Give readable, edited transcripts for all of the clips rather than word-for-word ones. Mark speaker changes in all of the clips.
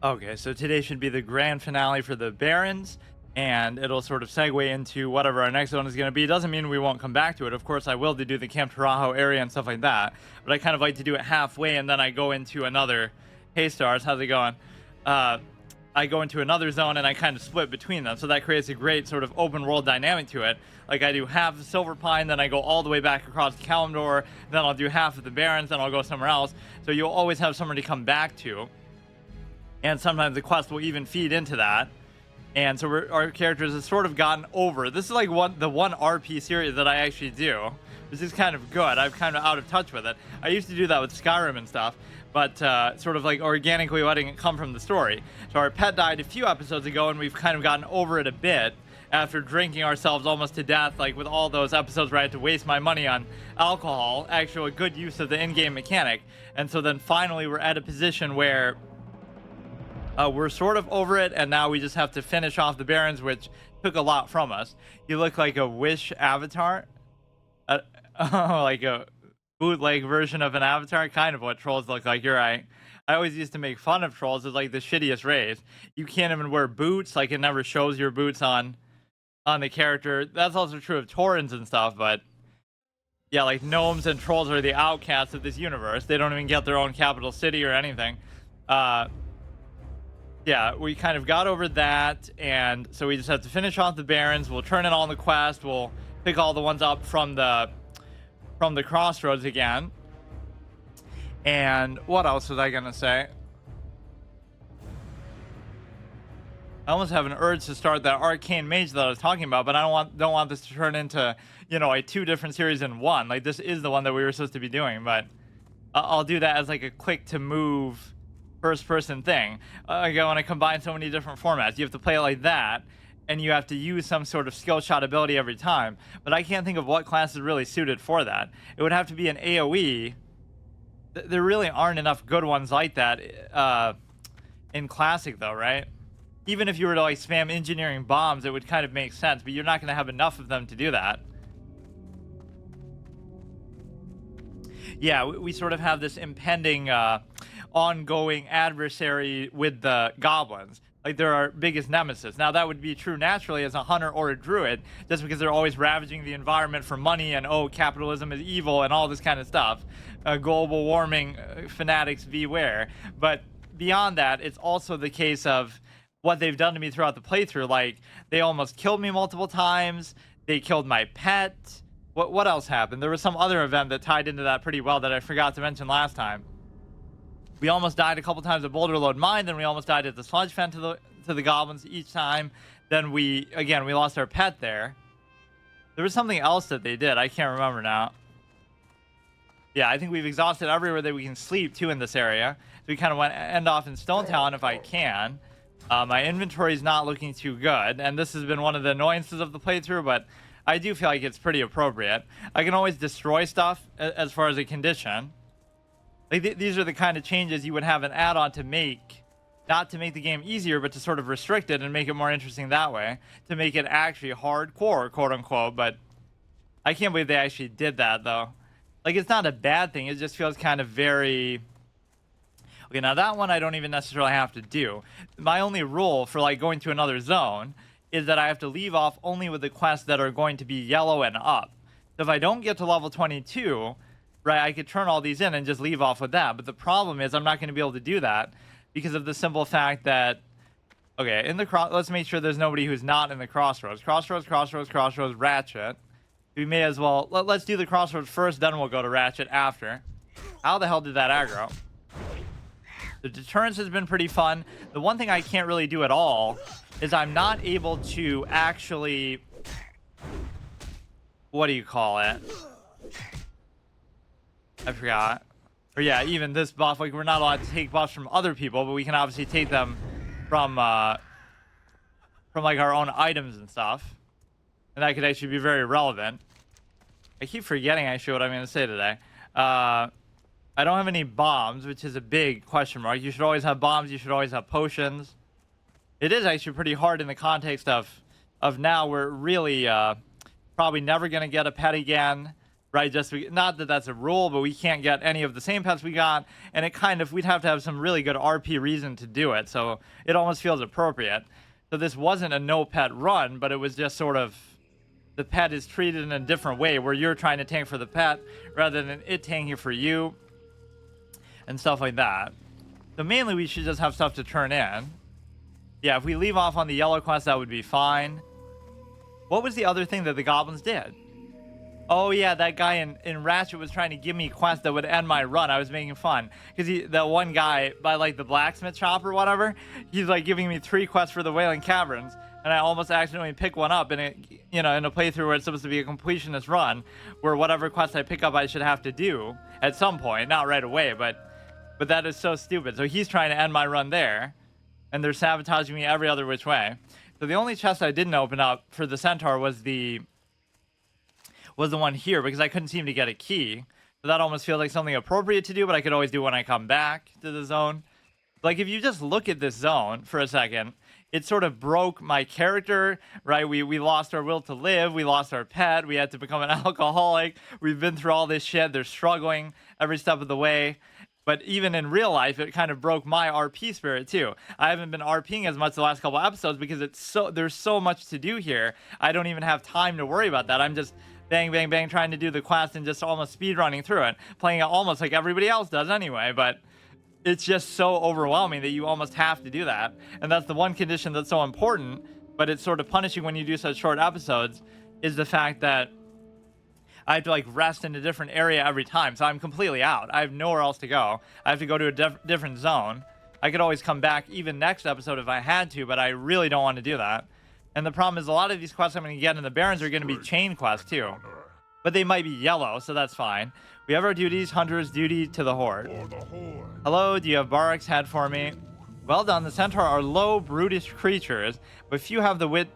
Speaker 1: Okay, so today should be the grand finale for the Barrens, and it'll sort of segue into whatever our next zone is going to be. Doesn't mean we won't come back to it. Of course, I will to do the Camp Tarajo area and stuff like that, but I kind of like to do it halfway, and then I go into another. Hey, Stars, how's it going? Uh, I go into another zone, and I kind of split between them, so that creates a great sort of open world dynamic to it. Like I do half of Silver Pine, then I go all the way back across Kalimdor, then I'll do half of the Barrens, then I'll go somewhere else. So you'll always have somewhere to come back to. And sometimes the quest will even feed into that. And so our characters have sort of gotten over. This is like the one RP series that I actually do, which is kind of good. I'm kind of out of touch with it. I used to do that with Skyrim and stuff, but sort of like organically letting it come from the story. So our pet died a few episodes ago, and we've kind of gotten over it a bit after drinking ourselves almost to death, like with all those episodes where I had to waste my money on alcohol, actually a good use of the in-game mechanic. And so then finally we're at a position where we're sort of over it, and now we just have to finish off the Barrens, which took a lot from us. You look like a Wish avatar, uh, like a bootleg version of an avatar, kind of what trolls look like. You're right. I always used to make fun of trolls as like the shittiest race. You can't even wear boots, like it never shows your boots on the character. That's also true of Taurens and stuff, but yeah, like gnomes and trolls are the outcasts of this universe. They don't even get their own capital city or anything. Yeah, we kind of got over that, and so we just have to finish off the Barrens. We'll turn in all the quests. We'll pick all the ones up from the crossroads again. And what else was I gonna say? I almost have an urge to start that arcane mage that I was talking about, but I don't want this to turn into, you know, like two different series in one. Like this is the one that we were supposed to be doing, but I'll do that as like a click to move first person thing. Again, when I combine so many different formats, you have to play it like that, and you have to use some sort of skill shot ability every time. But I can't think of what class is really suited for that. It would have to be an AoE. There really aren't enough good ones like that in Classic, though, right? Even if you were to like spam engineering bombs, it would kind of make sense, but you're not going to have enough of them to do that. Yeah, we sort of have this impending ongoing adversary with the goblins. Like they're our biggest nemesis. Now that would be true naturally as a hunter or a druid, just because they're always ravaging the environment for money and oh, capitalism is evil and all this kind of stuff. Global warming fanatics beware. But beyond that, it's also the case of what they've done to me throughout the playthrough. Like they almost killed me multiple times. They killed my pet. What else happened? There was some other event that tied into that pretty well that I forgot to mention last time. We almost died a couple times at Boulder Load Mine, then we almost died at the Sludge Fen to the goblins each time. Then we lost our pet there. There was something else that they did. I can't remember now. Yeah, I think we've exhausted everywhere that we can sleep too in this area. So we kind of want to end off in Stone Town if I can. My inventory is not looking too good, and this has been one of the annoyances of the playthrough, but I do feel like it's pretty appropriate. I can always destroy stuff as far as a condition. Like these are the kind of changes you would have an add-on to make, not to make the game easier, but to sort of restrict it and make it more interesting that way, to make it actually hardcore, quote unquote. But I can't believe they actually did that, though. Like it's not a bad thing. It just feels kind of very. Okay, now that one I don't even necessarily have to do. My only rule for like going to another zone is that I have to leave off only with the quests that are going to be yellow and up. So if I don't get to level 22. Right, I could turn all these in and just leave off with that. But the problem is I'm not going to be able to do that because of the simple fact that, okay, let's make sure there's nobody who's not in the crossroads. Crossroads, Ratchet. We may as well, let's do the crossroads first, then we'll go to Ratchet after. How the hell did that aggro? The deterrence has been pretty fun. The one thing I can't really do at all is I'm not able to actually, what do you call it? I forgot. Or yeah, even this buff, like we're not allowed to take buffs from other people, but we can obviously take them from like our own items and stuff. And that could actually be very relevant. I keep forgetting actually what I'm going to say today. I don't have any bombs, which is a big question mark. You should always have bombs. You should always have potions. It is actually pretty hard in the context of now we're really probably never going to get a pet again. right? Not that that's a rule, but we can't get any of the same pets we got, and we'd have to have some really good RP reason to do it, so it almost feels appropriate. So this wasn't a no pet run, but it was just sort of the pet is treated in a different way where you're trying to tank for the pet rather than it tanking for you and stuff like that. So mainly we should just have stuff to turn in. Yeah, if we leave off on the yellow quest, that would be fine. What was the other thing that the goblins did? Oh yeah, that guy in Ratchet was trying to give me quests that would end my run. I was making fun because that one guy by like the blacksmith shop or whatever, he's like giving me 3 quests for the Wailing Caverns, and I almost accidentally pick one up in it, in a playthrough where it's supposed to be a completionist run, where whatever quest I pick up I should have to do at some point, not right away, but that is so stupid. So he's trying to end my run there, and they're sabotaging me every other which way. So the only chest I didn't open up for the centaur was the one here because I couldn't seem to get a key. So that almost feels like something appropriate to do, but I could always do when I come back to the zone. Like if you just look at this zone for a second, it sort of broke my character, right? We lost our will to live. We lost our pet. We had to become an alcoholic. We've been through all this shit. They're struggling every step of the way. But even in real life, it kind of broke my RP spirit too. I haven't been RPing as much the last couple episodes because there's so much to do here. I don't even have time to worry about that. I'm just bang, bang, bang, trying to do the quest and just almost speed running through it, playing it almost like everybody else does anyway. But it's just so overwhelming that you almost have to do that. And that's the one condition that's so important, but it's sort of punishing when you do such short episodes, is the fact that I have to like rest in a different area every time. So I'm completely out. I have nowhere else to go. I have to go to a different zone. I could always come back even next episode if I had to, but I really don't want to do that. And the problem is a lot of these quests I'm going to get in the Barrens are going to be chain quests too. But they might be yellow, so that's fine. We have our duties. Hunter's duty to the Horde. Hello, do you have Barak's head for me? Well done. The Centaur are low, brutish creatures, but few have the wit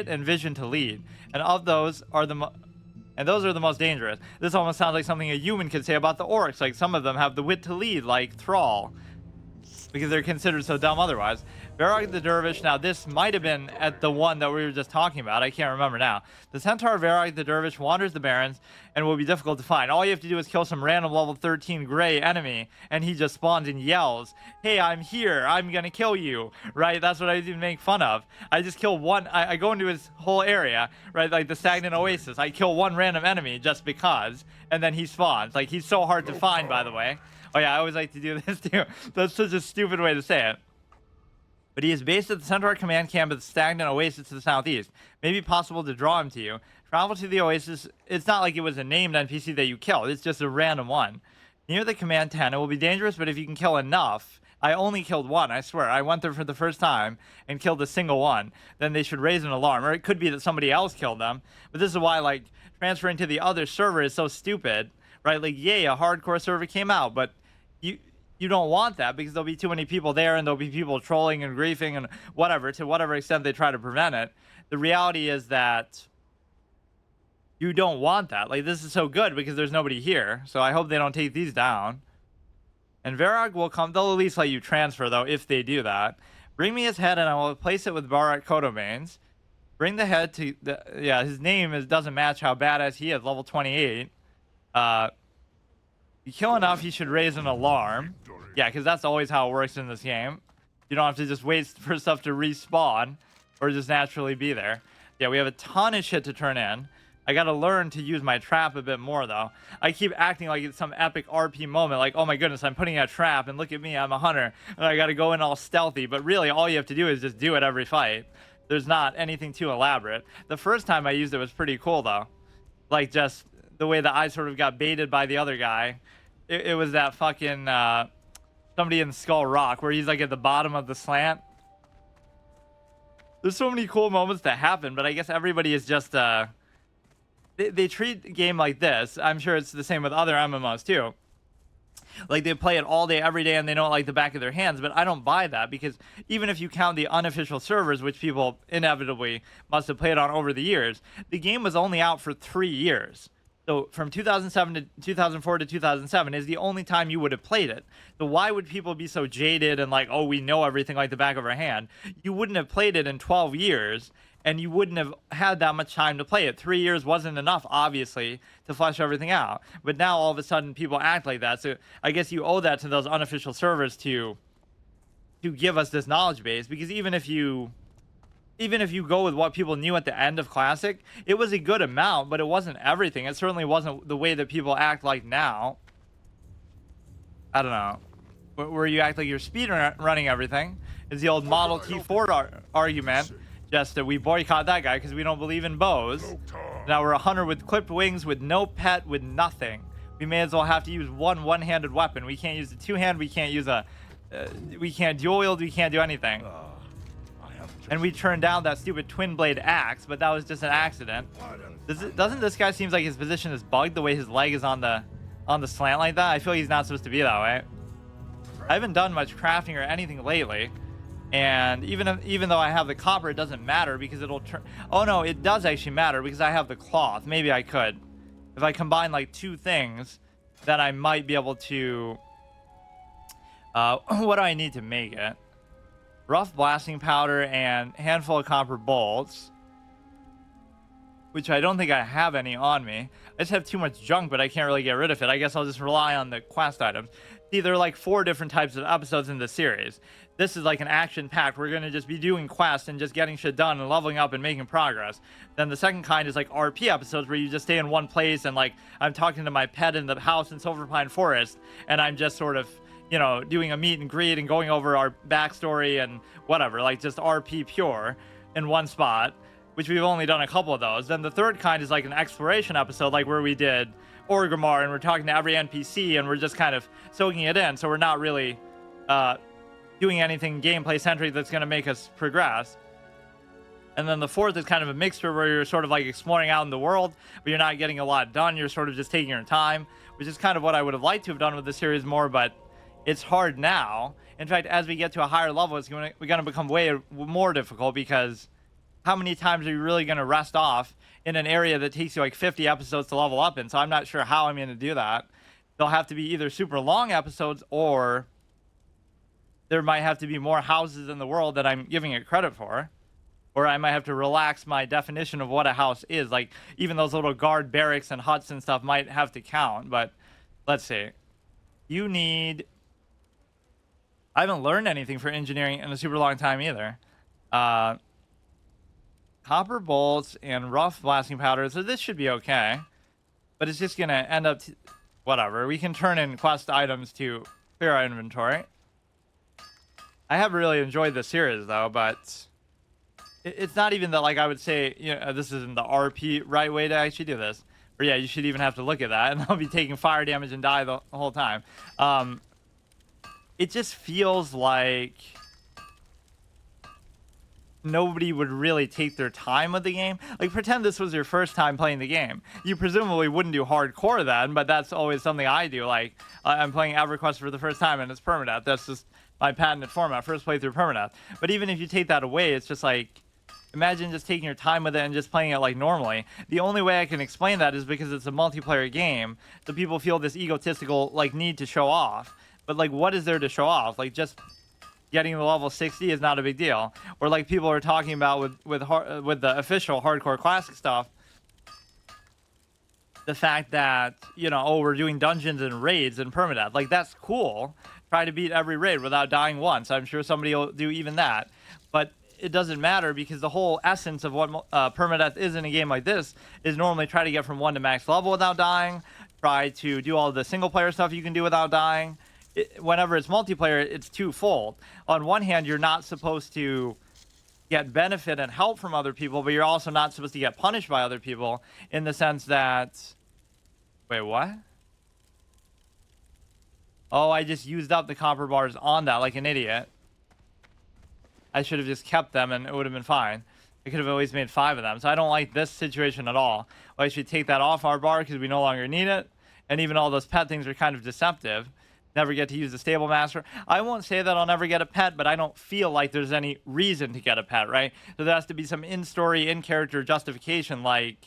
Speaker 1: and vision to lead, and those are the most dangerous. This almost sounds like something a human could say about the orcs. Like some of them have the wit to lead, like Thrall, because they're considered so dumb otherwise. Varag the Dervish. Now this might have been at the one that we were just talking about. I can't remember now. The Centaur Varag the Dervish wanders the Barrens and will be difficult to find. All you have to do is kill some random level 13 gray enemy, and he just spawns and yells, "Hey, I'm here. I'm gonna kill you." Right? That's what I even make fun of. I just kill one. I go into his whole area, right? Like the stagnant oasis. I kill one random enemy just because, and then he spawns. Like he's so hard to find, by the way. Oh yeah, I always like to do this too. That's such a stupid way to say it. But he is based at the Centaur command camp at the stagnant oasis to the southeast. Maybe possible to draw him to you. Travel to the oasis. It's not like it was a named NPC that you killed. It's just a random one. Near the command tent. It will be dangerous, but if you can kill enough. I only killed one, I swear. I went there for the first time and killed a single one. Then they should raise an alarm. Or it could be that somebody else killed them. But this is why, like, transferring to the other server is so stupid. Right? Like, yay, a hardcore server came out, but you don't want that because there'll be too many people there and there'll be people trolling and griefing and whatever, to whatever extent they try to prevent it. The reality is that you don't want that. Like, this is so good because there's nobody here. So I hope they don't take these down. And Varag will come. They'll at least let you transfer, though, if they do that. Bring me his head and I will replace it with Barak Kodobane's. Bring the head to the... Yeah, his name doesn't match how badass he is, level 28. You kill enough, he should raise an alarm. Yeah, because that's always how it works in this game. You don't have to just wait for stuff to respawn or just naturally be there. Yeah, we have a ton of shit to turn in. I gotta learn to use my trap a bit more, though. I keep acting like it's some epic RP moment, like, oh my goodness, I'm putting a trap, and look at me, I'm a hunter, and I gotta go in all stealthy. But really, all you have to do is just do it every fight. There's not anything too elaborate. The first time I used it was pretty cool, though. Like, just the way that I sort of got baited by the other guy. It was that fucking somebody in Skull Rock where he's like at the bottom of the slant. There's so many cool moments that happen, but I guess everybody is just they treat a game like this. I'm sure it's the same with other MMOs too. Like, they play it all day, every day, and they know it like the back of their hands. But I don't buy that, because even if you count the unofficial servers, which people inevitably must have played on over the years, the game was only out for 3 years. So from 2007 to 2004 to 2007 is the only time you would have played it. So why would people be so jaded and like, oh, we know everything like the back of our hand? You wouldn't have played it in 12 years and you wouldn't have had that much time to play it. 3 years wasn't enough, obviously, to flesh everything out. But now all of a sudden people act like that. So I guess you owe that to those unofficial servers to give us this knowledge base, because even if you go with what people knew at the end of Classic, it was a good amount, but it wasn't everything. It certainly wasn't the way that people act like now. I don't know. Where you act like you're speed running everything. Is the old Model T4 argument. Just that we boycott that guy because we don't believe in bows. Now we're a hunter with clipped wings, with no pet, with nothing. We may as well have to use one-handed weapon. We can't use a two-hand. We can't use a... we can't dual wield. We can't do anything. And we turned down that stupid twin blade axe, but that was just an accident. Doesn't this guy seems like his position is bugged, the way his leg is on the slant like that? I feel like he's not supposed to be that way. I haven't done much crafting or anything lately, and even though I have the copper, it doesn't matter because it'll turn. Oh no, it does actually matter because I have the cloth. Maybe I could, if I combine like two things, then I might be able to. What do I need to make it? Rough blasting powder and handful of copper bolts, which I don't think I have any on me. I just have too much junk, but I can't really get rid of it. I guess I'll just rely on the quest items. See, there are like 4 different types of episodes in this series. This is like an action-packed. We're going to just be doing quests and just getting shit done and leveling up and making progress. Then the second kind is like RP episodes where you just stay in one place and like I'm talking to my pet in the house in Silverpine Forest and I'm just sort of, you know, doing a meet and greet and going over our backstory and whatever, like just RP pure in one spot, which we've only done a couple of those. Then the third kind is like an exploration episode, like where we did Orgrimmar and we're talking to every NPC and we're just kind of soaking it in. So we're not really doing anything gameplay centric that's going to make us progress. And then the fourth is kind of a mixture where you're sort of like exploring out in the world, but you're not getting a lot done. You're sort of just taking your time, which is kind of what I would have liked to have done with the series more, but it's hard now. In fact, as we get to a higher level, it's going to become way more difficult because how many times are you really going to rest off in an area that takes you like 50 episodes to level up in? So I'm not sure how I'm going to do that. They'll have to be either super long episodes or there might have to be more houses in the world that I'm giving it credit for. Or I might have to relax my definition of what a house is. Like even those little guard barracks and huts and stuff might have to count. But let's see. You need... I haven't learned anything for engineering in a super long time either. Copper bolts and rough blasting powder. So this should be okay. But it's just going to end up... whatever. We can turn in quest items to clear our inventory. I have really enjoyed this series, though, but... it's not even that, like, I would say, you know, this isn't the RP right way to actually do this. Or, yeah, you should even have to look at that. And they'll be taking fire damage and die the whole time. It just feels like... nobody would really take their time with the game. Like, pretend this was your first time playing the game. You presumably wouldn't do hardcore then, but that's always something I do. Like, I'm playing EverQuest for the first time, and it's permadeath. That's just my patented format, first playthrough permadeath. But even if you take that away, it's just like... imagine just taking your time with it and just playing it like normally. The only way I can explain that is because it's a multiplayer game, so people feel this egotistical, like, need to show off. But, like, what is there to show off? Like, just... getting the level 60 is not a big deal. Or like people are talking about with the official hardcore classic stuff, the fact that, you know, oh, we're doing dungeons and raids and permadeath. Like, that's cool. Try to beat every raid without dying once. I'm sure somebody will do even that. But it doesn't matter because the whole essence of what permadeath is in a game like this is normally try to get from 1 to max level without dying. Try to do all the single player stuff you can do without dying. Whenever it's multiplayer, it's twofold. On one hand, you're not supposed to get benefit and help from other people, but you're also not supposed to get punished by other people in the sense that... wait, what? Oh, I just used up the copper bars on that like an idiot. I should have just kept them and it would have been fine. I could have always made 5 of them. So I don't like this situation at all. Well, I should take that off our bar because we no longer need it. And even all those pet things are kind of deceptive. Never get to use the stable master. I won't say that I'll never get a pet, but I don't feel like there's any reason to get a pet, right? So there has to be some in-story, in-character justification, like,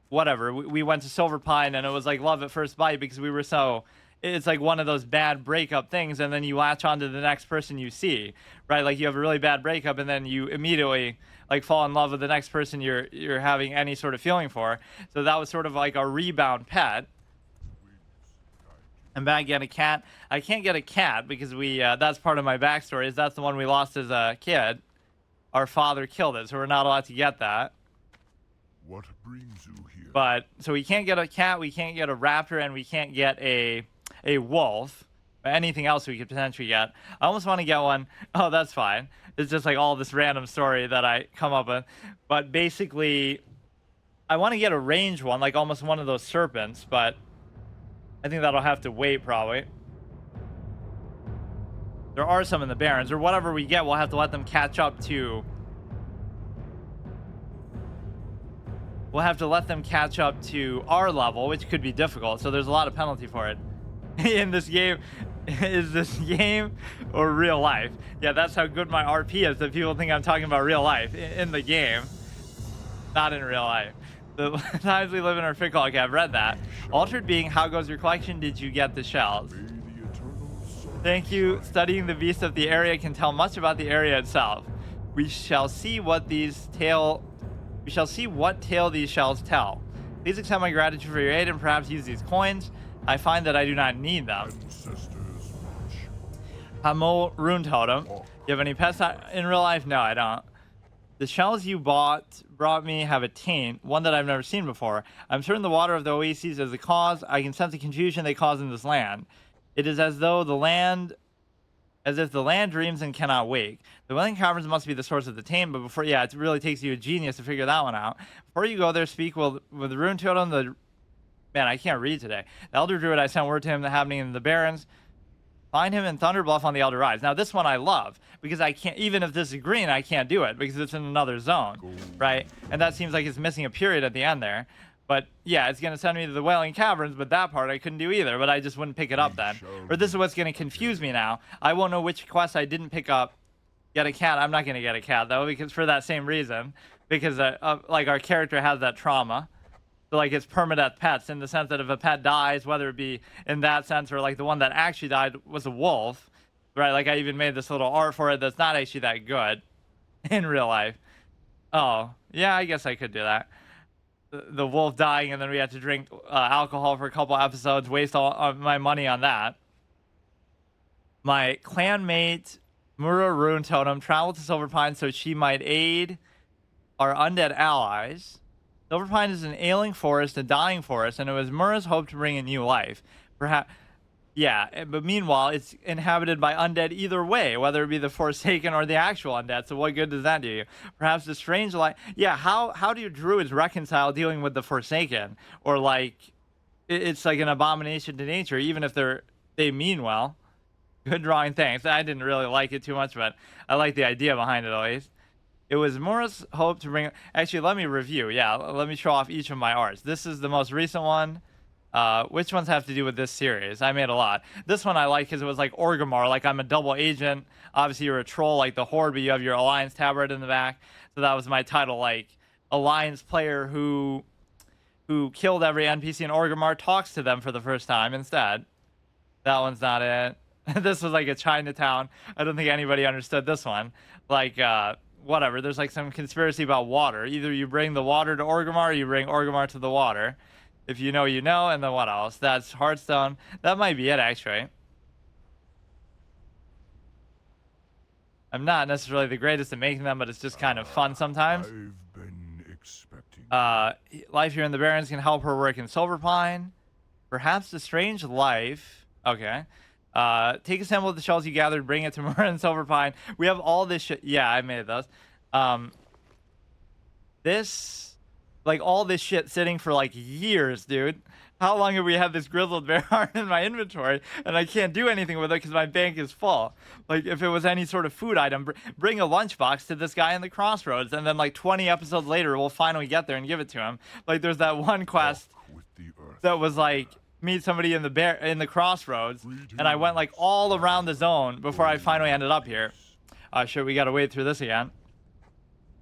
Speaker 1: whatever. We went to Silverpine and it was like love at first bite because we were so it's like one of those bad breakup things, and then you latch on to the next person you see, right? Like you have a really bad breakup, and then you immediately like fall in love with the next person you're having any sort of feeling for. So that was sort of like a rebound pet. And back get a cat. I can't get a cat because we that's part of my backstory. Is that's the one we lost as a kid. Our father killed it, so we're not allowed to get that.
Speaker 2: What brings you here?
Speaker 1: But so we can't get a cat, we can't get a raptor, and we can't get a wolf. Anything else we could potentially get. I almost want to get one. Oh, that's fine. It's just like all this random story that I come up with. But basically, I want to get a range one, like almost one of those serpents, but I think that'll have to wait probably. There are some in the Barrens, or whatever we get, we'll have to let them catch up to. We'll have to let them catch up to our level, which could be difficult. So there's a lot of penalty for it. In this game, is this game or real life? Yeah, that's how good my RP is, that people think I'm talking about real life in the game, not in real life. The times we live in our fickle. Okay, I've read that. Altered being, how goes your collection? Did you get the shells? Thank you. Studying the beasts of the area can tell much about the area itself. We shall see what tale these shells tell. Please accept my gratitude for your aid and perhaps use these coins. I find that I do not need them. Hamo Rune Totem. You have any pets in real life? No, I don't. The shells you brought me have a taint, one that I've never seen before. I'm certain the water of the oases is the cause. I can sense the confusion they cause in this land. It is as if the land dreams and cannot wake. The Welling Caverns must be the source of the taint, but before, yeah, it really takes you a genius to figure that one out. Before you go there, speak with the Rune Totem, man, I can't read today. The Elder Druid, I sent word to him that happening in the Barrens. Find him in Thunderbluff on the Elder Rise. Now, this one I love, because I can't, even if this is green, I can't do it, because it's in another zone, right? And that seems like it's missing a period at the end there. But, yeah, it's going to send me to the Wailing Caverns, but that part I couldn't do either, but I just wouldn't pick it up then. Or this is what's going to confuse me now. I won't know which quest I didn't pick up. Get a cat. I'm not going to get a cat, though, because for that same reason. Because, like, our character has that trauma. So, like, it's permadeath pets in the sense that if a pet dies, whether it be in that sense or, like, the one that actually died was a wolf, right? Like, I even made this little art for it that's not actually that good in real life. Oh, yeah, I guess I could do that. The wolf dying, and then we had to drink alcohol for a couple episodes, waste all of my money on that. My clanmate, Mura Rune Totem, traveled to Silverpine so she might aid our undead allies. Silverpine is an ailing forest, a dying forest, and it was Mura's hope to bring a new life. Perhaps, yeah, but meanwhile, it's inhabited by undead either way, whether it be the Forsaken or the actual undead, so what good does that do you? Perhaps the strange life... Yeah, how do druids reconcile dealing with the Forsaken? Or, like, it's like an abomination to nature, even if they mean well. Good drawing, thanks. I didn't really like it too much, but I like the idea behind it, at least. It was Mura's hope to bring... Actually, let me review. Yeah, let me show off each of my arts. This is the most recent one. Which ones have to do with this series? I made a lot. This one I like because it was like Orgrimmar. Like, I'm a double agent. Obviously, you're a troll like the Horde, but you have your Alliance tabard in the back. So that was my title, like, Alliance player who killed every NPC in Orgrimmar talks to them for the first time instead. That one's not it. This was like a Chinatown. I don't think anybody understood this one. Like, whatever, there's like some conspiracy about water. Either you bring the water to Orgrimmar or you bring Orgrimmar to the water. If you know, you know. And then what else? That's Hearthstone. That might be it, actually. I'm not necessarily the greatest at making them, but it's just kind of fun sometimes.
Speaker 2: I've been expecting.
Speaker 1: Life here in the Barrens can help her work in Silverpine. Perhaps the strange life. Okay. Take a sample of the shells you gathered, bring it to Mura and Silverpine. We have all this shit. Yeah, I made those. Like, all this shit sitting for, like, years, dude. How long have we had this grizzled bear heart in my inventory, and I can't do anything with it because my bank is full? Like, if it was any sort of food item, bring a lunchbox to this guy in the crossroads, and then, like, 20 episodes later, we'll finally get there and give it to him. Like, there's that one quest that was, like... meet somebody in the crossroads, and I went like all around the zone before I finally ended up here. Shit, we gotta wade through this again.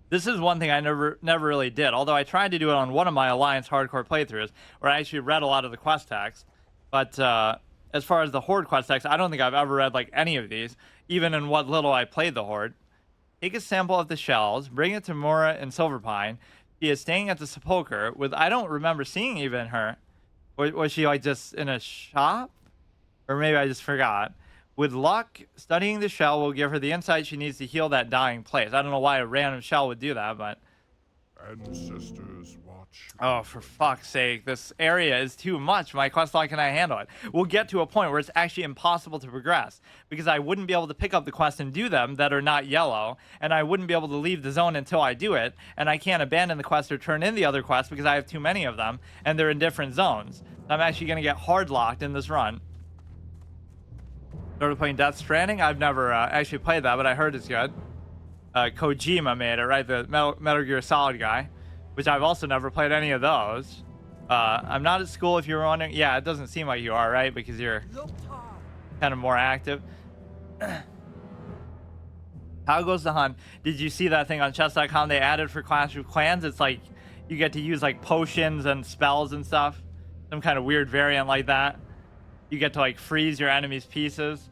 Speaker 1: This is one thing I never really did, although I tried to do it on one of my Alliance hardcore playthroughs, where I actually read a lot of the quest text. But as far as the Horde quest text, I don't think I've ever read like any of these, even in what little I played the Horde. Take a sample of the shells, bring it to Mora and Silverpine. She is staying at the sepulcher with, I don't remember seeing even her. Was she like just in a shop? Or maybe I just forgot. With luck, studying the shell will give her the insight she needs to heal that dying place. I don't know why a random shell would do that, but...
Speaker 2: Ancestors watch.
Speaker 1: Oh, for fuck's sake. This area is too much. My quest log cannot handle it. We'll get to a point where it's actually impossible to progress, because I wouldn't be able to pick up the quests and do them that are not yellow, and I wouldn't be able to leave the zone until I do it, and I can't abandon the quest or turn in the other quests because I have too many of them, and they're in different zones. I'm actually going to get hard locked in this run. Started playing Death Stranding. I've never actually played that, but I heard it's good. Kojima made it, right? The Metal Gear Solid guy, which I've also never played any of those. I'm not at school, if you were wondering. Yeah, it doesn't seem like you are, right? Because you're kind of more active. How goes the hunt? Did you see that thing on chess.com they added for Clash of Clans? It's like you get to use like potions and spells and stuff. Some kind of weird variant like that. You get to like freeze your enemy's pieces.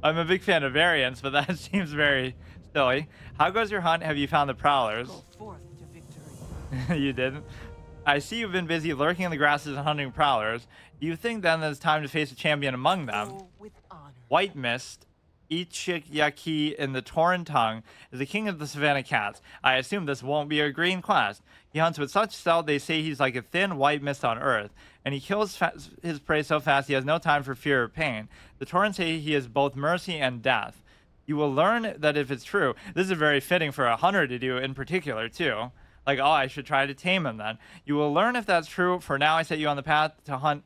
Speaker 1: I'm a big fan of variants, but that seems very silly. How goes your hunt? Have you found the prowlers?
Speaker 3: Go forth to victory.
Speaker 1: You didn't? I see you've been busy lurking in the grasses and hunting prowlers. Do you think then that it's time to face a champion among them?
Speaker 3: Go with honor.
Speaker 1: White Mist, Ichiyaki in the Torn Tongue, is the king of the Savannah Cats. I assume this won't be a green quest. He hunts with such stealth they say he's like a thin white mist on earth, and he kills his prey so fast he has no time for fear or pain. The Torrents say he is both mercy and death. You will learn that if it's true. This is very fitting for a hunter to do in particular, too. Like, oh, I should try to tame him then. You will learn if that's true. For now, I set you on the path to hunt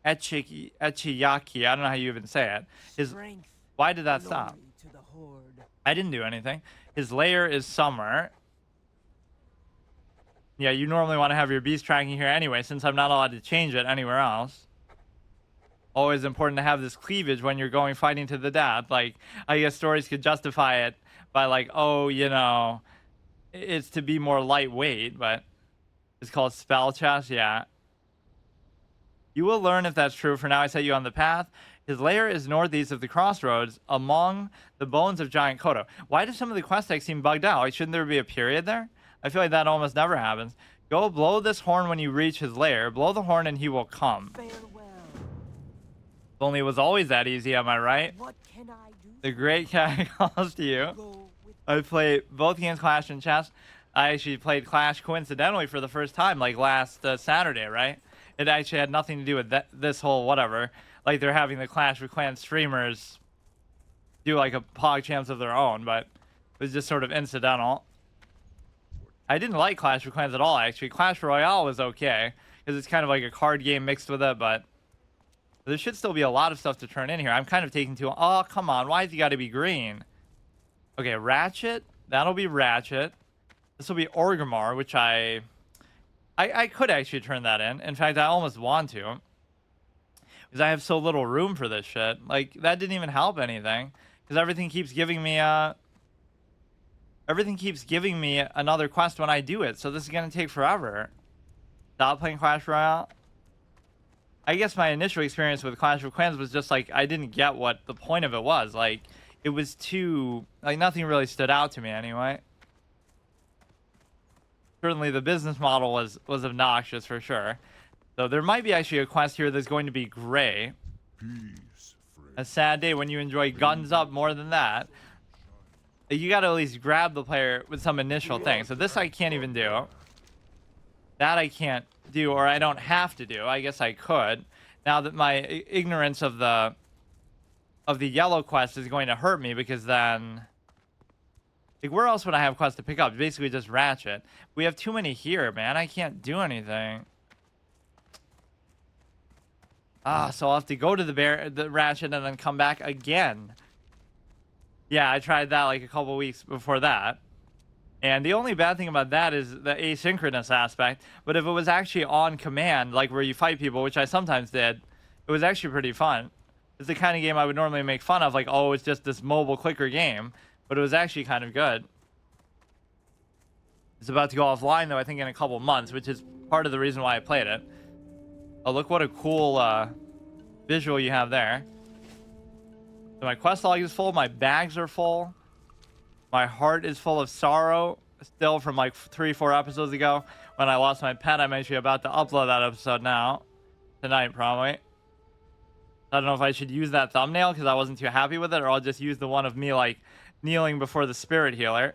Speaker 1: Ichiyaki. I don't know how you even say it.
Speaker 3: Strength.
Speaker 1: Why did that stop?
Speaker 3: Glory to the horde.
Speaker 1: I didn't do anything. His lair is somewhere. Yeah, you normally want to have your beast tracking here anyway, since I'm not allowed to change it anywhere else. Always important to have this cleavage when you're going fighting to the death. Like, I guess stories could justify it by like, oh, you know, it's to be more lightweight, but it's called spell chest. Yeah. You will learn if that's true. For now, I set you on the path. His lair is northeast of the crossroads among the bones of Giant Kodo. Why do some of the quest texts seem bugged out? Like, shouldn't there be a period there? I feel like that almost never happens. Go blow this horn when you reach his lair. Blow the horn and he will come.
Speaker 3: Farewell.
Speaker 1: If only it was always that easy, am I right?
Speaker 3: What can I do?
Speaker 1: The great cat calls to you.
Speaker 3: Go with
Speaker 1: I play both games, Clash and chess. I actually played Clash coincidentally for the first time, like last Saturday, right? It actually had nothing to do with this whole whatever. Like they're having the Clash of Clans streamers do like a pog champs of their own, but it was just sort of incidental. I didn't like Clash of Clans at all, actually. Clash Royale was okay, because it's kind of like a card game mixed with it, but there should still be a lot of stuff to turn in here. I'm kind of taking too long. Oh, come on. Why has he got to be green? Okay, Ratchet. That'll be Ratchet. This will be Orgrimmar, which I could actually turn that in. In fact, I almost want to, because I have so little room for this shit. Like, that didn't even help anything, because everything keeps giving me another quest when I do it, so this is going to take forever. Stop playing Clash Royale. I guess my initial experience with Clash of Clans was just like, I didn't get what the point of it was. Like, it was too, like, nothing really stood out to me anyway. Certainly the business model was obnoxious for sure. So there might be actually a quest here that's going to be gray.
Speaker 2: Peace, friend.
Speaker 1: A sad day when you enjoy guns up more than that. You got to at least grab the player with some initial thing. So this I can't even do. That I can't do, or I don't have to do. I guess I could. Now that my ignorance of the yellow quest is going to hurt me, because then, like, where else would I have quests to pick up? Basically just Ratchet. We have too many here, man. I can't do anything. So I'll have to go to the Ratchet and then come back again. Yeah, I tried that like a couple weeks before that. And the only bad thing about that is the asynchronous aspect. But if it was actually on command, like where you fight people, which I sometimes did, it was actually pretty fun. It's the kind of game I would normally make fun of, like, oh, it's just this mobile clicker game. But it was actually kind of good. It's about to go offline, though, I think in a couple months, which is part of the reason why I played it. Oh, look what a cool visual you have there. So my quest log is full. My bags are full. My heart is full of sorrow still from like 3-4 episodes ago when I lost my pet. I'm actually about to upload that episode now. Tonight, probably. I don't know if I should use that thumbnail because I wasn't too happy with it, or I'll just use the one of me like kneeling before the spirit healer.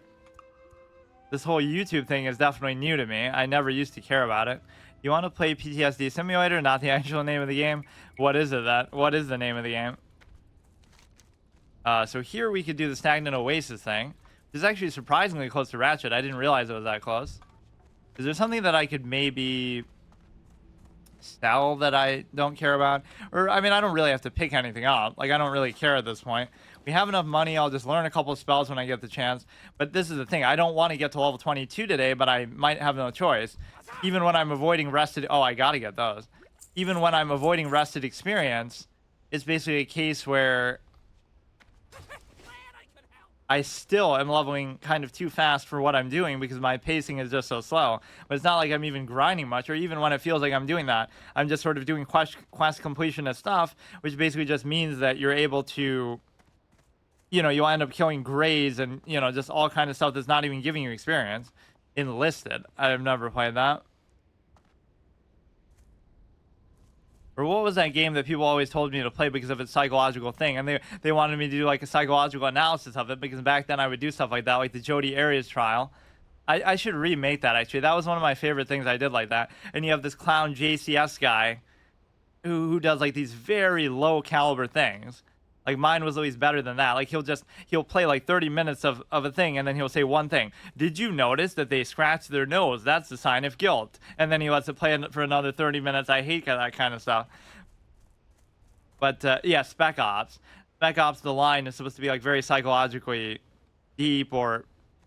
Speaker 1: This whole YouTube thing is definitely new to me. I never used to care about it. You want to play PTSD Simulator, not the actual name of the game? What is it that? What is the name of the game? So here we could do the Stagnant Oasis thing. This is actually surprisingly close to Ratchet. I didn't realize it was that close. Is there something that I could maybe sell that I don't care about? Or, I mean, I don't really have to pick anything up. Like, I don't really care at this point. We have enough money. I'll just learn a couple of spells when I get the chance. But this is the thing. I don't want to get to level 22 today, but I might have no choice. Even when I'm avoiding rested... Oh, I gotta get those. Even when I'm avoiding rested experience, it's basically a case where I still am leveling kind of too fast for what I'm doing because my pacing is just so slow. But it's not like I'm even grinding much, or even when it feels like I'm doing that, I'm just sort of doing quest completionist stuff, which basically just means that you're able to, you know, you'll end up killing greys and, you know, just all kind of stuff that's not even giving you experience. Enlisted. I've never played that. Or what was that game that people always told me to play because of its psychological thing? And they wanted me to do like a psychological analysis of it, because back then I would do stuff like that, like the Jodi Arias trial. I should remake that, actually. That was one of my favorite things I did like that. And you have this clown JCS guy who does like these very low caliber things. Like, mine was always better than that. Like, he'll play like 30 minutes of a thing, and then he'll say one thing. Did you notice that they scratched their nose? That's a sign of guilt. And then he lets it play for another 30 minutes. I hate that kind of stuff. But, yeah, Spec Ops. Spec Ops, the line is supposed to be like very psychologically deep or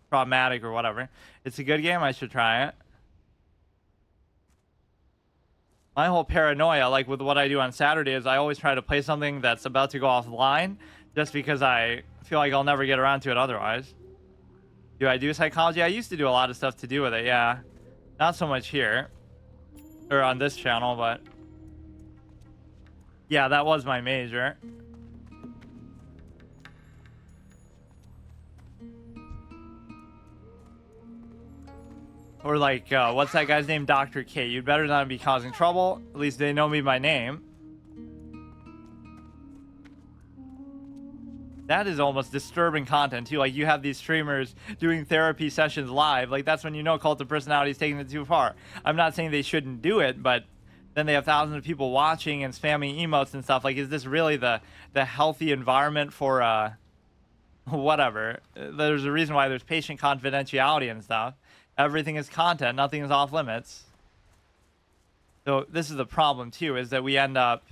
Speaker 1: traumatic or whatever. It's a good game. I should try it. My whole paranoia, like with what I do on Saturday, is I always try to play something that's about to go offline, just because I feel like I'll never get around to it otherwise. Do I do psychology? I used to do a lot of stuff to do with it, yeah. Not so much here, or on this channel, but yeah, that was my major. Or like, what's that guy's name? Dr. K. You'd better not be causing trouble. At least they know me by name. That is almost disturbing content, too. Like, you have these streamers doing therapy sessions live. Like, that's when you know Cult of Personality is taking it too far. I'm not saying they shouldn't do it, but then they have thousands of people watching and spamming emotes and stuff. Like, is this really the healthy environment for, whatever? There's a reason why there's patient confidentiality and stuff. Everything is content. Nothing is off limits. So this is the problem, too, is that we end up...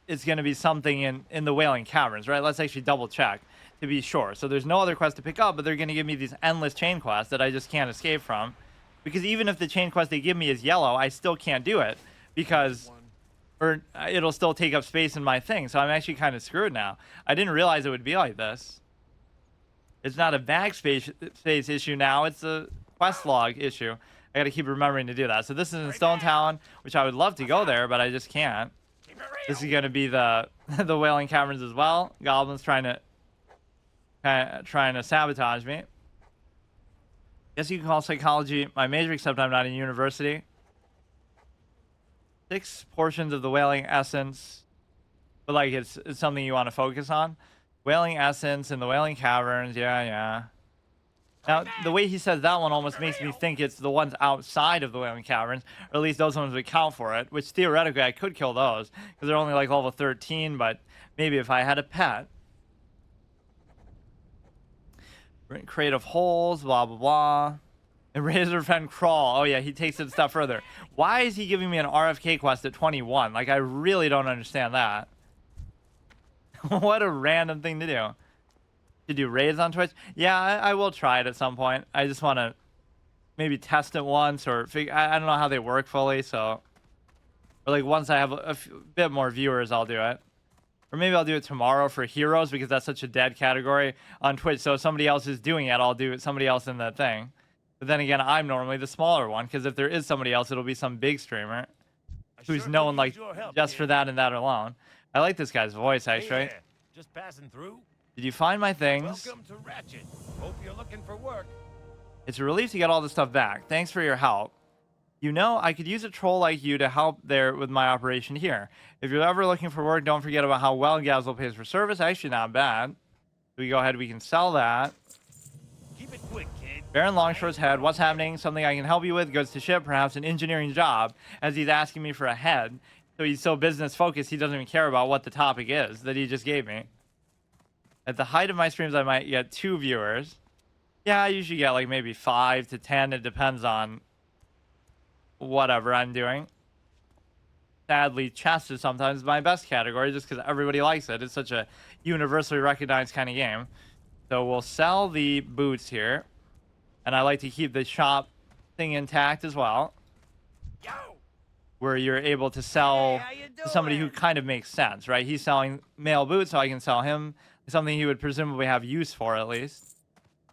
Speaker 1: It's going to be something in the Wailing Caverns, right? Let's actually double check to be sure. So there's no other quest to pick up, but they're going to give me these endless chain quests that I just can't escape from. Because even if the chain quest they give me is yellow, I still can't do it. Because... Or it'll still take up space in my thing. So I'm actually kind of screwed now. I didn't realize it would be like this. It's not a backspace issue now. It's a quest log issue. I got to keep remembering to do that. So this is in Stone Town, which I would love to go there, but I just can't. This is going to be the Wailing Caverns as well. Goblins trying to sabotage me. Guess you can call psychology my major, except I'm not in university. 6 portions of the Wailing Essence, but like it's something you want to focus on. Wailing Essence and the Wailing Caverns, yeah. Now, the way he says that one almost makes me think it's the ones outside of the Wailing Caverns, or at least those ones would count for it, which theoretically I could kill those, because they're only like level 13, but maybe if I had a pet. Creative holes, blah, blah, blah. And Razor Fen Crawl. Oh, yeah, he takes it a step further. Why is he giving me an RFK quest at 21? Like, I really don't understand that. What a random thing to do. To do raids on Twitch? Yeah, I will try it at some point. I just want to maybe test it once, or I don't know how they work fully, so... Or like once I have a bit more viewers, I'll do it. Or maybe I'll do it tomorrow for heroes, because that's such a dead category on Twitch. So if somebody else is doing it, I'll do it, somebody else in that thing. But then again, I'm normally the smaller one, because if there is somebody else, it'll be some big streamer. who's known like just for that and that alone. I like this guy's voice actually.
Speaker 4: Hey, just passing through.
Speaker 1: Did you find my things?
Speaker 4: Welcome to Ratchet. Hope you're looking for work.
Speaker 1: It's a relief to get all this stuff back. Thanks for your help. You know, I could use a troll like you to help there with my operation here. If you're ever looking for work, don't forget about how well Gazel pays for service. Actually, not bad. We go ahead, we can sell that.
Speaker 4: Keep it quick, kid.
Speaker 1: Baron Longshore's head. What's happening? Something I can help you with. Goes to ship, perhaps an engineering job, as he's asking me for a head. So he's so business focused, he doesn't even care about what the topic is that he just gave me. At the height of my streams, I might get 2 viewers. Yeah, I usually get like maybe 5 to 10. It depends on whatever I'm doing. Sadly, chess is sometimes my best category just because everybody likes it. It's such a universally recognized kind of game. So we'll sell the boots here. And I like to keep the shop thing intact as well.
Speaker 4: Yo!
Speaker 1: Where you're able to sell to somebody who kind of makes sense, right? He's selling male boots, so I can sell him something he would presumably have use for at least.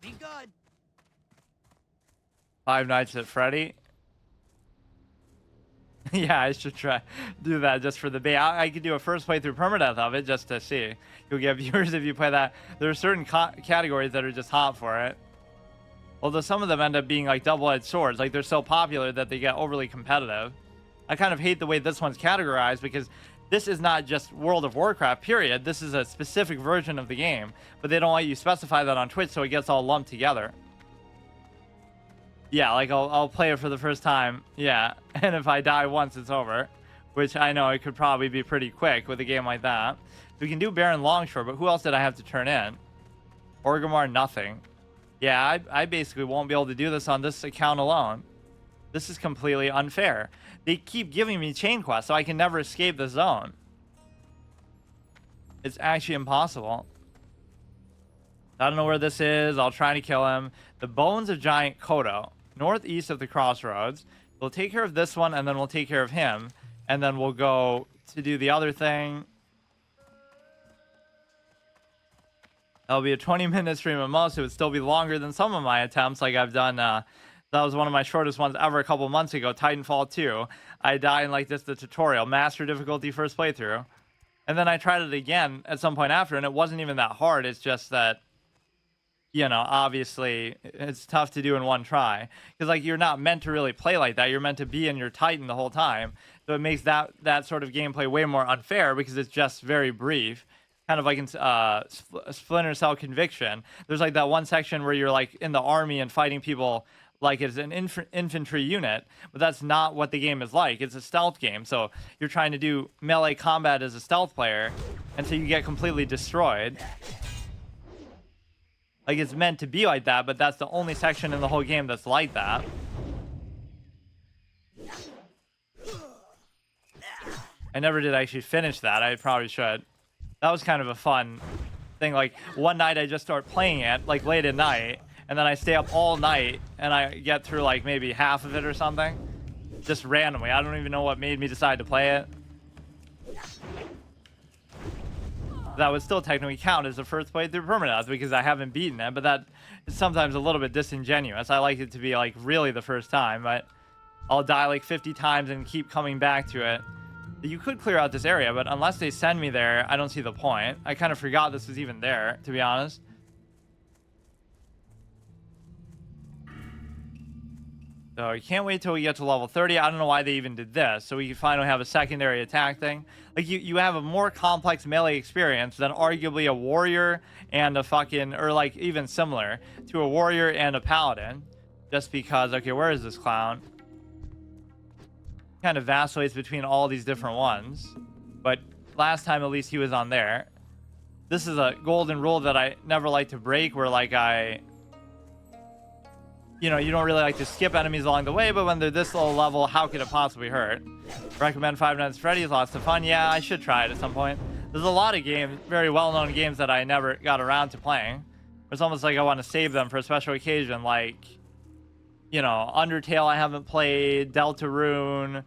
Speaker 3: Be good.
Speaker 1: Five Nights at Freddy. Yeah, I should try do that just for the bait. I could do a first playthrough permadeath of it just to see. You'll get viewers if you play that. There are certain categories that are just hot for it. Although some of them end up being like double-edged swords. Like they're so popular that they get overly competitive. I kind of hate the way this one's categorized because this is not just World of Warcraft, period. This is a specific version of the game. But they don't let you specify that on Twitch, so it gets all lumped together. Yeah, like I'll play it for the first time. Yeah, and if I die once, it's over. Which I know it could probably be pretty quick with a game like that. We can do Baron Longshore, but who else did I have to turn in? Orgrimmar, nothing. Yeah, I basically won't be able to do this on this account alone. This is completely unfair. They keep giving me chain quests, so I can never escape the zone. It's actually impossible. I don't know where this is. I'll try to kill him. The Bones of Giant Kodo, northeast of the crossroads. We'll take care of this one, and then we'll take care of him. And then we'll go to do the other thing. That'll be a 20-minute stream at most. It would still be longer than some of my attempts, like I've done. That was one of my shortest ones ever a couple months ago, Titanfall 2. I died in like this, the tutorial, master difficulty first playthrough. And then I tried it again at some point after, and it wasn't even that hard. It's just that, you know, obviously it's tough to do in one try. Because like you're not meant to really play like that. You're meant to be in your Titan the whole time. So it makes that sort of gameplay way more unfair because it's just very brief. Kind of like in Splinter Cell Conviction. There's like that one section where you're like in the army and fighting people like it's an infantry unit, but that's not what the game is like. It's a stealth game, so you're trying to do melee combat as a stealth player, and so you get completely destroyed. Like it's meant to be like that, but that's the only section in the whole game that's like that. I never did actually finish that. I probably should. That was kind of a fun thing. Like one night I just start playing it like late at night, and then I stay up all night and I get through like maybe half of it or something, just randomly. I don't even know what made me decide to play it. That would still technically count as the first playthrough permadeath because I haven't beaten it, but that is sometimes a little bit disingenuous. I like it to be like really the first time, but I'll die like 50 times and keep coming back to it. You could clear out this area, but unless they send me there, I don't see the point. I kind of forgot this was even there, to be honest. So I can't wait till we get to level 30. I don't know why they even did this. So we can finally have a secondary attack thing. Like you have a more complex melee experience than arguably a warrior and a fucking, or like even similar to a warrior and a paladin. Just because, okay, where is this clown? Kind of vacillates between all these different ones. But last time at least he was on there. This is a golden rule that I never like to break, where like you know, you don't really like to skip enemies along the way, but when they're this low level, how could it possibly hurt? Recommend Five Nights at Freddy's, lots of fun. Yeah, I should try it at some point. There's a lot of games, very well-known games that I never got around to playing. It's almost like I want to save them for a special occasion, like, you know, Undertale I haven't played, Deltarune,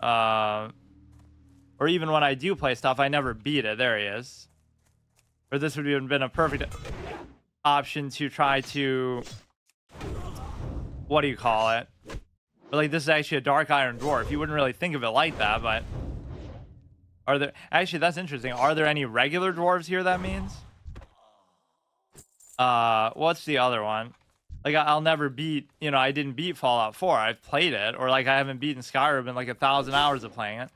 Speaker 1: or even when I do play stuff, I never beat it. There he is. Or this would have been a perfect option to try to... what do you call it? But like this is actually a dark iron dwarf. You wouldn't really think of it like that, but are there actually that's interesting. Are there any regular dwarves here that means? What's the other one? Like I'll never beat, you know, I didn't beat Fallout 4. I've played it, or like I haven't beaten Skyrim in like 1,000 hours of playing it.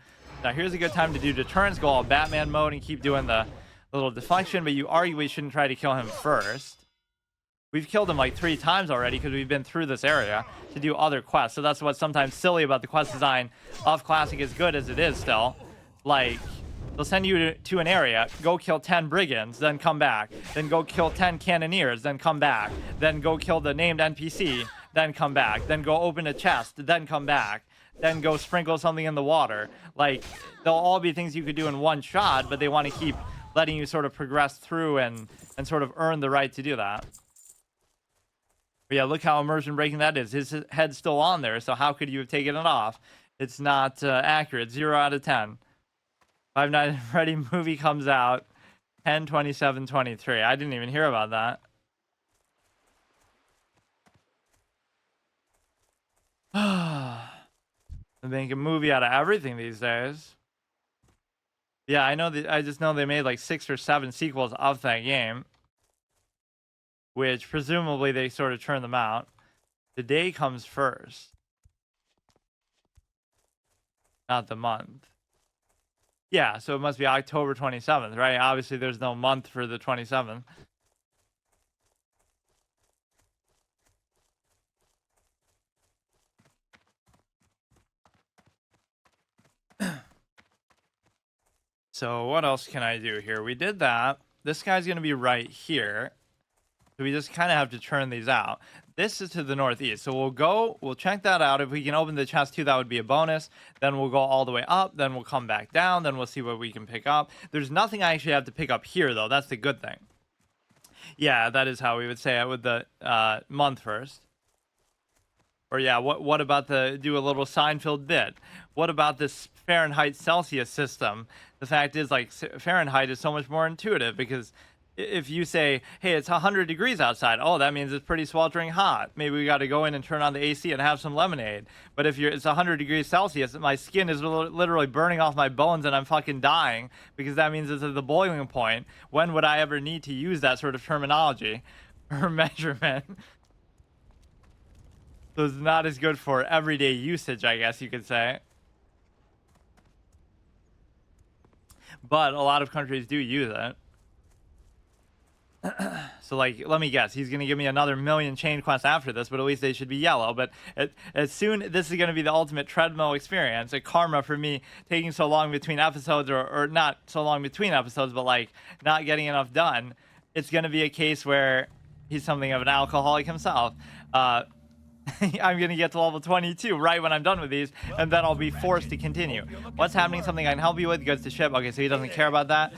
Speaker 1: Now here's a good time to do deterrence. Go all Batman mode and keep doing the little deflection, but you arguably shouldn't try to kill him first. We've killed him like 3 times already because we've been through this area to do other quests. So that's what's sometimes silly about the quest design of Classic, as good as it is still. Like, they'll send you to an area, go kill 10 brigands, then come back. Then go kill 10 cannoneers, then come back. Then go kill the named NPC, then come back. Then go open a chest, then come back. Then go sprinkle something in the water. Like, they'll all be things you could do in one shot, but they want to keep letting you sort of progress through and sort of earn the right to do that. But yeah, look how immersion breaking that is. His head's still on there, so how could you have taken it off? It's not accurate. 0 out of 10. Five Nights at Freddy's movie comes out 10/27/23. I didn't even hear about that. They make a movie out of everything these days. Yeah, I know. I just know they made like 6 or 7 sequels of that game, which presumably they sort of churn them out. The day comes first, not the month. Yeah, so it must be October 27th, right? Obviously, there's no month for the 27th. So what else can I do here? We did that. This guy's going to be right here. So we just kind of have to churn these out. This is to the northeast. So we'll check that out. If we can open the chest too, that would be a bonus. Then we'll go all the way up. Then we'll come back down. Then we'll see what we can pick up. There's nothing I actually have to pick up here, though. That's the good thing. Yeah, that is how we would say it with the month first. Or yeah, what about do a little Seinfeld bit? What about this Fahrenheit Celsius system? The fact is, like, Fahrenheit is so much more intuitive, because if you say, hey, it's 100 degrees outside, oh, that means it's pretty sweltering hot. Maybe we got to go in and turn on the AC and have some lemonade. But if it's 100 degrees Celsius, my skin is literally burning off my bones and I'm fucking dying, because that means it's at the boiling point. When would I ever need to use that sort of terminology or measurement? So it's not as good for everyday usage, I guess you could say. But a lot of countries do use it. So, like, let me guess. He's going to give me another million chain quests after this, but at least they should be yellow. But as soon, this is going to be the ultimate treadmill experience. A karma for me taking so long between episodes, or not so long between episodes, but, like, not getting enough done. It's going to be a case where he's something of an alcoholic himself. I'm going to get to level 22 right when I'm done with these, and then I'll be forced to continue. What's happening? Something I can help you with? Goes to ship. Okay, so he doesn't care about that.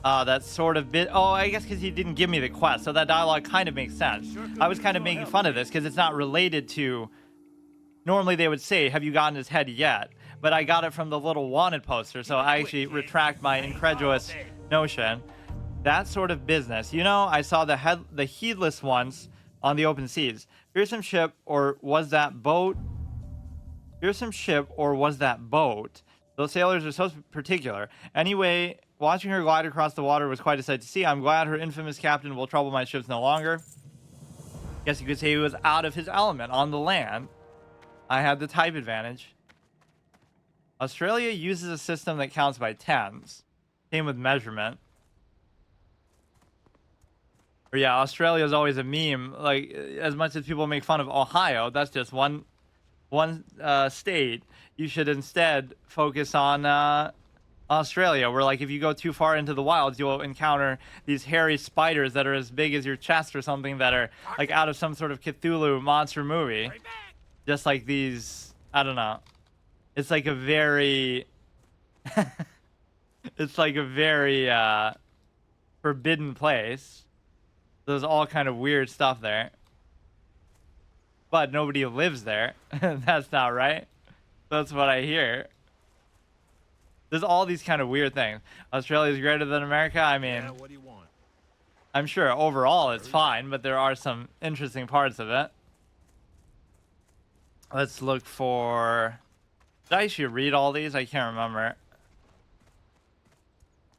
Speaker 1: That sort of bit. Oh, I guess because he didn't give me the quest, so that dialogue kind of makes sense. I was kind of making fun of this because it's not related to. Normally they would say, have you gotten his head yet? But I got it from the little wanted poster, so I actually retract my incredulous notion. That sort of business. You know, I saw the heedless once on the open seas. Fearsome ship, or was that boat? Fearsome ship, or was that boat? Those sailors are so particular. Anyway, watching her glide across the water was quite a sight to see. I'm glad her infamous captain will trouble my ships no longer. Guess you could say he was out of his element on the land. I had the type advantage. Australia uses a system that counts by tens. Same with measurement. Or yeah, Australia is always a meme. Like, as much as people make fun of Ohio, that's just one state. You should instead focus on Australia, where, like, if you go too far into the wilds, you'll encounter these hairy spiders that are as big as your chest or something, that are like out of some sort of Cthulhu monster movie. Just like these, I don't know. It's like a very it's like a very forbidden place. There's all kind of weird stuff there. But nobody lives there. That's not right. That's what I hear. There's all these kind of weird things. Australia's greater than America. I mean,
Speaker 4: what do you want?
Speaker 1: I'm sure overall it's fine, but there are some interesting parts of it. Let's look for. Did I actually read all these? I can't remember.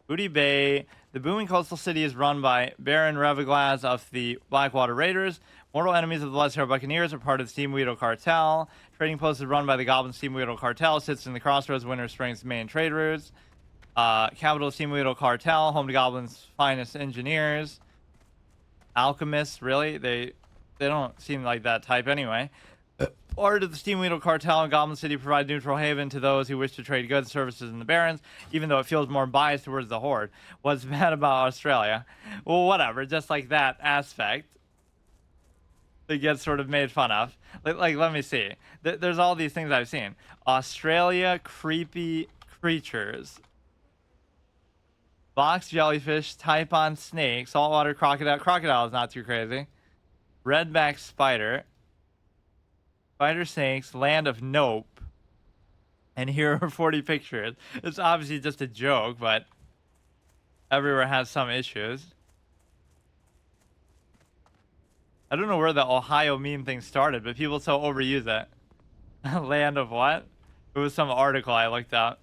Speaker 1: Booty Bay. The booming coastal city is run by Baron Reviglas of the Blackwater Raiders. Mortal enemies of the Bloodshare Buccaneers are part of the Steamweedle Cartel. Trading post is run by the Goblin Steamweedle Cartel. Sits in the crossroads, Winter Springs main trade routes. Capital Steamweedle Cartel, home to Goblin's finest engineers. Alchemists, really? They don't seem like that type anyway. Part of the Steamweedle Cartel in Goblin City provide neutral haven to those who wish to trade goods and services in the Barrens, even though it feels more biased towards the Horde. What's bad about Australia? Well, whatever, just like that aspect. It gets sort of made fun of. Like let me see. There's all these things I've seen. Australia, creepy creatures. Box jellyfish, typon snake, saltwater crocodile. Crocodile is not too crazy. Redback spider. Spider snakes, land of nope. And here are 40 pictures. It's obviously just a joke, but everywhere has some issues. I don't know where the Ohio meme thing started, but people so overuse it. Land of what? It was some article I looked up.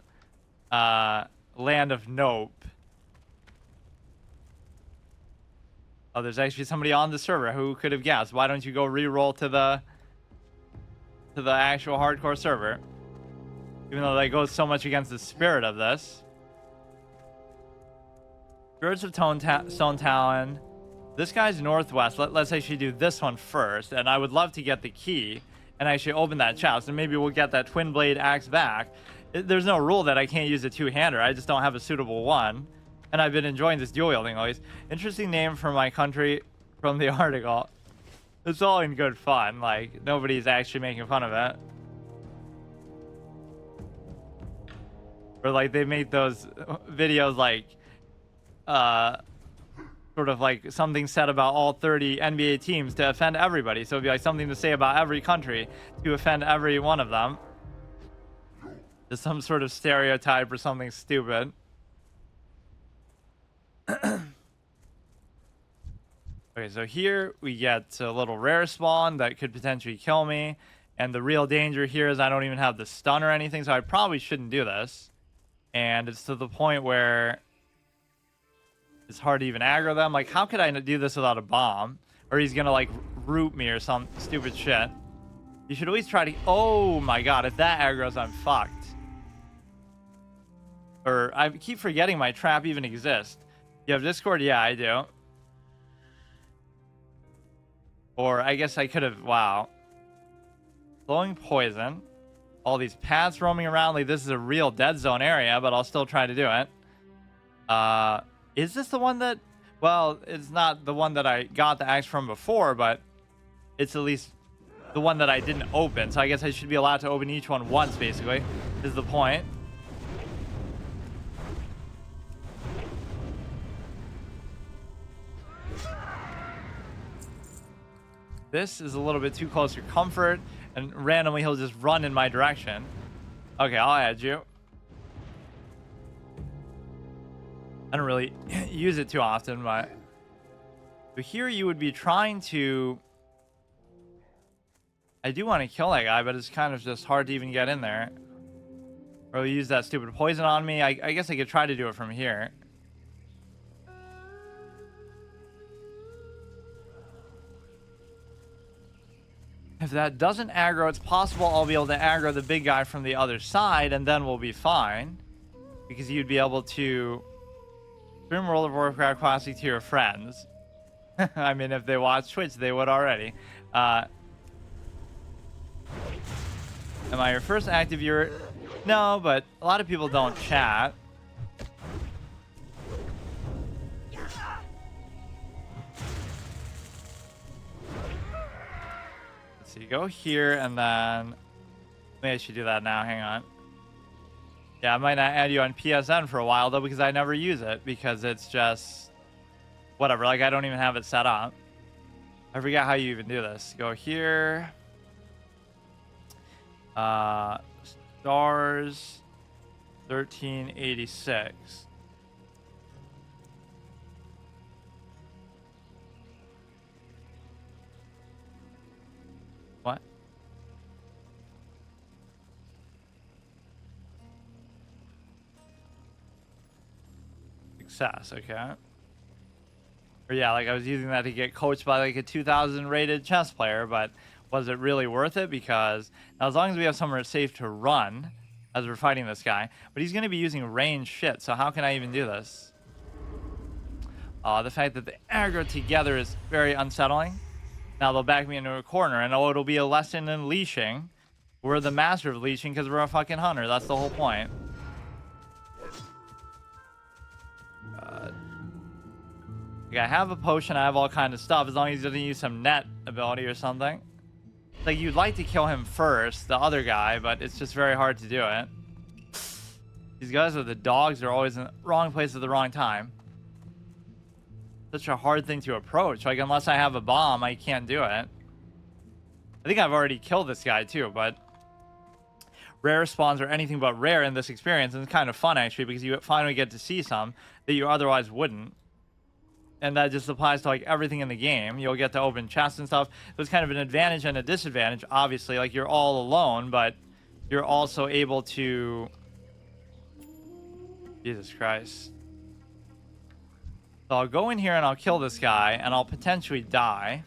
Speaker 1: Land of nope. Oh, there's actually somebody on the server. Who could have guessed? Why don't you go re-roll to the actual hardcore server? Even though that goes so much against the spirit of this. Spirits of Stone Talon. This guy's northwest. Let's actually do this one first. And I would love to get the key and actually open that chest. And maybe we'll get that twin blade axe back. There's no rule that I can't use a two-hander. I just don't have a suitable one. And I've been enjoying this dual wielding always. Interesting name for my country from the article. It's all in good fun. Like, nobody's actually making fun of it. Or like they make those videos like sort of like something said about all 30 NBA teams to offend everybody. So it'd be like something to say about every country to offend every one of them. Just some sort of stereotype or something stupid. Okay, so here we get a little rare spawn that could potentially kill me. And the real danger here is I don't even have the stun or anything, so I probably shouldn't do this. And it's to the point where it's hard to even aggro them. Like, how could I do this without a bomb? Or he's gonna, like, root me or some stupid shit. You should always try to... Oh, my God. If that aggro's, I'm fucked. Or I keep forgetting my trap even exists. You have Discord? Yeah, I do. Or I guess I could have... Wow. Flowing poison. All these paths roaming around. Like, this is a real dead zone area, but I'll still try to do it. Is this the one that... Well, it's not the one that I got the axe from before, but it's at least the one that I didn't open. So I guess I should be allowed to open each one once, basically, is the point. This is a little bit too close for comfort, and randomly he'll just run in my direction. Okay, I'll add you. I don't really use it too often, but here you would be trying to... I do want to kill that guy, but it's kind of just hard to even get in there. Or use that stupid poison on me. I guess I could try to do it from here. If that doesn't aggro, it's possible I'll be able to aggro the big guy from the other side, and then we'll be fine. Because you'd be able to stream World of Warcraft Classic to your friends. I mean, if they watch Twitch, they would already. Am I your first active viewer? No, but a lot of people don't chat. So you go here, and then maybe I should do that now. Hang on. Yeah, I might not add you on PSN for a while though, because I never use it, because it's just whatever. Like, I don't even have it set up. I forget how you even do this. Go here. Stars 1386. What? success. Okay. Or yeah, like I was using that to get coached by like a 2000 rated chess player, but was it really worth it? Because now as long as we have somewhere safe to run as we're fighting this guy, but he's going to be using range shit, so how can I even do this? The fact that the aggro together is very unsettling. Now they'll back me into a corner, and it'll be a lesson in leashing. We're the master of leashing because we're a fucking hunter. That's the whole point. Like I have a potion, I have all kind of stuff, as long as he doesn't use some net ability or something. Like, you'd like to kill him first, the other guy, but it's just very hard to do it. These guys with the dogs are always in the wrong place at the wrong time. Such a hard thing to approach. Like, unless I have a bomb, I can't do it. I think I've already killed this guy, too, but... Rare spawns are anything but rare in this experience, and it's kind of fun, actually, because you finally get to see some that you otherwise wouldn't. And that just applies to like everything in the game. You'll get to open chests and stuff. There's kind of an advantage and a disadvantage, obviously. Like you're all alone, but you're also able to... Jesus Christ. So I'll go in here and I'll kill this guy, and I'll potentially die,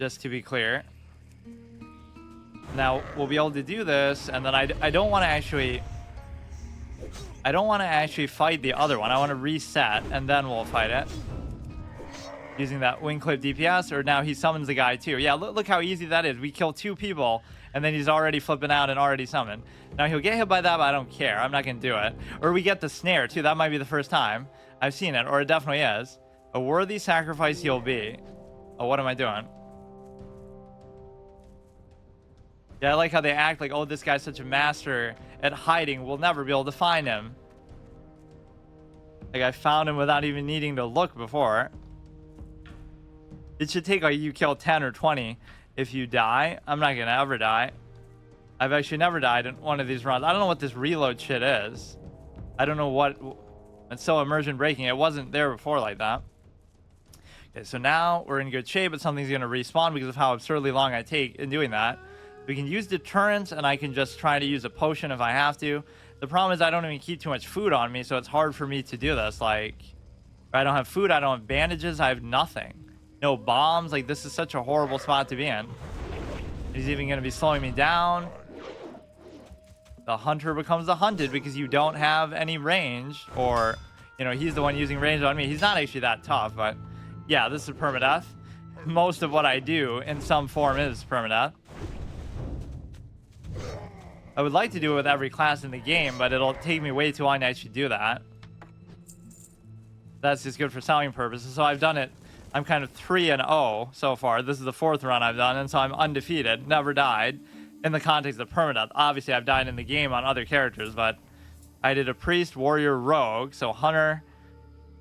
Speaker 1: just to be clear. Now, we'll be able to do this, and then I don't want to actually... I don't want to actually fight the other one. I want to reset, and then we'll fight it. Using that wing clip DPS, or now he summons the guy too. Yeah, look how easy that is. We kill 2 people, and then he's already flipping out and already summoned. Now he'll get hit by that, but I don't care. I'm not going to do it. Or we get the snare too. That might be the first time I've seen it, or it definitely is. A worthy sacrifice he'll be. Oh, what am I doing? Yeah, I like how they act like, oh, this guy's such a master at hiding. We'll never be able to find him. Like, I found him without even needing to look before. It should take like you kill 10 or 20 if you die. I'm not gonna ever die. I've actually never died in one of these runs. I don't know what this reload shit is. I don't know what... It's so immersion breaking. It wasn't there before like that. Okay, so now we're in good shape, but something's gonna respawn because of how absurdly long I take in doing that. We can use deterrence, and I can just try to use a potion if I have to. The problem is I don't even keep too much food on me, so it's hard for me to do this. Like, I don't have food, I don't have bandages, I have nothing. No bombs. Like, this is such a horrible spot to be in. He's even going to be slowing me down. The hunter becomes the hunted because you don't have any range, or, you know, he's the one using range on me. He's not actually that tough, but yeah, this is permadeath. Most of what I do in some form is permadeath. I would like to do it with every class in the game, but it'll take me way too long to actually do that. That's just good for selling purposes. So I've done it. I'm kind of 3-0 so far. This is the 4th run I've done, and so I'm undefeated. Never died in the context of permadeath. Obviously, I've died in the game on other characters, but I did a priest, warrior, rogue, so hunter.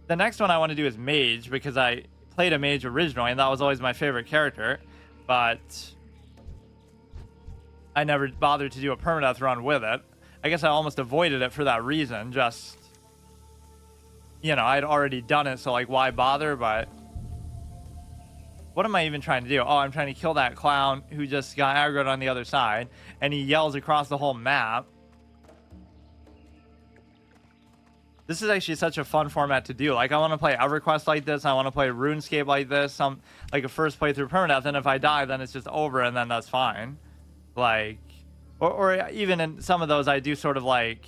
Speaker 1: The next one I want to do is mage, because I played a mage originally, and that was always my favorite character, but I never bothered to do a permadeath run with it. I guess I almost avoided it for that reason. Just, you know, I'd already done it, so like, why bother? But what am I even trying to do? Oh, I'm trying to kill that clown who just got aggroed on the other side, and he yells across the whole map. This is actually such a fun format to do. Like, I want to play EverQuest like this. I want to play RuneScape like this. Like a first playthrough permadeath, and if I die, then it's just over, and then that's fine. Like, or even in some of those, I do sort of like,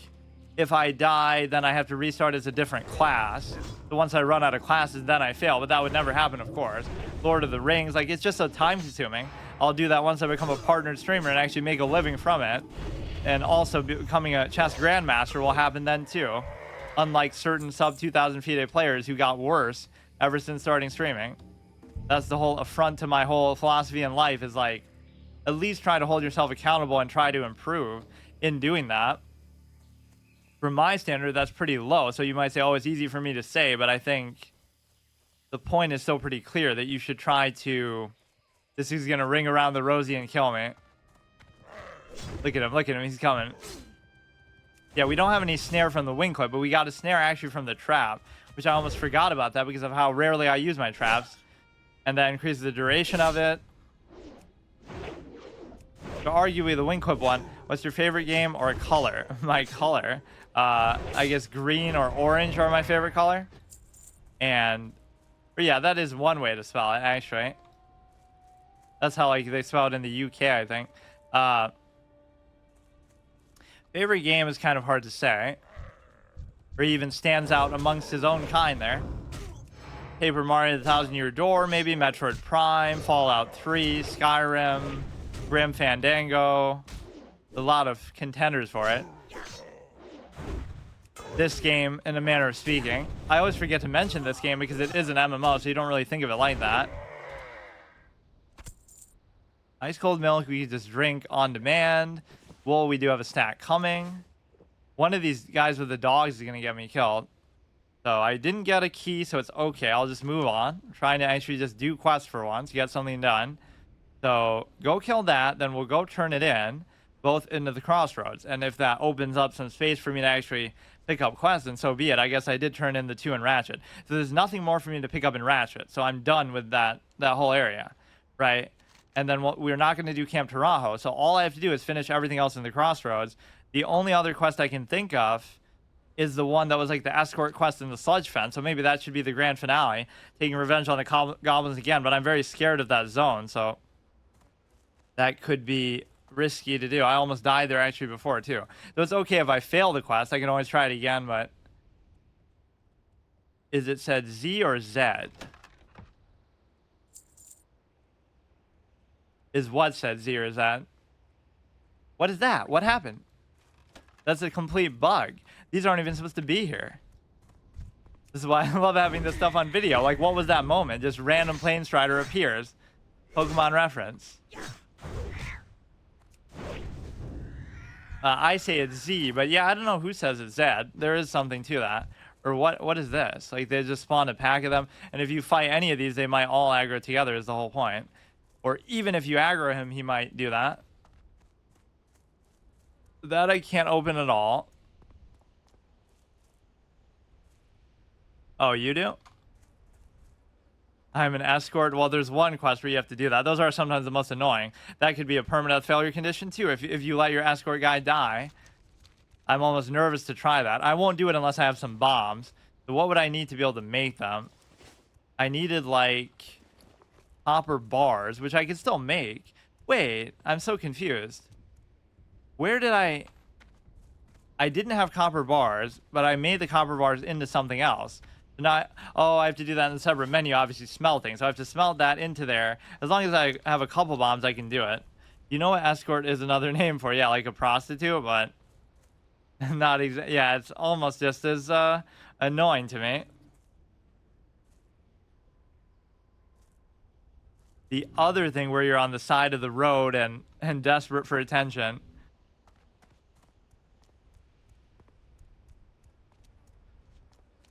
Speaker 1: if I die, then I have to restart as a different class. So once I run out of classes, then I fail. But that would never happen, of course. Lord of the Rings, like, it's just so time-consuming. I'll do that once I become a partnered streamer and actually make a living from it. And also becoming a chess grandmaster will happen then, too. Unlike certain sub-2,000 FIDE players who got worse ever since starting streaming. That's the whole affront to my whole philosophy in life, is like, at least try to hold yourself accountable and try to improve in doing that. From my standard, that's pretty low. So you might say, oh, it's easy for me to say, but I think the point is still pretty clear that you should try to... This is going to ring around the rosy and kill me. Look at him, he's coming. Yeah, we don't have any snare from the wing clip, but we got a snare actually from the trap, which I almost forgot about that because of how rarely I use my traps. And that increases the duration of it. So arguably the wing clip one. What's your favorite game or color? My color. I guess green or orange are my favorite color. And but yeah, that is one way to spell it, actually. That's how like they spell it in the UK, I think. Favorite game is kind of hard to say. Or even stands out amongst his own kind there. Paper Mario: The Thousand Year Door, maybe Metroid Prime, Fallout 3, Skyrim, Grim Fandango. A lot of contenders for it. This game, in a manner of speaking. I always forget to mention this game because it is an MMO, so you don't really think of it like that. Ice cold milk, we can just drink on demand. Wool, we do have a stack coming. One of these guys with the dogs is going to get me killed. So I didn't get a key, so it's okay. I'll just move on. I'm trying to actually just do quests for once, get something done. So go kill that, then we'll go turn it in, both into the crossroads. And if that opens up some space for me to actually pick up quests, then so be it. I guess I did turn in the 2 in Ratchet. So there's nothing more for me to pick up in Ratchet. So I'm done with that whole area, right? And then we're not going to do Camp Taurajo. So all I have to do is finish everything else in the crossroads. The only other quest I can think of is the one that was like the escort quest in the sludge fence. So maybe that should be the grand finale, taking revenge on the goblins again. But I'm very scared of that zone, so that could be risky to do. I almost died there actually before too. So it's okay if I fail the quest. I can always try it again, but is it said Z or Z? Is what said Z or Z? What is that? What happened? That's a complete bug. These aren't even supposed to be here. This is why I love having this stuff on video. Like, what was that moment? Just random plane strider appears. Pokemon reference. I say it's Z, but yeah, I don't know who says it's Z. There is something to that. Or what is this? Like, they just spawned a pack of them, and if you fight any of these, they might all aggro together is the whole point. Or even if you aggro him, he might do that. That I can't open at all. Oh, you do? I'm an escort. Well, there's one quest where you have to do that. Those are sometimes the most annoying. That could be a permanent failure condition too. If you let your escort guy die, I'm almost nervous to try that. I won't do it unless I have some bombs. So what would I need to be able to make them? I needed like copper bars, which I can still make. Wait, I'm so confused. Where did I didn't have copper bars, but I made the copper bars into something else. Now, oh, I have to do that in a separate menu, obviously smelting. So I have to smelt that into there. As long as I have a couple bombs, I can do it. You know what escort is another name for? Yeah, like a prostitute, but not exactly. Yeah, it's almost just as annoying to me. The other thing where you're on the side of the road and desperate for attention.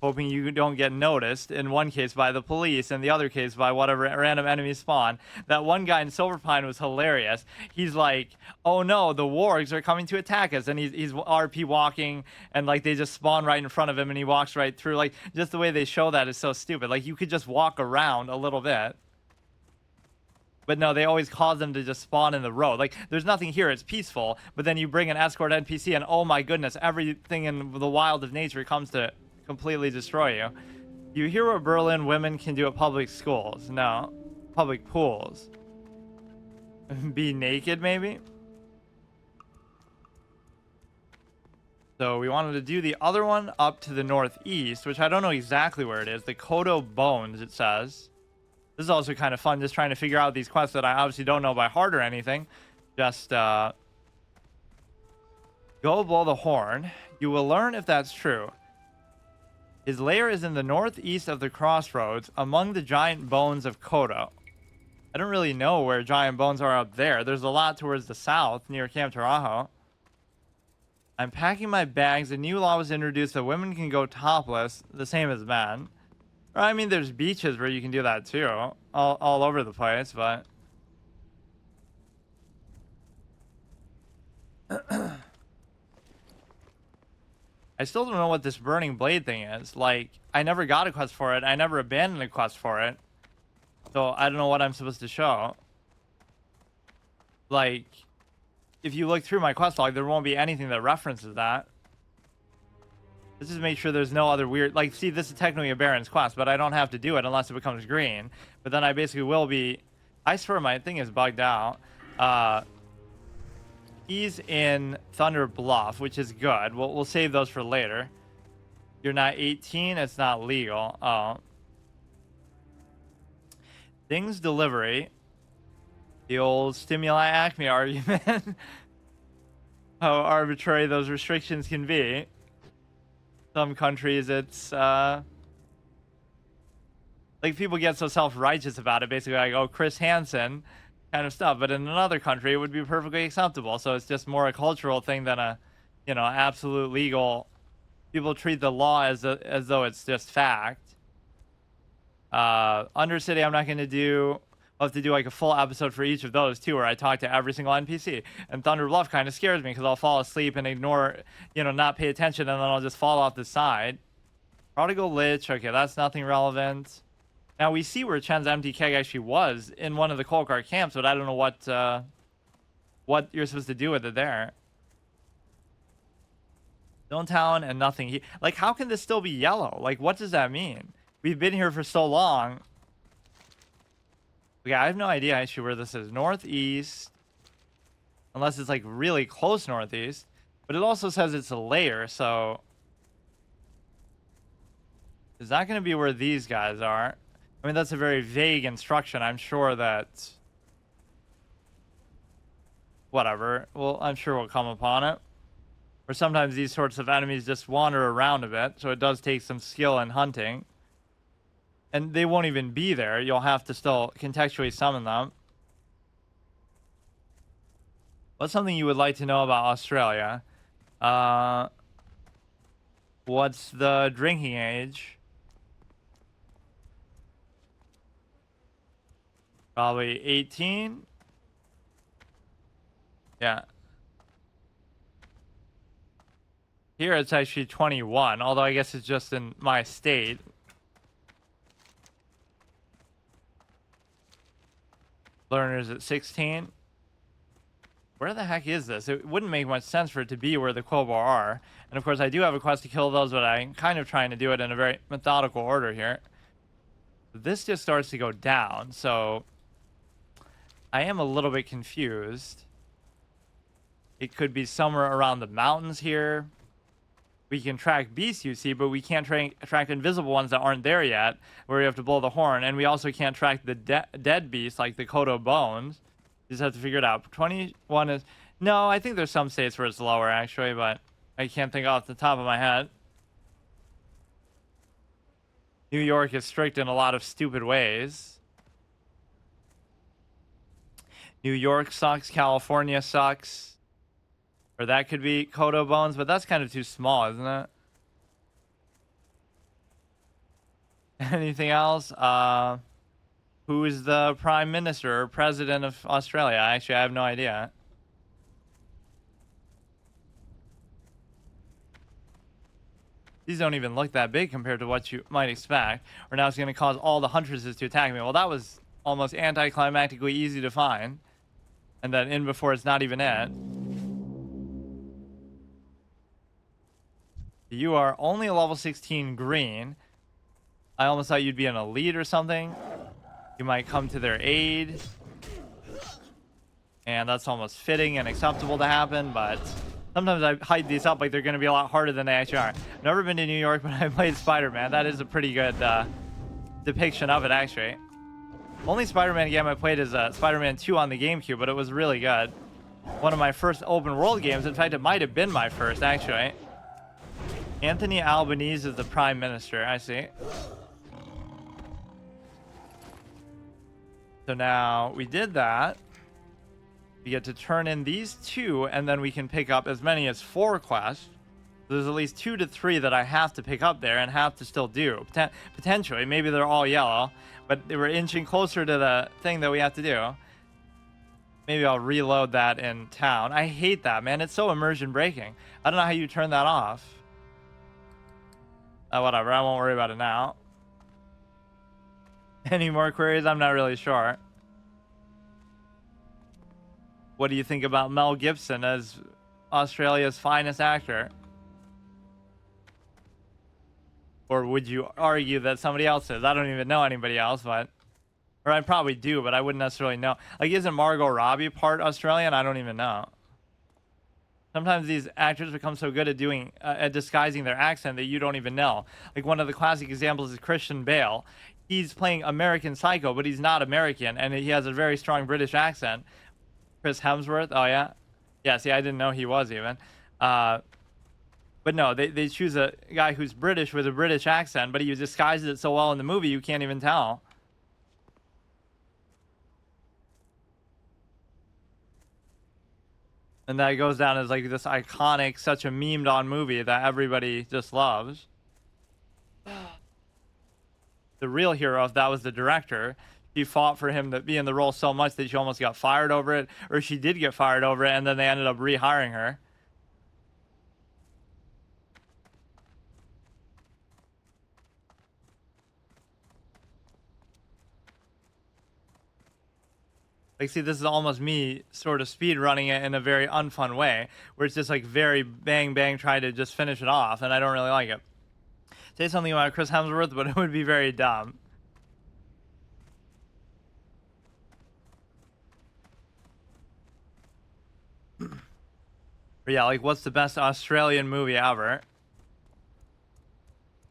Speaker 1: Hoping you don't get noticed, in one case by the police, in the other case by whatever random enemy spawn. That one guy in Silverpine was hilarious. He's like, oh no, the wargs are coming to attack us, and he's RP walking, and like they just spawn right in front of him, and he walks right through. Like, just the way they show that is so stupid. Like, you could just walk around a little bit. But no, they always cause them to just spawn in the road. Like, there's nothing here, it's peaceful, but then you bring an escort NPC, and oh my goodness, everything in the wild of nature comes to completely destroy you. You hear what Berlin women can do at public schools? No. Public pools. Be naked, maybe? So we wanted to do the other one up to the northeast, which I don't know exactly where it is. The Kodo Bones, it says. This is also kind of fun, just trying to figure out these quests that I obviously don't know by heart or anything. Just, go blow the horn. You will learn if that's true. His lair is in the northeast of the crossroads, among the giant bones of Kodo. I don't really know where giant bones are up there. There's a lot towards the south, near Camp Taurajo. I'm packing my bags. A new law was introduced that women can go topless, the same as men. I mean, there's beaches where you can do that too, all over the place, but... I still don't know what this burning blade thing is. Like, I never got a quest for it. I never abandoned a quest for it. So I don't know what I'm supposed to show. Like, if you look through my quest log, there won't be anything that references that. Let's just make sure there's no other weird, like, see, this is technically a Barrens quest, but I don't have to do it unless it becomes green. But then I basically will be, I swear my thing is bugged out. He's in Thunder Bluff, which is good. We'll save those for later. You're not 18, it's not legal. Oh. Things delivery. The old stimuli acme argument. How arbitrary those restrictions can be. Some countries, it's like people get so self-righteous about it, basically like, oh, Chris Hansen kind of stuff. But in another country, it would be perfectly acceptable. So it's just more a cultural thing than a, you know, absolute legal. People treat the law as though it's just fact. Undercity, I'm not going to do. I'll have to do like a full episode for each of those too, where I talk to every single NPC. And Thunder Bluff kind of scares me because I'll fall asleep and ignore, you know, not pay attention, and then I'll just fall off the side. Prodigal Lich, okay, that's nothing relevant. Now we see where Chen's empty keg actually was in one of the Kolkar camps, but I don't know what you're supposed to do with it there. Stone Town and nothing. Like, how can this still be yellow? Like, what does that mean? We've been here for so long. Yeah, I have no idea actually where this is. Northeast. Unless it's like really close northeast. But it also says it's a layer, so. Is that going to be where these guys are? I mean, that's a very vague instruction. I'm sure that. Whatever. Well, I'm sure we'll come upon it. Or sometimes these sorts of enemies just wander around a bit, so it does take some skill in hunting. And they won't even be there. You'll have to still contextually summon them. What's something you would like to know about Australia? What's the drinking age? Probably 18. Yeah. Here it's actually 21, although I guess it's just in my state. Learners at 16. Where the heck is this? It wouldn't make much sense for it to be where the Quobar are. And of course I do have a quest to kill those, but I'm kind of trying to do it in a very methodical order here. This just starts to go down, so I am a little bit confused. It could be somewhere around the mountains here. We can track beasts, you see, but we can't track invisible ones that aren't there yet, where we have to blow the horn. And we also can't track the dead beasts, like the Kodo bones. You just have to figure it out. 21 is... No, I think there's some states where it's lower, actually, but I can't think off the top of my head. New York is strict in a lot of stupid ways. New York sucks. California sucks. Or that could be Kodo bones, but that's kind of too small, isn't it? Anything else? Who is the Prime Minister or President of Australia? Actually, I have no idea. These don't even look that big compared to what you might expect. Or now it's going to cause all the huntresses to attack me. Well, that was almost anticlimactically easy to find. And then in before it's not even it. You are only a level 16 green. I almost thought you'd be an elite or something. You might come to their aid. And that's almost fitting and acceptable to happen, but sometimes I hide these up like they're going to be a lot harder than they actually are. I've never been to New York, but I played Spider-Man. That is a pretty good depiction of it, actually. Only Spider-Man game I played is Spider-Man 2 on the GameCube, but it was really good. One of my first open world games. In fact, it might have been my first, actually. Anthony Albanese is the Prime Minister. I see. So now we did that. We get to turn in these two, and then we can pick up as many as 4 quests. So there's at least 2 to 3 that I have to pick up there and have to still do. Potentially. Maybe they're all yellow, but we're inching closer to the thing that we have to do. Maybe I'll reload that in town. I hate that, man. It's so immersion breaking. I don't know how you turn that off. Whatever, I won't worry about it now. Any more queries? I'm not really sure. What do you think about Mel Gibson as Australia's finest actor? Or would you argue that somebody else is? I don't even know anybody else, but... Or I probably do, but I wouldn't necessarily know. Like, isn't Margot Robbie part Australian? I don't even know. Sometimes these actors become so good at doing, at disguising their accent that you don't even know. Like, one of the classic examples is Christian Bale. He's playing American Psycho, but he's not American, and he has a very strong British accent. Chris Hemsworth, oh yeah? Yeah, see, I didn't know he was even. But no, they choose a guy who's British with a British accent, but he disguises it so well in the movie you can't even tell. And that goes down as like this iconic, such a memed on movie that everybody just loves. The real hero of that was the director. She fought for him to be in the role so much that she almost got fired over it, or she did get fired over it, and then they ended up rehiring her. Like, see, this is almost me sort of speed running it in a very unfun way, where it's just like very bang bang trying to just finish it off, and I don't really like it. Say something about Chris Hemsworth, but it would be very dumb. But yeah, like, what's the best Australian movie ever?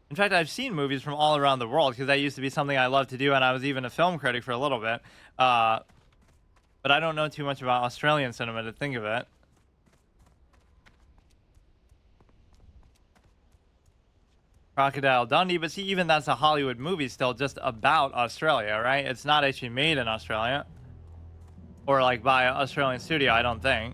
Speaker 1: In fact, I've seen movies from all around the world, because that used to be something I loved to do, and I was even a film critic for a little bit. But I don't know too much about Australian cinema to think of it. Crocodile Dundee, but see, even that's a Hollywood movie still just about Australia, right? It's not actually made in Australia. Or like by an Australian studio, I don't think.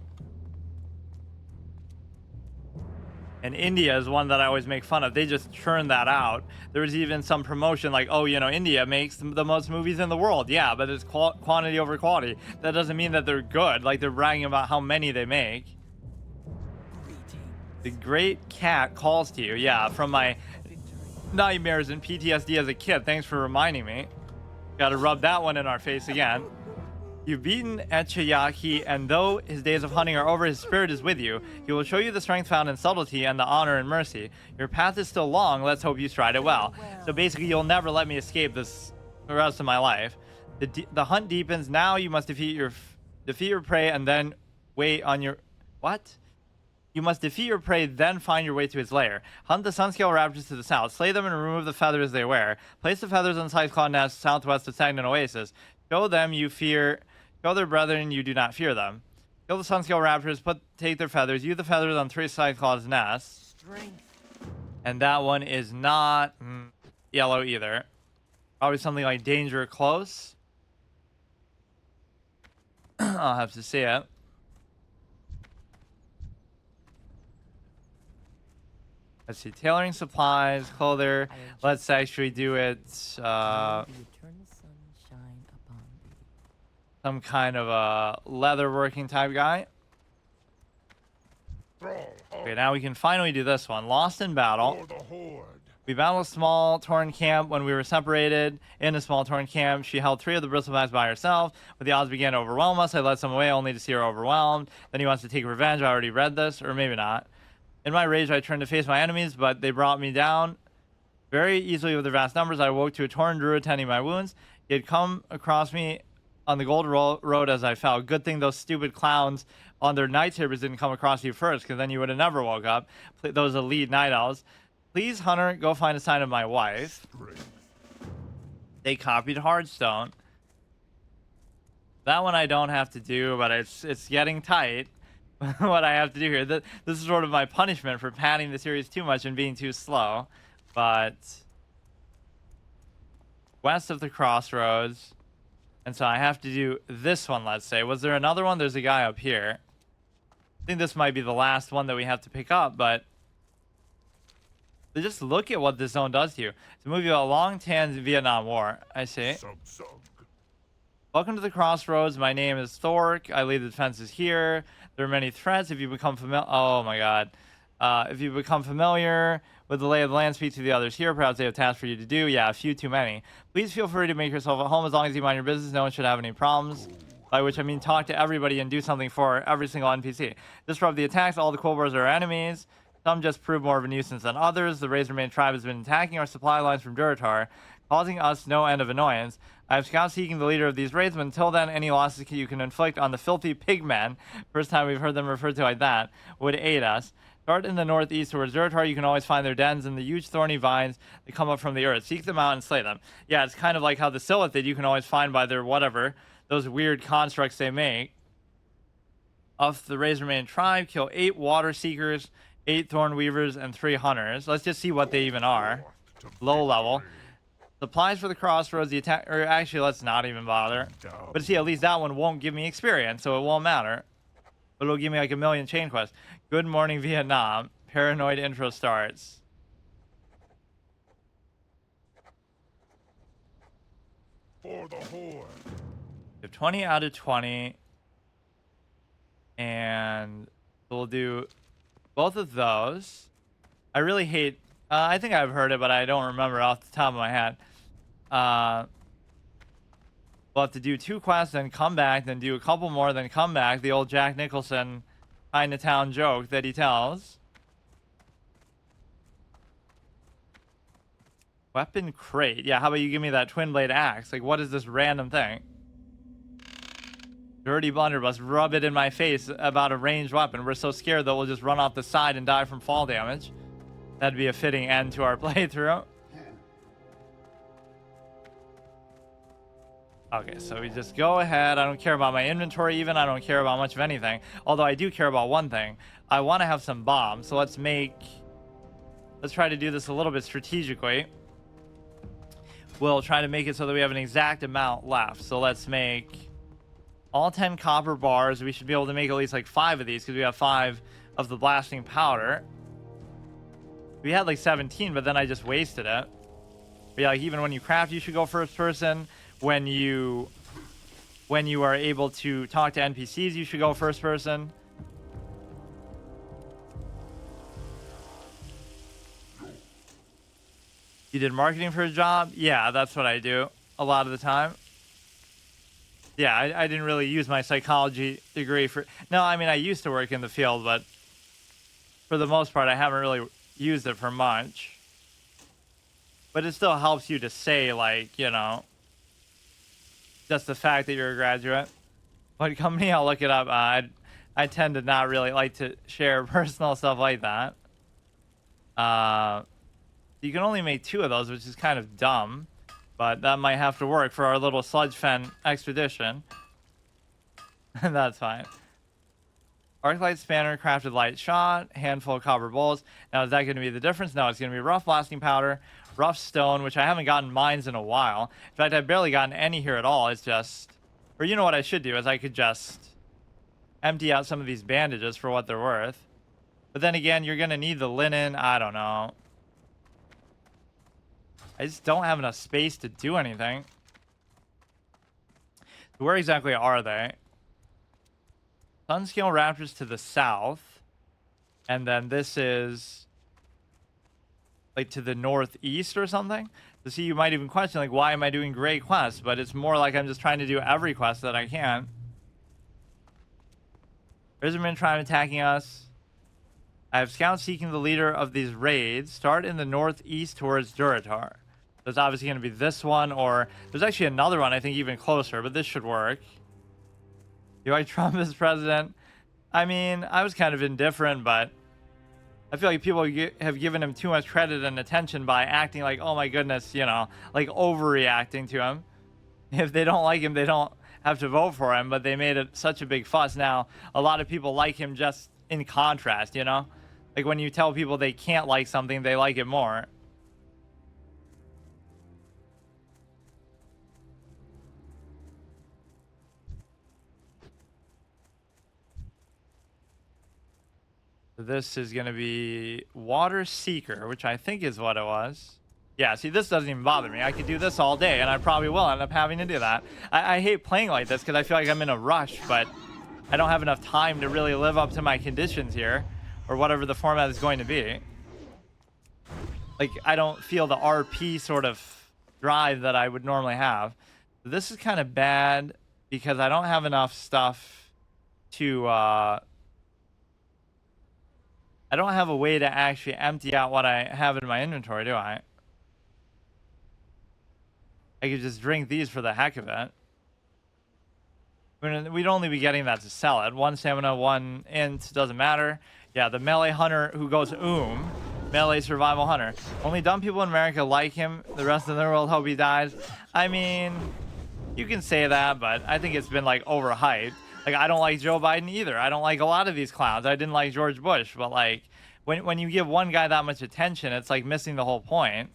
Speaker 1: And India is one that I always make fun of. They just churn that out. There was even some promotion like, oh, you know, India makes the most movies in the world. Yeah, but it's quantity over quality. That doesn't mean that they're good. Like, they're bragging about how many they make. The Great Cat Calls to You. Yeah, from my nightmares and PTSD as a kid. Thanks for reminding me. Gotta rub that one in our face again. You've beaten Echayaki, and though his days of hunting are over, his spirit is with you. He will show you the strength found in subtlety and the honor and mercy. Your path is still long. Let's hope you stride it well. So basically, you'll never let me escape this the rest of my life. The hunt deepens. Now you must defeat your prey, and then wait on your... What? You must defeat your prey, then find your way to its lair. Hunt the sunscale raptors to the south. Slay them and remove the feathers they wear. Place the feathers on Scytheclaw Nest southwest of Stagnant Oasis. Show them you fear... Show their brethren you do not fear them. Kill the sunscale raptors, take their feathers, use the feathers on 3 Scytheclaw's nests.
Speaker 3: Strength.
Speaker 1: And that one is not yellow either. Probably something like Danger Close. I'll have to see it. Let's see, tailoring supplies, clother. Let's actually do it. Some kind of a leather working type guy. Okay, now we can finally do this one. Lost in battle. We battled a small torn camp when we were separated. In a small torn camp, she held 3 of the bristlebacks by herself. But the odds began to overwhelm us. I led some away only to see her overwhelmed. Then he wants to take revenge. I already read this, or maybe not. In my rage, I turned to face my enemies, but they brought me down very easily with their vast numbers. I awoke to a torn druid tending my wounds. He had come across me on the gold road as I fell. Good thing those stupid clowns on their night sabers didn't come across you first, because then you would have never woke up. Those elite night owls. Please, Hunter, go find a sign of my wife. They copied Hearthstone. That one I don't have to do, but it's getting tight. What I have to do here. This is sort of my punishment for padding the series too much and being too slow. But west of the crossroads. And so I have to do this one, let's say. Was there another one? There's a guy up here. I think this might be the last one that we have to pick up, but just look at what this zone does to you. It's a movie about Long Tan's Vietnam War. I see. Welcome to the crossroads. My name is Thork. I lead the defenses here. There are many threats. If you become familiar... Oh, my God. If you become familiar with the lay of the land, speak to the others here. Perhaps they have tasks for you to do. Yeah, a few too many. Please feel free to make yourself at home as long as you mind your business. No one should have any problems. By which I mean talk to everybody and do something for every single NPC. Disrupt the attacks. All the Quillbars are enemies. Some just prove more of a nuisance than others. The Razormane tribe has been attacking our supply lines from Duratar, causing us no end of annoyance. I have scouts seeking the leader of these raids, but until then, any losses you can inflict on the filthy pigmen, first time we've heard them referred to like that, would aid us. Start in the northeast towards Duratar. You can always find their dens in the huge thorny vines that come up from the earth. Seek them out and slay them. Yeah, it's kind of like how the Silithid you can always find by their whatever, those weird constructs they make. Of the Razormane tribe, kill 8 water seekers, 8 thorn weavers, and 3 hunters. Let's just see what they even are. Low level. Supplies for the crossroads, the attack, or actually, let's not even bother. But see, at least that one won't give me experience, so it won't matter. But it'll give me like a million chain quests. Good morning, Vietnam. Paranoid intro starts.
Speaker 2: For the horde.
Speaker 1: We have 20 out of 20. And we'll do both of those. I really hate... I think I've heard it, but I don't remember off the top of my head. We'll have to do 2 quests, then come back, then do a couple more, then come back. The old Jack Nicholson Chinatown joke that he tells. Weapon crate. Yeah, how about you give me that twin blade axe? Like, what is this random thing? Dirty blunderbuss. Rub it in my face about a ranged weapon. We're so scared that we'll just run off the side and die from fall damage. That'd be a fitting end to our playthrough. Okay, so we just go ahead. I don't care about my inventory even. I don't care about much of anything. Although I do care about one thing. I want to have some bombs. So let's try to do this a little bit strategically. We'll try to make it so that we have an exact amount left. So let's make all 10 copper bars. We should be able to make at least like 5 of these because we have 5 of the blasting powder. We had like 17, but then I just wasted it. But yeah, like even when you craft, you should go first person. When you are able to talk to NPCs, you should go first person. You did marketing for a job? Yeah, that's what I do a lot of the time. Yeah, I didn't really use my psychology degree for... No, I mean, I used to work in the field, but for the most part, I haven't really used it for much. But it still helps you to say, like, you know... Just the fact that you're a graduate. What company? I'll look it up. I tend to not really like to share personal stuff like that. You can only make 2 of those, which is kind of dumb. But that might have to work for our little sludge fen expedition. That's fine. Arclight spanner, crafted light shot, handful of copper bowls. Now, is that going to be the difference? No, it's going to be rough blasting powder, rough stone, which I haven't gotten mines in a while. In fact, I've barely gotten any here at all. It's just... Or you know what I should do is I could just empty out some of these bandages for what they're worth. But then again, you're going to need the linen. I don't know. I just don't have enough space to do anything. So where exactly are they? Sunscale Raptors to the south. And then this is... like to the northeast or something. So see, you might even question, like, why am I doing great quests? But it's more like I'm just trying to do every quest that I can. Razorman tribe attacking us. I have scouts seeking the leader of these raids. Start in the northeast towards Duratar. There's obviously going to be this one, or there's actually another one, I think, even closer, but this should work. Do I Trump as president? I mean, I was kind of indifferent, but I feel like people have given him too much credit and attention by acting like, oh my goodness, you know, like overreacting to him. If they don't like him, they don't have to vote for him, but they made it such a big fuss. Now, a lot of people like him just in contrast, you know? Like when you tell people they can't like something, they like it more. This is going to be Water Seeker, which I think is what it was. Yeah, see, this doesn't even bother me. I could do this all day, and I probably will end up having to do that. I hate playing like this because I feel like I'm in a rush, but I don't have enough time to really live up to my conditions here, or whatever the format is going to be. Like, I don't feel the RP sort of drive that I would normally have. This is kind of bad because I don't have enough stuff to... I don't have a way to actually empty out what I have in my inventory, do I? I could just drink these for the heck of it. We'd only be getting that to sell it. 1 stamina, 1 int, doesn't matter. Yeah, the melee hunter who goes melee survival hunter. Only dumb people in America like him. The rest of the world hope he dies. I mean, you can say that, but I think it's been like overhyped. Like, I don't like Joe Biden either. I don't like a lot of these clowns. I didn't like George Bush, but like when you give one guy that much attention, it's like missing the whole point.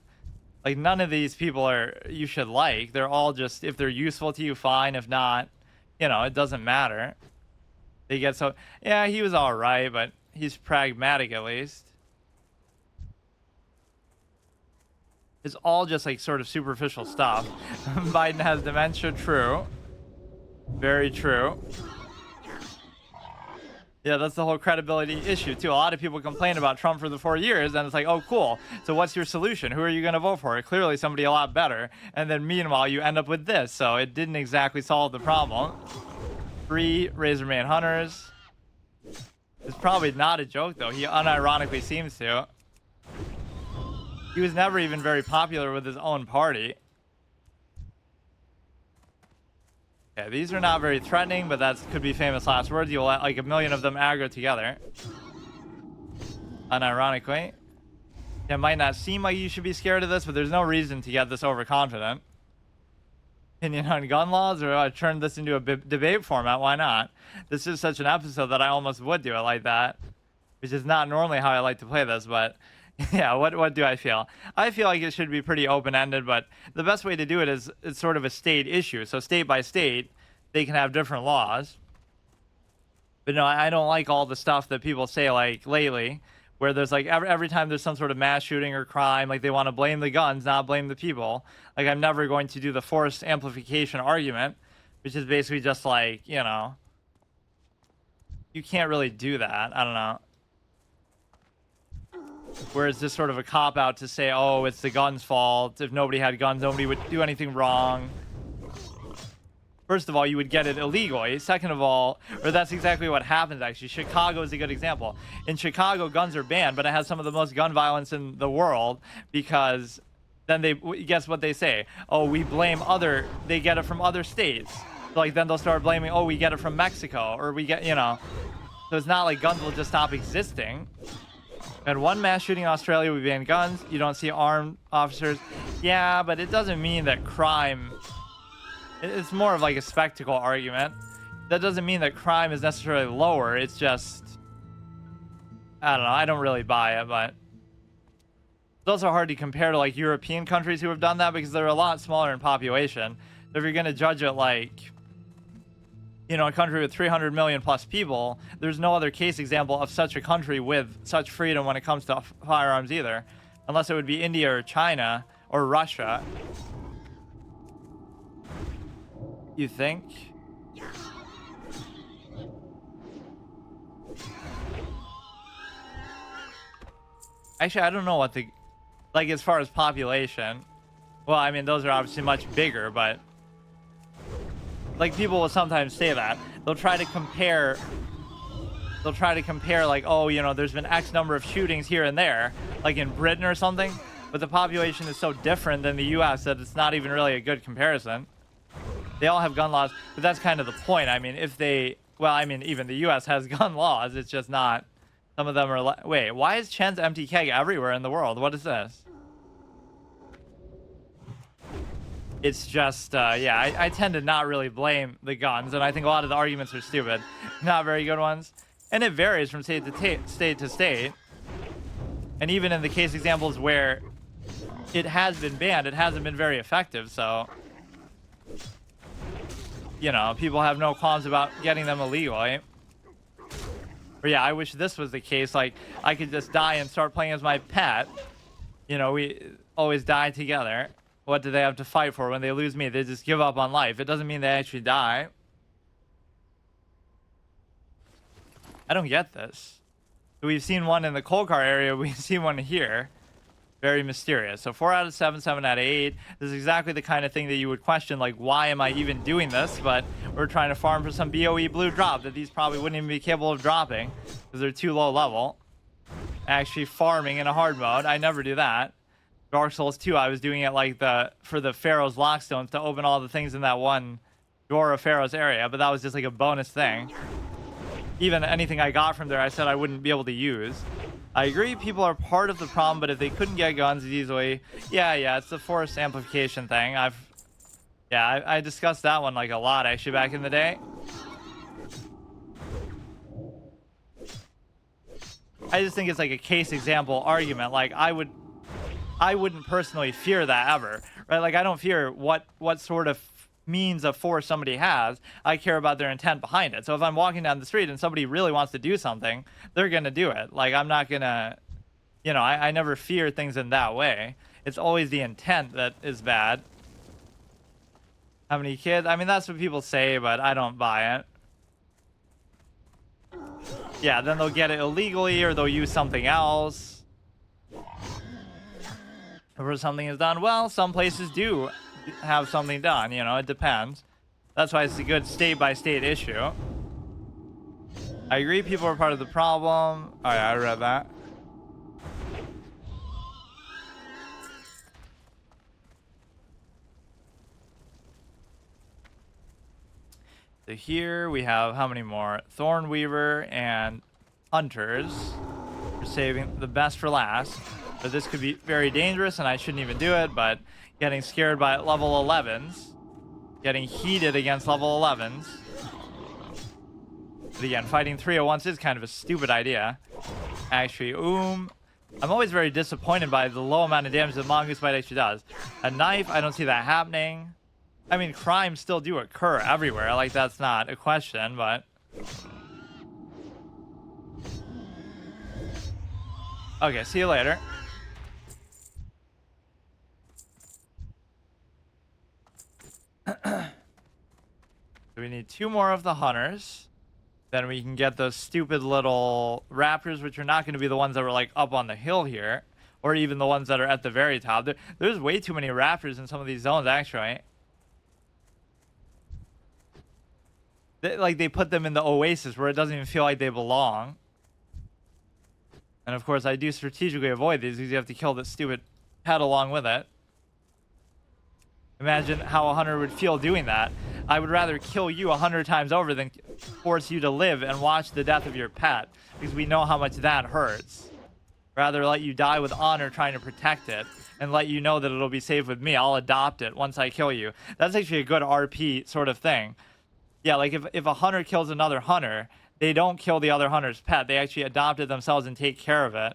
Speaker 1: Like, none of these people you should like. They're all just, if they're useful to you, fine. If not, you know, it doesn't matter. They get so, yeah, he was all right, but he's pragmatic at least. It's all just like sort of superficial stuff. Biden has dementia, true. Very true. Yeah, that's the whole credibility issue too. A lot of people complain about Trump for the 4 years, and it's like, oh, cool. So what's your solution? Who are you going to vote for? Clearly somebody a lot better. And then meanwhile, you end up with this. So it didn't exactly solve the problem. 3 Razorman Hunters. It's probably not a joke, though. He unironically seems to. He was never even very popular with his own party. Yeah, these are not very threatening, but that could be famous last words. You'll let like 1 million of them aggro together. Unironically. It might not seem like you should be scared of this, but there's no reason to get this overconfident. Opinion on gun laws, or turn this into a debate format, why not? This is such an episode that I almost would do it like that. Which is not normally how I like to play this, but yeah, what do I feel? I feel like it should be pretty open-ended, but the best way to do it is it's sort of a state issue. So state by state, they can have different laws. But no, I don't like all the stuff that people say like lately, where there's like every time there's some sort of mass shooting or crime, like they want to blame the guns, not blame the people. Like, I'm never going to do the force amplification argument, which is basically just like, you know, you can't really do that. I don't know. Whereas this sort of a cop-out to say, oh, it's the gun's fault. If nobody had guns, nobody would do anything wrong. First of all, you would get it illegally. Second of all, or that's exactly what happens, actually. Chicago is a good example. In Chicago, guns are banned, but it has some of the most gun violence in the world because then guess what they say? Oh, we blame they get it from other states. So, like, then they'll start blaming, oh, we get it from Mexico, or we get, you know. So it's not like guns will just stop existing. And one mass shooting in Australia, we banned guns. You don't see armed officers. Yeah, but it doesn't mean that crime... It's more of like a spectacle argument. That doesn't mean that crime is necessarily lower. It's just... I don't know. I don't really buy it, but... It's also hard to compare to like European countries who have done that because they're a lot smaller in population. So if you're going to judge it like... You know, a country with 300 million plus people, there's no other case example of such a country with such freedom when it comes to firearms either. Unless it would be India or China or Russia. You think? Actually, I don't know what like as far as population. Well, I mean, those are obviously much bigger, but like people will sometimes say that. They'll try to compare like, oh, you know, there's been X number of shootings here and there, like in Britain or something, but the population is so different than the US that it's not even really a good comparison. They all have gun laws, but that's kind of the point. I mean, even the US has gun laws, it's just not, some of them are wait, why is Chen's empty keg everywhere in the world? What is this? It's just, yeah, I tend to not really blame the guns, and I think a lot of the arguments are stupid. Not very good ones. And it varies from state to state. And even in the case examples where it has been banned, it hasn't been very effective, so... You know, people have no qualms about getting them illegally. But yeah, I wish this was the case. Like, I could just die and start playing as my pet. You know, we always die together. What do they have to fight for? When they lose me, they just give up on life. It doesn't mean they actually die. I don't get this. We've seen one in the coal car area. We've seen one here. Very mysterious. So 4 out of 7, 7 out of 8. This is exactly the kind of thing that you would question, like, why am I even doing this? But we're trying to farm for some BOE blue drop that these probably wouldn't even be capable of dropping because they're too low level. actually farming in a hard mode. I never do that. Dark Souls 2, I was doing it like for the Pharaoh's Lockstones to open all the things in that one door of Pharaoh's area, but that was just like a bonus thing. Even anything I got from there, I said I wouldn't be able to use. I agree, people are part of the problem, but if they couldn't get guns easily, yeah, it's the force amplification thing. I discussed that one like a lot actually back in the day. I just think it's like a case example argument. Like I wouldn't personally fear that ever, right? Like I don't fear what sort of means of force somebody has. I care about their intent behind it. So if I'm walking down the street and somebody really wants to do something, they're gonna do it. Like I'm not gonna, I never fear things in that way. It's always the intent that is bad. How many kids? I mean, that's what people say, but I don't buy it. Yeah, then they'll get it illegally or they'll use something else. Or something is done. Well, some places do have something done, it depends. That's why it's a good state-by-state issue. I agree, people are part of the problem. Oh yeah, I read that. So here we have how many more? Thornweaver and Hunters. We're saving the best for last. But this could be very dangerous and I shouldn't even do it, but getting scared by level 11s. Getting heated against level 11s. But again, fighting 301s is kind of a stupid idea. Actually, I'm always very disappointed by the low amount of damage that Mongoose Bite actually does. A knife, I don't see that happening. I mean, crimes still do occur everywhere. Like, that's not a question, but... Okay, see you later. So we need 2 more of the hunters. Then we can get those stupid little raptors, which are not going to be the ones that were like up on the hill here, or even the ones that are at the very top. There's way too many raptors in some of these zones, actually. They put them in the oasis where it doesn't even feel like they belong. And of course, I do strategically avoid these because you have to kill this stupid pet along with it. Imagine how a hunter would feel doing that. I would rather kill you 100 times over than force you to live and watch the death of your pet, because we know how much that hurts. Rather let you die with honor trying to protect it and let you know that it'll be safe with me. I'll adopt it once I kill you. That's actually a good RP sort of thing. Yeah, like if a hunter kills another hunter, they don't kill the other hunter's pet. They actually adopt it themselves and take care of it.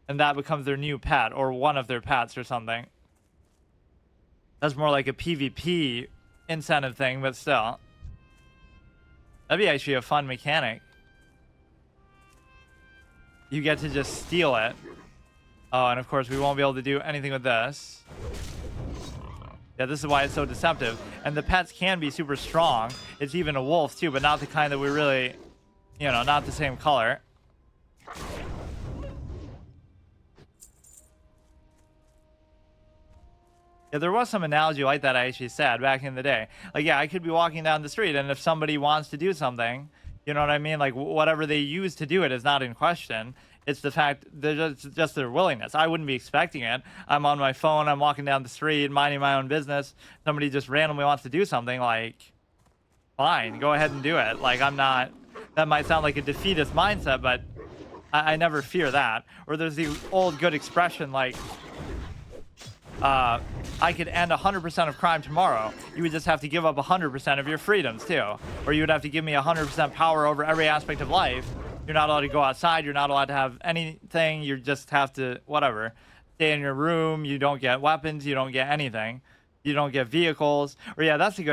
Speaker 1: And that becomes their new pet or one of their pets or something. That's more like a PvP incentive thing, but still. That'd be actually a fun mechanic. You get to just steal it. Oh, and of course we won't be able to do anything with this. Yeah, this is why it's so deceptive. And the pets can be super strong. It's even a wolf too, but not the kind that we really, not the same color. Yeah, there was some analogy like that I actually said back in the day. Like, yeah, I could be walking down the street, and if somebody wants to do something, you know what I mean? Like, whatever they use to do it is not in question. It's the fact that just their willingness. I wouldn't be expecting it. I'm on my phone. I'm walking down the street, minding my own business. Somebody just randomly wants to do something. Like, fine, go ahead and do it. Like, I'm not. That might sound like a defeatist mindset, but I never fear that. Or there's the old good expression like, I could end 100% of crime tomorrow. You would just have to give up 100% of your freedoms too. Or you would have to give me 100% power over every aspect of life. You're not allowed to go outside. You're not allowed to have anything. You just have to, whatever, stay in your room. You don't get weapons. You don't get anything. You don't get vehicles. Or yeah, that's a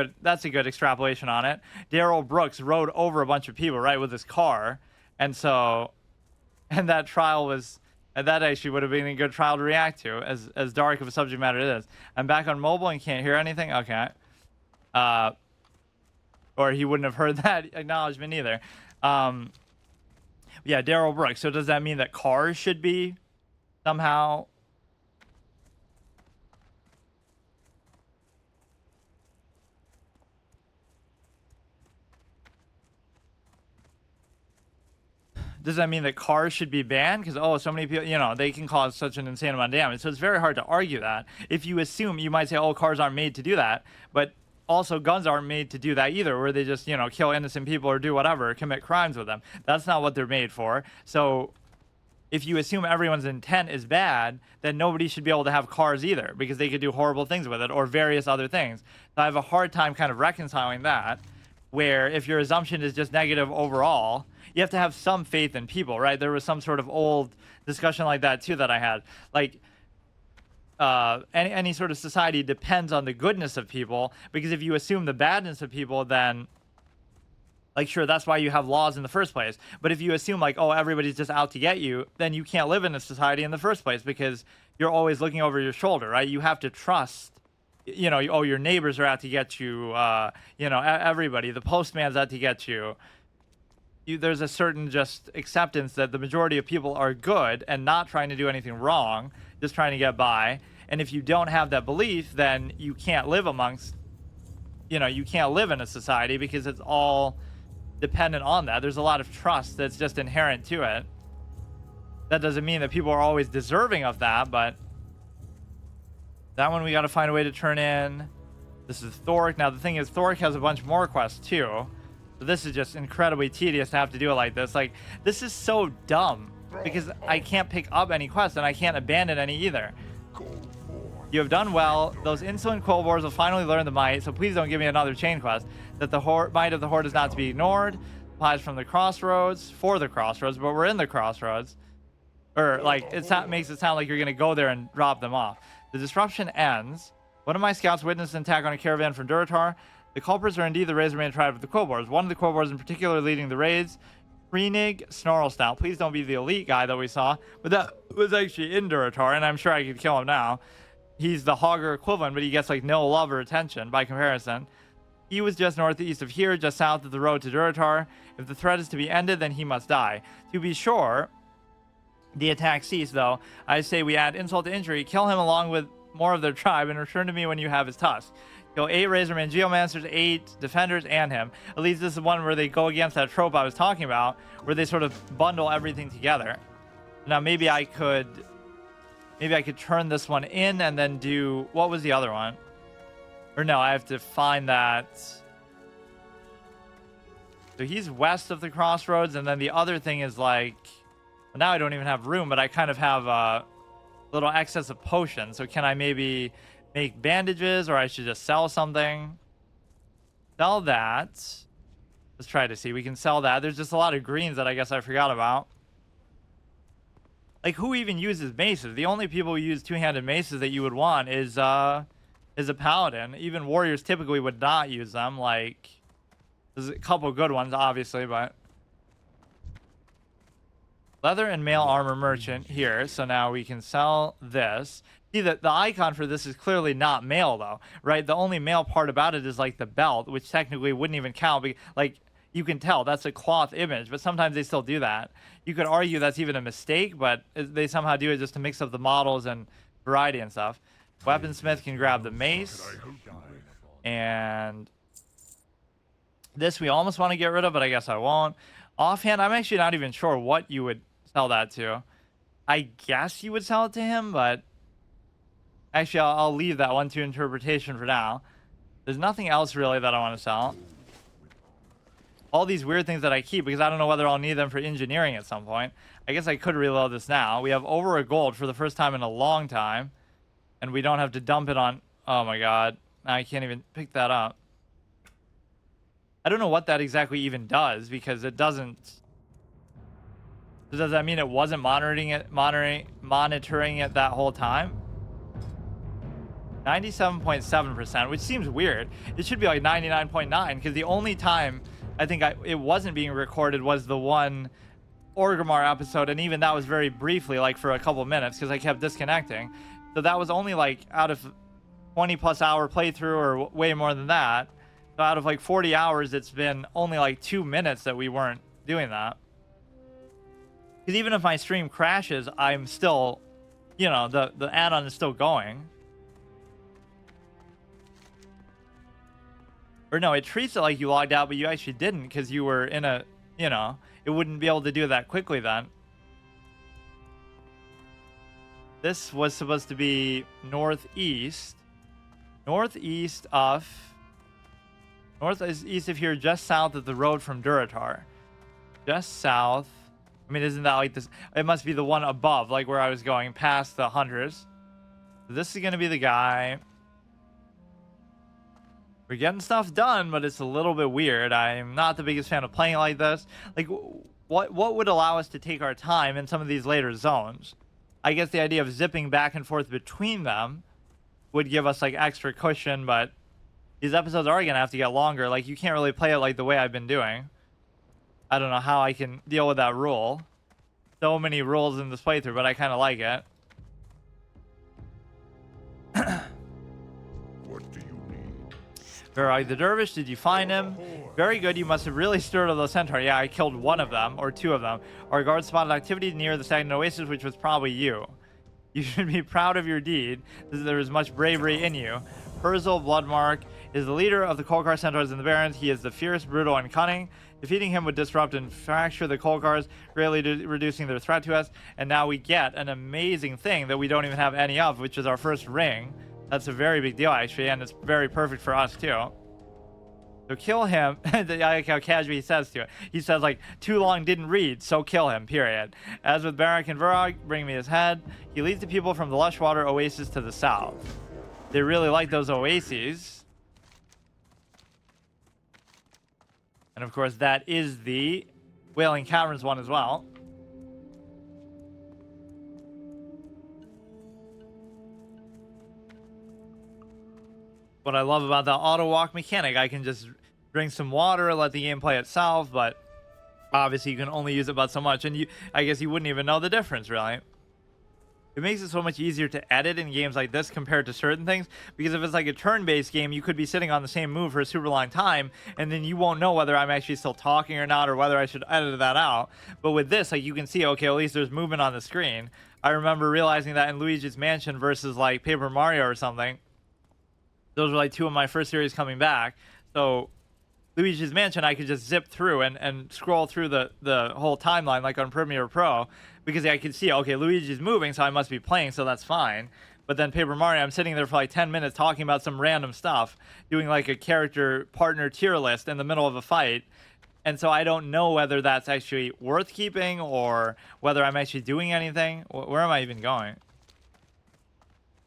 Speaker 1: good extrapolation on it. Daryl Brooks rode over a bunch of people, right, with his car. And that trial was... And that actually would have been a good trial to react to, as dark of a subject matter it is. I'm back on mobile and can't hear anything? Okay. Or he wouldn't have heard that acknowledgement either. Yeah, Daryl Brooks. So does that mean that cars should be somehow... does that mean that cars should be banned? Because, oh, so many people, they can cause such an insane amount of damage. So it's very hard to argue that. If you assume, you might say, oh, cars aren't made to do that. But also guns aren't made to do that either, where they just, kill innocent people or do whatever, commit crimes with them. That's not what they're made for. So if you assume everyone's intent is bad, then nobody should be able to have cars either, because they could do horrible things with it or various other things. So I have a hard time kind of reconciling that, where if your assumption is just negative overall, you have to have some faith in people, right? There was some sort of old discussion like that too that I had. Like, any sort of society depends on the goodness of people, because if you assume the badness of people, then, like, sure, that's why you have laws in the first place. But if you assume, like, oh, everybody's just out to get you, then you can't live in a society in the first place, because you're always looking over your shoulder, right? You have to trust, oh, your neighbors are out to get you, everybody, the postman's out to get you. There's a certain just acceptance that the majority of people are good and not trying to do anything wrong, just trying to get by. And if you don't have that belief, then you can't live amongst, you can't live in a society, because it's all dependent on that. There's a lot of trust that's just inherent to it. That doesn't mean that people are always deserving of that, but that one we got to find a way to turn in. This is Thork. Now the thing is, Thork has a bunch more quests too. So this is just incredibly tedious to have to do it like this. Like, this is so dumb, because I can't pick up any quests and I can't abandon any either. You have done well. Those insolent kobolds will finally learn the might, so please don't give me another chain quest. That the might of the horde is not to be ignored. Applies from the crossroads, for the crossroads, but we're in the crossroads. Or, like, makes it sound like you're going to go there and drop them off. The disruption ends. One of my scouts witnessed an attack on a caravan from Duratar. The culprits are indeed the Razorman tribe of the kobolds. One of the kobolds in particular leading the raids, Freenig Snarlsnout. Please don't be the elite guy that we saw, but that was actually in Duratar, and I'm sure I could kill him now. He's the Hogger equivalent, but he gets like no love or attention by comparison. He was just northeast of here, just south of the road to Duratar. If the threat is to be ended, then he must die. To be sure, the attack ceased, though. I say we add insult to injury, kill him along with more of their tribe, and return to me when you have his tusk. Kill 8 Razorman Geomancers, 8 Defenders, and him. At least this is one where they go against that trope I was talking about, where they sort of bundle everything together. Now maybe I could turn this one in and then do, what was the other one? Or no, I have to find that. So he's west of the crossroads, and then the other thing is like, well, now I don't even have room, but I kind of have a little excess of potions. So can I maybe make bandages, or I should just sell something? Sell that. Let's try to see. We can sell that. There's just a lot of greens that I guess I forgot about. Like, who even uses maces? The only people who use two-handed maces that you would want is a paladin. Even warriors typically would not use them. Like, there's a couple good ones, obviously, but leather and mail armor merchant here. So now we can sell this. See, the icon for this is clearly not mail, though, right? The only mail part about it is like the belt, which technically wouldn't even count. Like, you can tell that's a cloth image, but sometimes they still do that. You could argue that's even a mistake, but they somehow do it just to mix up the models and variety and stuff. Weaponsmith can grab the mace. And this we almost want to get rid of, but I guess I won't. Offhand, I'm actually not even sure what you would sell that to. I guess you would sell it to him, but actually I'll leave that one to interpretation for now. There's nothing else really that I want to sell. All these weird things that I keep, because I don't know whether I'll need them for engineering at some point. I guess I could reload this now. We have over a gold for the first time in a long time. And we don't have to dump it on... Oh my god. I can't even pick that up. I don't know what that exactly even does, because it doesn't... Does that mean it wasn't monitoring it that whole time? 97.7%, which seems weird. It should be like 99.9, because the only time I think it wasn't being recorded was the one Orgrimmar episode, and even that was very briefly, like for a couple minutes, because I kept disconnecting. So that was only like out of 20 plus hour playthrough, or way more than that. So out of like 40 hours, it's been only like 2 minutes that we weren't doing that. Because even if my stream crashes, I'm still, you know, the add-on is still going. Or no, it treats it like you logged out, but you actually didn't, because you were in a you know, it wouldn't be able to do that quickly then. This was supposed to be northeast. Northeast of here, just south of the road from Duratar. Just south. I mean, isn't that like this? It must be the one above, like where I was going, past the hunters. So this is going to be the guy. We're getting stuff done, but it's a little bit weird. I'm not the biggest fan of playing like this. Like, what would allow us to take our time in some of these later zones? I guess the idea of zipping back and forth between them would give us like extra cushion, but these episodes are gonna have to get longer. Like, you can't really play it like the way I've been doing. I don't know how I can deal with that rule. So many rules in this playthrough, but I kind of like it.
Speaker 2: What do you need?
Speaker 1: Varrock the Dervish, did you find him? Very good, you must have really stirred up those centaur. Yeah, I killed one of them, or two of them. Our guard spotted activity near the stagnant oasis, which was probably you. You should be proud of your deed. There is much bravery in you. Perzel Bloodmark is the leader of the Kolkar centaurs in the Barrens. He is the fierce, brutal, and cunning. Defeating him would disrupt and fracture the Kolkars, greatly reducing their threat to us. And now we get an amazing thing that we don't even have any of, which is our first ring. That's a very big deal, actually, and it's very perfect for us, too. So kill him. I like how casually he says to it. He says, like, too long didn't read, so kill him, period. As with Barrack and Varrock, bring me his head. He leads the people from the Lushwater Oasis to the south. They really like those oases. And, of course, that is the Wailing Caverns one as well. What I love about the auto walk mechanic, I can just drink some water, let the game play itself, but obviously you can only use it about so much, and I guess you wouldn't even know the difference, really. It makes it so much easier to edit in games like this compared to certain things, because if it's like a turn-based game, you could be sitting on the same move for a super long time, and then you won't know whether I'm actually still talking or not, or whether I should edit that out. But with this, like, you can see, okay, at least there's movement on the screen. I remember realizing that in Luigi's Mansion versus like Paper Mario or something. Those were like two of my first series coming back. So Luigi's Mansion, I could just zip through and scroll through the whole timeline like on Premiere Pro, because I could see, okay, Luigi's moving, so I must be playing, so that's fine. But then Paper Mario, I'm sitting there for like 10 minutes talking about some random stuff, doing like a character partner tier list in the middle of a fight. And so I don't know whether that's actually worth keeping or whether I'm actually doing anything. Where am I even going?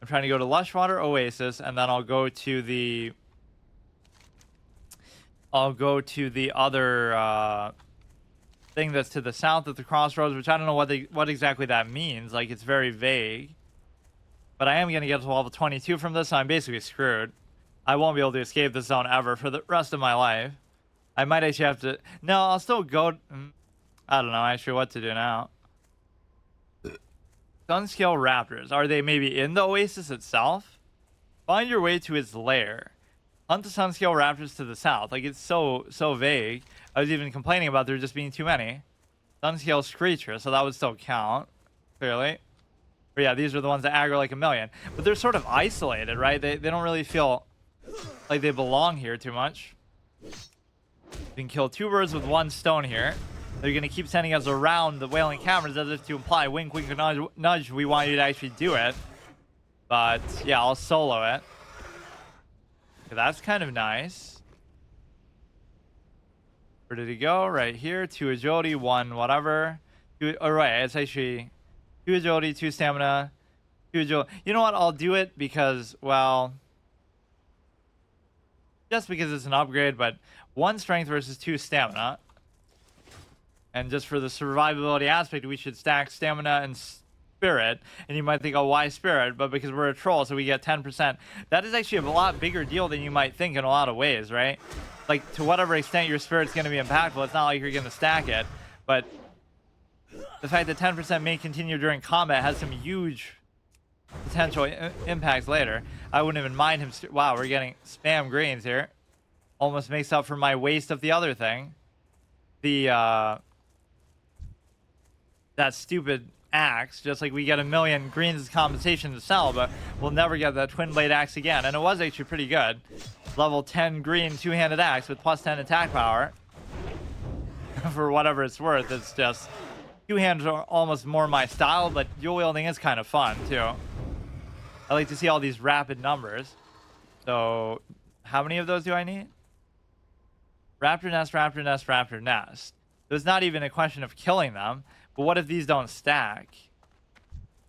Speaker 1: I'm trying to go to Lushwater Oasis, and then I'll go to the other thing that's to the south of the crossroads, which I don't know what exactly that means. Like, it's very vague. But I am going to get to level 22 from this, so I'm basically screwed. I won't be able to escape this zone ever for the rest of my life. I might actually have to... No, I'll still go... I don't know actually what to do now. Sunscale Raptors. Are they maybe in the oasis itself? Find your way to its lair. Hunt the Sunscale Raptors to the south. Like, it's so vague. I was even complaining about there just being too many. Sunscale Screecher, so that would still count, clearly. But yeah, these are the ones that aggro like a million. But they're sort of isolated, right? They don't really feel like they belong here too much. You can kill two birds with one stone here. They're going to keep sending us around the Wailing Caverns as if to imply, wink, wink, nudge, nudge, we want you to actually do it. But, yeah, I'll solo it. Okay, that's kind of nice. Where did he go? Right here. 2 agility, 1 whatever. Oh, right, it's actually 2 agility, 2 stamina, 2 agility. You know what? I'll do it because, well... just because it's an upgrade, but 1 strength versus 2 stamina. And just for the survivability aspect, we should stack stamina and spirit. And you might think, oh, why spirit? But because we're a troll, so we get 10%. That is actually a lot bigger deal than you might think in a lot of ways, right? Like, to whatever extent your spirit's going to be impactful, it's not like you're going to stack it. But the fact that 10% may continue during combat has some huge potential impacts later. I wouldn't even mind him. Wow, we're getting spam greens here. Almost makes up for my waste of the other thing. The, that stupid axe, just like we get 1,000,000 greens as compensation to sell, but we'll never get that twin blade axe again. And it was actually pretty good. Level 10 green two-handed axe with plus 10 attack power. for whatever it's worth. It's just two hands are almost more my style, but dual wielding is kind of fun too. I like to see all these rapid numbers. So how many of those do I need? Raptor nest, raptor nest, raptor nest. So it's not even a question of killing them, but what if these don't stack?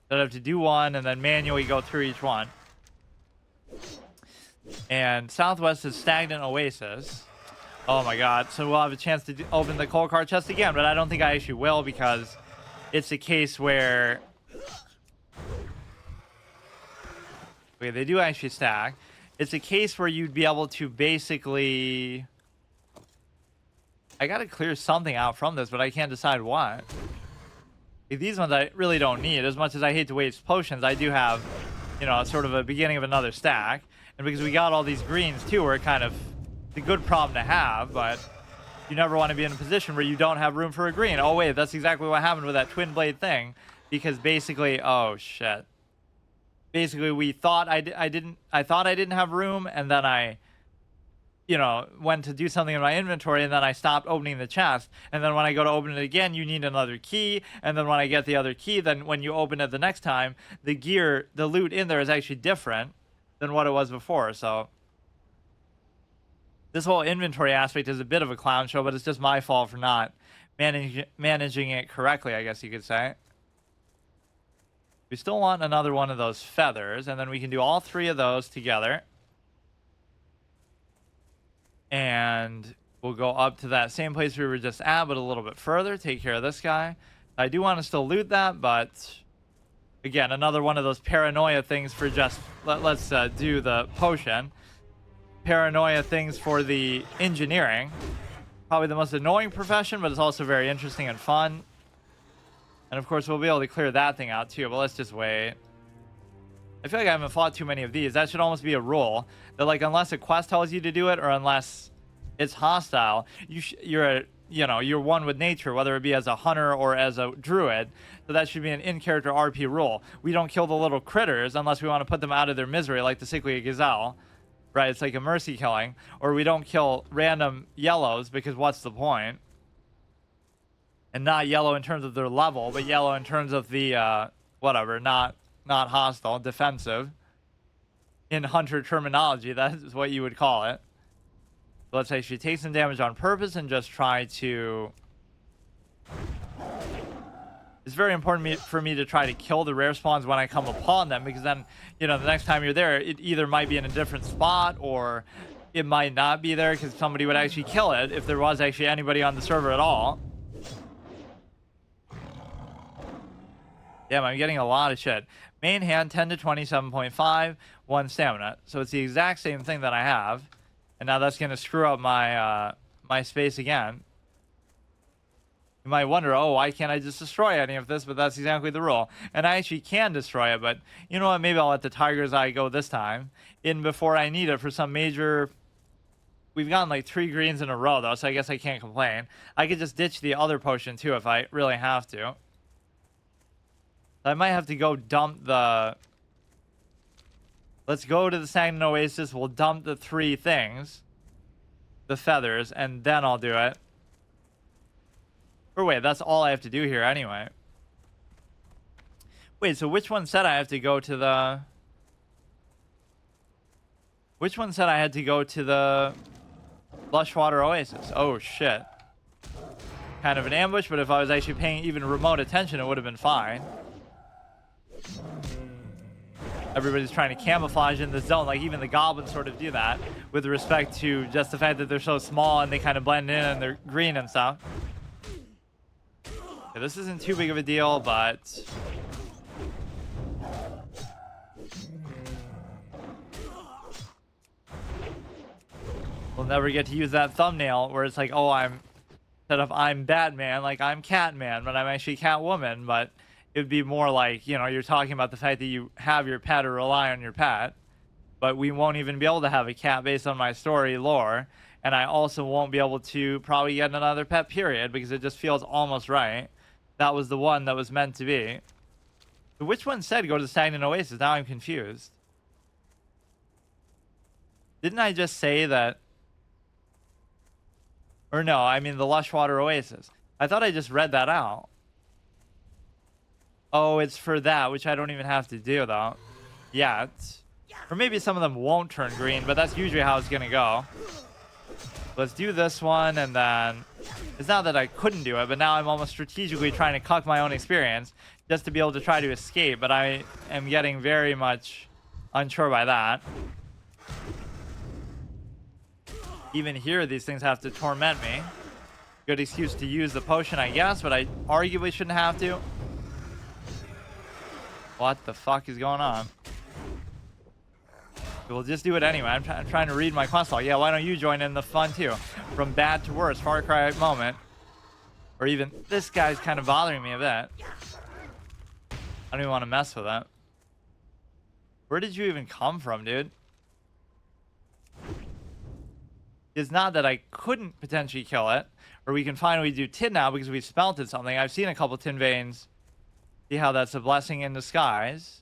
Speaker 1: So I'd have to do one and then manually go through each one. And southwest is stagnant oasis. Oh my god, so we'll have a chance to open the coal cart chest again, but I don't think I actually will because it's a case where... Okay, they do actually stack. It's a case where you'd be able to basically... I gotta clear something out from this, but I can't decide what. Like, these ones I really don't need. As much as I hate to waste potions, I do have, you know, sort of a beginning of another stack. And because we got all these greens too, we're kind of... It's a good problem to have, but you never want to be in a position where you don't have room for a green. Oh wait, that's exactly what happened with that twin blade thing, because basically, oh shit. Basically, we thought I thought I didn't have room, and then I, you know, went to do something in my inventory, and then I stopped opening the chest. And then when I go to open it again, you need another key. And then when I get the other key, then when you open it the next time, the gear, the loot in there is actually different than what it was before. So this whole inventory aspect is a bit of a clown show, but it's just my fault for not managing it correctly, I guess you could say. We still want another one of those feathers, and then we can do all three of those together. And we'll go up to that same place we were just at, but a little bit further, take care of this guy. I do want to still loot that, but again, another one of those paranoia things for just, let's do the potion. Paranoia things for the engineering. Probably the most annoying profession, but it's also very interesting and fun. And of course, we'll be able to clear that thing out too, but let's just wait. I feel like I haven't fought too many of these. That should almost be a rule. That, like, unless a quest tells you to do it, or unless it's hostile, you're one with nature, whether it be as a hunter or as a druid. So that should be an in-character RP rule. We don't kill the little critters unless we want to put them out of their misery, like the sickly gazelle. Right, it's like a mercy killing. Or we don't kill random yellows, because what's the point? And not yellow in terms of their level, but yellow in terms of the, whatever, not hostile, defensive. In hunter terminology, that is what you would call it. So let's actually take some damage on purpose and just try to... It's very important for me to try to kill the rare spawns when I come upon them, because then, you know, the next time you're there, it either might be in a different spot, or it might not be there because somebody would actually kill it if there was actually anybody on the server at all. Damn, I'm getting a lot of shit. Main hand, 10 to 27.5, 1 stamina. So it's the exact same thing that I have. And now that's going to screw up my my space again. You might wonder, oh, why can't I just destroy any of this? But that's exactly the rule. And I actually can destroy it, but you know what? Maybe I'll let the Tiger's Eye go this time in before I need it for some major... We've gotten like 3 greens in a row, though, so I guess I can't complain. I could just ditch the other potion, too, if I really have to. I might have to go dump the... Let's go to the Stagnant Oasis. We'll dump the 3 things. The feathers, and then I'll do it. Or wait, that's all I have to do here anyway. Wait, so which one said I have to go to the... Which one said I had to go to the Lushwater Oasis? Oh, shit. Kind of an ambush, but if I was actually paying even remote attention, it would have been fine. Everybody's trying to camouflage in the zone, like even the goblins sort of do that, with respect to just the fact that they're so small and they kind of blend in and they're green and stuff. Yeah, this isn't too big of a deal, but... We'll never get to use that thumbnail where it's like, oh, instead of I'm Batman, like I'm Catman, but I'm actually Catwoman, but it would be more like, you know, you're talking about the fact that you have your pet or rely on your pet, but we won't even be able to have a cat based on my story lore, and I also won't be able to probably get another pet, period, because it just feels almost right. That was the one that was meant to be. But which one said go to Stagnant Oasis? Now I'm confused. Didn't I just say that... Or no, I mean the Lushwater Oasis. I thought I just read that out. Oh, it's for that, which I don't even have to do, though. Yet. Or maybe some of them won't turn green, but that's usually how it's going to go. Let's do this one, and then... It's not that I couldn't do it, but now I'm almost strategically trying to cuck my own experience just to be able to try to escape, but I am getting very much unsure by that. Even here, these things have to torment me. Good excuse to use the potion, I guess, but I arguably shouldn't have to. What the fuck is going on? We'll just do it anyway. I'm trying to read my quest log. Yeah, why don't you join in the fun too? From bad to worse, Far Cry moment. Or even, this guy's kind of bothering me a bit. I don't even want to mess with it. Where did you even come from, dude? It's not that I couldn't potentially kill it. Or we can finally do tin now because we smelted something. I've seen a couple tin veins. See how that's a blessing in disguise.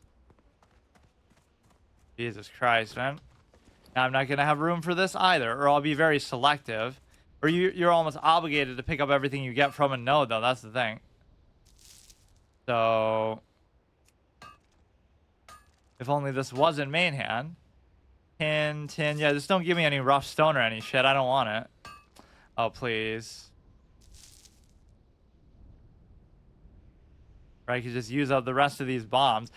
Speaker 1: Jesus Christ, man. Now, I'm not going to have room for this either, or I'll be very selective. Or you're almost obligated to pick up everything you get from a node, though. That's the thing. So... If only this wasn't main hand. Tin. Yeah, just don't give me any rough stone or any shit. I don't want it. Oh, please. Or I could just use up the rest of these bombs.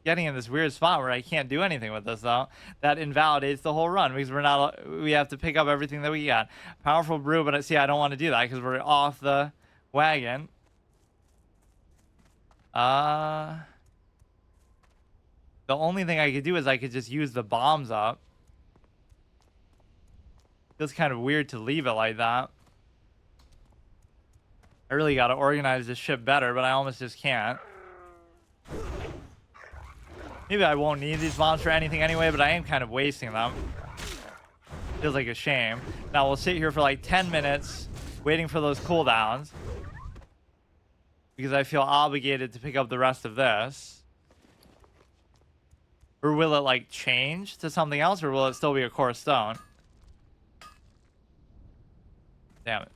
Speaker 1: Getting in this weird spot where I can't do anything with this, though. That invalidates the whole run because we have to pick up everything that we got. Powerful brew, but see, I don't want to do that because we're off the wagon. The only thing I could do is I could just use the bombs up. Feels kind of weird to leave it like that. I really got to organize this ship better, but I almost just can't. Maybe I won't need these bombs for anything anyway, but I am kind of wasting them. Feels like a shame. Now we'll sit here for like 10 minutes waiting for those cooldowns. Because I feel obligated to pick up the rest of this. Or will it like change to something else, or will it still be a core stone? Damn it.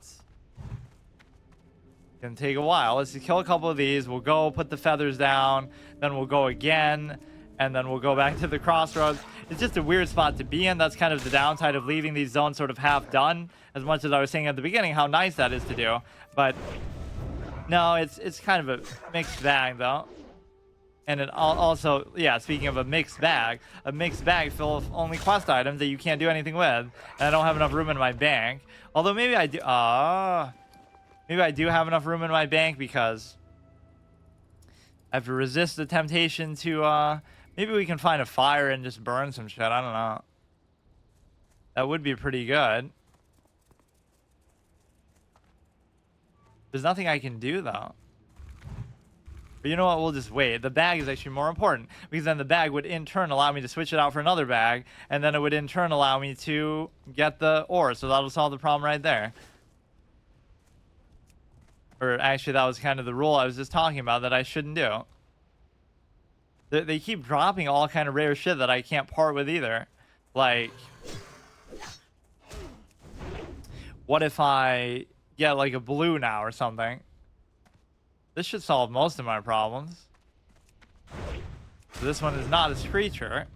Speaker 1: Gonna take a while. Let's kill a couple of these. We'll go put the feathers down. Then we'll go again. And then we'll go back to the crossroads. It's just a weird spot to be in. That's kind of the downside of leaving these zones sort of half done. As much as I was saying at the beginning how nice that is to do. But no, it's kind of a mixed bag though. And it also, yeah, speaking of a mixed bag full of only quest items that you can't do anything with. And I don't have enough room in my bank. Although maybe I do. Maybe I do have enough room in my bank because I have to resist the temptation to, maybe we can find a fire and just burn some shit. I don't know. That would be pretty good. There's nothing I can do, though. But you know what? We'll just wait. The bag is actually more important because then the bag would in turn allow me to switch it out for another bag. And then it would in turn allow me to get the ore. So that'll solve the problem right there. Or actually, that was kind of the rule I was just talking about that I shouldn't do. They keep dropping all kind of rare shit that I can't part with either. Like, what if I get like a blue now or something? This should solve most of my problems. So this one is not a screecher.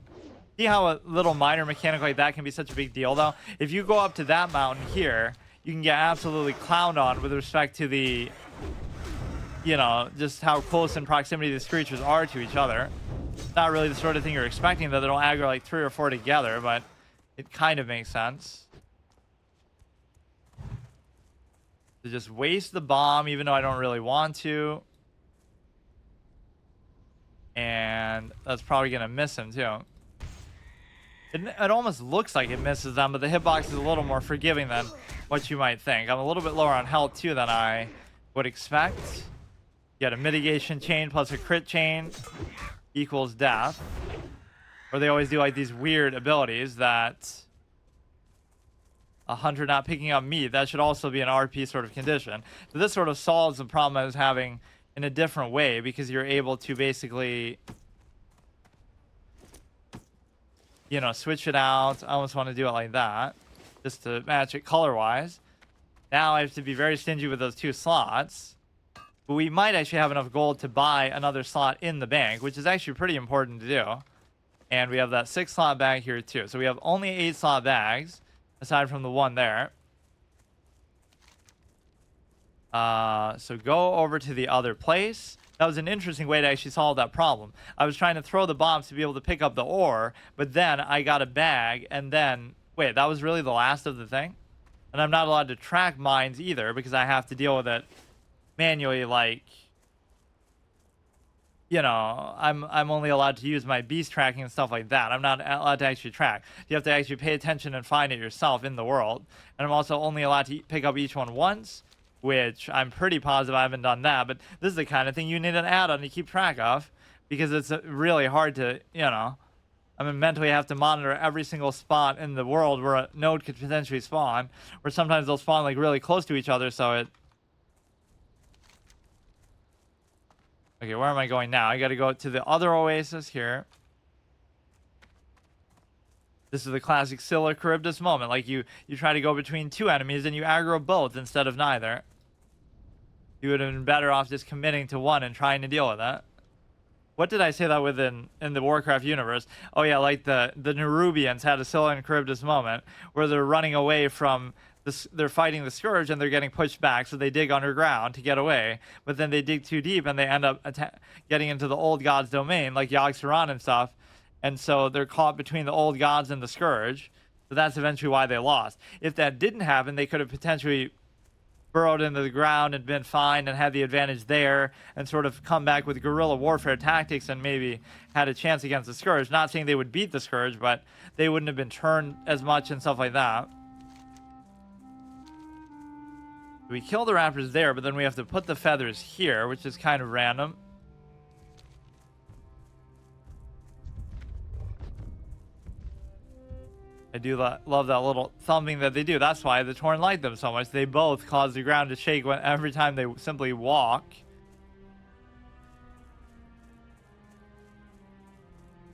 Speaker 1: See how a little minor mechanic like that can be such a big deal, though? If you go up to that mountain here, you can get absolutely clowned on with respect to the, you know, just how close in proximity these creatures are to each other. Not really the sort of thing you're expecting, that they don't aggro like 3 or 4 together, but it kind of makes sense. To just waste the bomb, even though I don't really want to. And that's probably going to miss him, too. It almost looks like it misses them, but the hitbox is a little more forgiving than what you might think. I'm a little bit lower on health, too, than I would expect. Get a mitigation chain plus a crit chain equals death. Or they always do, like, these weird abilities that... A hunter not picking up meat, that should also be an RP sort of condition. So this sort of solves the problem I was having in a different way, because you're able to basically, you know, switch it out. I almost want to do it like that. just to match it color-wise. Now I have to be very stingy with those 2 slots. But we might actually have enough gold to buy another slot in the bank, which is actually pretty important to do. And we have that 6 slot bag here too. So we have only 8 slot bags, aside from the one there. So go over to the other place. That was an interesting way to actually solve that problem. I was trying to throw the bombs to be able to pick up the ore, but then I got a bag, and then... Wait, that was really the last of the thing? And I'm not allowed to track mines either, because I have to deal with it manually, like... You know, I'm only allowed to use my beast tracking and stuff like that. I'm not allowed to actually track. You have to actually pay attention and find it yourself in the world. And I'm also only allowed to pick up each one once, which I'm pretty positive I haven't done that. But this is the kind of thing you need an add-on to keep track of, because it's really hard to, you know, I mean, mentally have to monitor every single spot in the world where a node could potentially spawn, where sometimes they'll spawn like really close to each other, so it... Okay, where am I going now? I gotta go to the other oasis here. This is the classic Scylla Charybdis moment. Like, you try to go between 2 enemies and you aggro both instead of neither. You would have been better off just committing to one and trying to deal with that. What did I say that with in the Warcraft universe? Oh yeah, like the Nerubians had a Scylla and Charybdis moment where they're running away from... They're fighting the Scourge and they're getting pushed back, so they dig underground to get away. But then they dig too deep and they end up getting into the old god's domain, like Yogg-Saron and stuff. And so they're caught between the old gods and the Scourge. So that's eventually why they lost. If that didn't happen, they could have potentially burrowed into the ground and been fine and had the advantage there and sort of come back with guerrilla warfare tactics and maybe had a chance against the Scourge. Not saying they would beat the Scourge, but they wouldn't have been turned as much and stuff like that. We kill the raptors there, but then we have to put the feathers here, which is kind of random. I do love that little thumping that they do. That's why the Torn like them so much. They both cause the ground to shake every time they simply walk.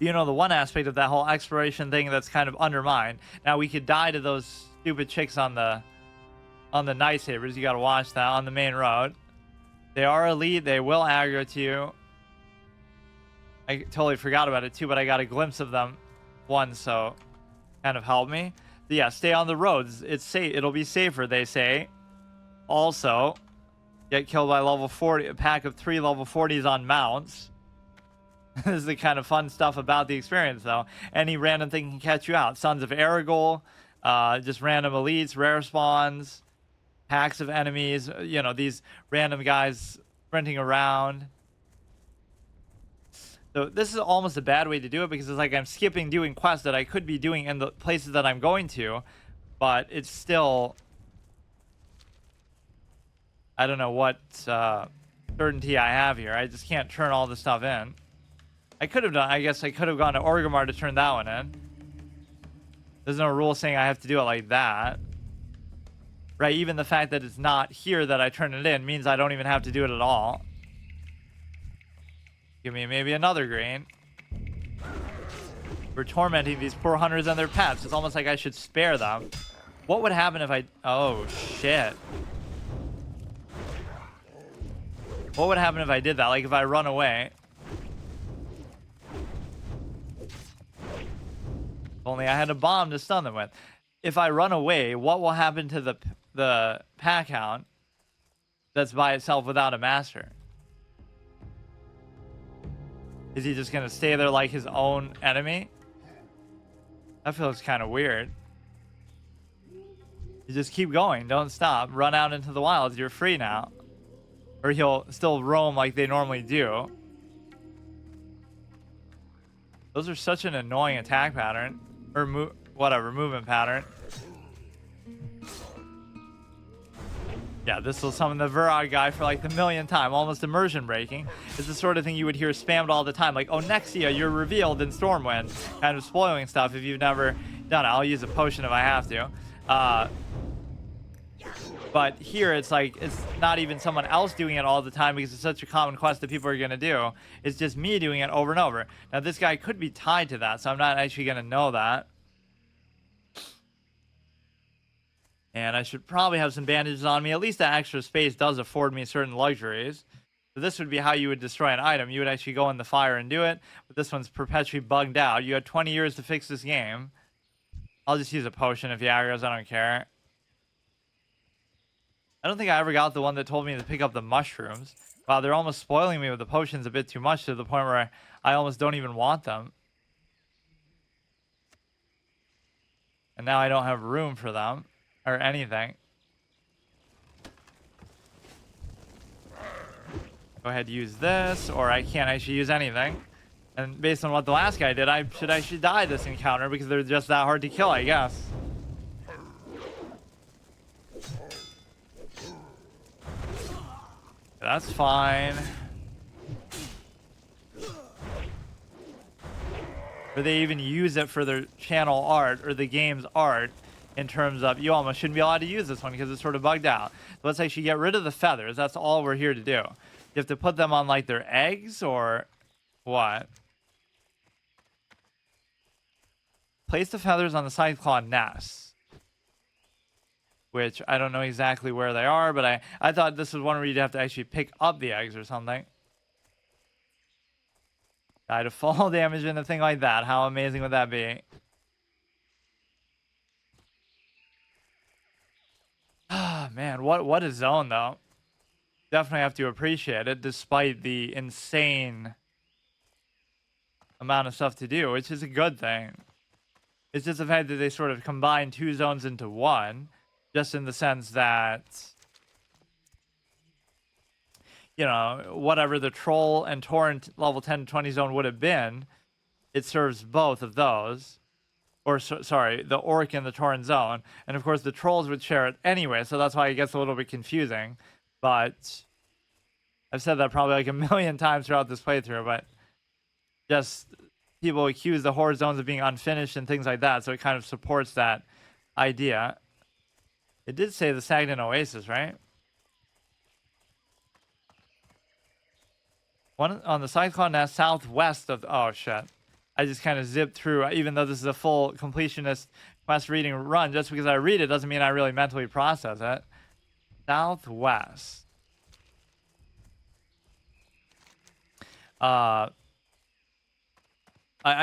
Speaker 1: You know, the one aspect of that whole exploration thing that's kind of undermined. Now, we could die to those stupid chicks on the Night Sabers. You gotta watch that on the main road. They are elite. They will aggro to you. I totally forgot about it too, but I got a glimpse of them once, so kind of helped me. But yeah, stay on the roads. It's safe. It'll be safer, they say. Also, get killed by level 40. A pack of 3 level 40s on mounts. This is the kind of fun stuff about the experience, though. Any random thing can catch you out. Sons of Aragorn, just random elites, rare spawns. Packs of enemies, you know, these random guys sprinting around. So this is almost a bad way to do it, because it's like I'm skipping doing quests that I could be doing in the places that I'm going to, but it's still... I don't know what certainty I have here. I just can't turn all this stuff in. I could have done... I guess I could have gone to Orgrimmar to turn that one in. There's no rule saying I have to do it like that. Right, even the fact that it's not here that I turn it in means I don't even have to do it at all. Give me maybe another grain. We're tormenting these poor hunters and their pets. It's almost like I should spare them. What would happen if I... Oh, shit. What would happen if I did that? Like, if I run away? If only I had a bomb to stun them with. If I run away, what will happen to the pack hound that's by itself without a master? Is he just gonna stay there like his own enemy? That feels kind of weird. You just keep going, don't stop, run out into the wilds. You're free now. Or he'll still roam like they normally do. Those are such an annoying attack pattern, or whatever, movement pattern. Yeah, this will summon the Varag guy for like the millionth time, almost immersion breaking. It's the sort of thing you would hear spammed all the time, like, oh, Nexia, you're revealed in Stormwind. Kind of spoiling stuff if you've never done it. I'll use a potion if I have to. But here it's like, it's not even someone else doing it all the time because it's such a common quest that people are going to do. It's just me doing it over and over. Now, this guy could be tied to that, so I'm not actually going to know that. And I should probably have some bandages on me. At least that extra space does afford me certain luxuries. So this would be how you would destroy an item. You would actually go in the fire and do it. But this one's perpetually bugged out. You had 20 years to fix this game. I'll just use a potion if he aggroes. I don't care. I don't think I ever got the one that told me to pick up the mushrooms. Wow, they're almost spoiling me with the potions a bit too much to the point where I almost don't even want them. And now I don't have room for them. Or anything. Go ahead and use this, or I can't actually use anything. And based on what the last guy did, I should actually die this encounter because they're just that hard to kill, I guess. That's fine. Or they even use it for their channel art or the game's art. In terms of, you almost shouldn't be allowed to use this one because it's sort of bugged out. So let's actually get rid of the feathers. That's all we're here to do. You have to put them on, like, their eggs or what? Place the feathers on the Cyclone nests. Which, I don't know exactly where they are, but I thought this was one where you'd have to actually pick up the eggs or something. Die to fall damage and a thing like that. How amazing would that be? Ah, man, what a zone, though. Definitely have to appreciate it, despite the insane amount of stuff to do, which is a good thing. It's just the fact that they sort of combine two zones into one, just in the sense that, you know, whatever the troll and torrent level 10 to 20 zone would have been, it serves both of those. Or, sorry, the orc and the torrent zone. And, of course, the trolls would share it anyway, so that's why it gets a little bit confusing. But I've said that probably like a million times throughout this playthrough, but just people accuse the horde zones of being unfinished and things like that, so it kind of supports that idea. It did say the Sagnan Oasis, right? One on the Cyclone Nest southwest of... Oh, shit. I just kind of zipped through, even though this is a full completionist quest reading run. Just because I read it doesn't mean I really mentally process it. Southwest. I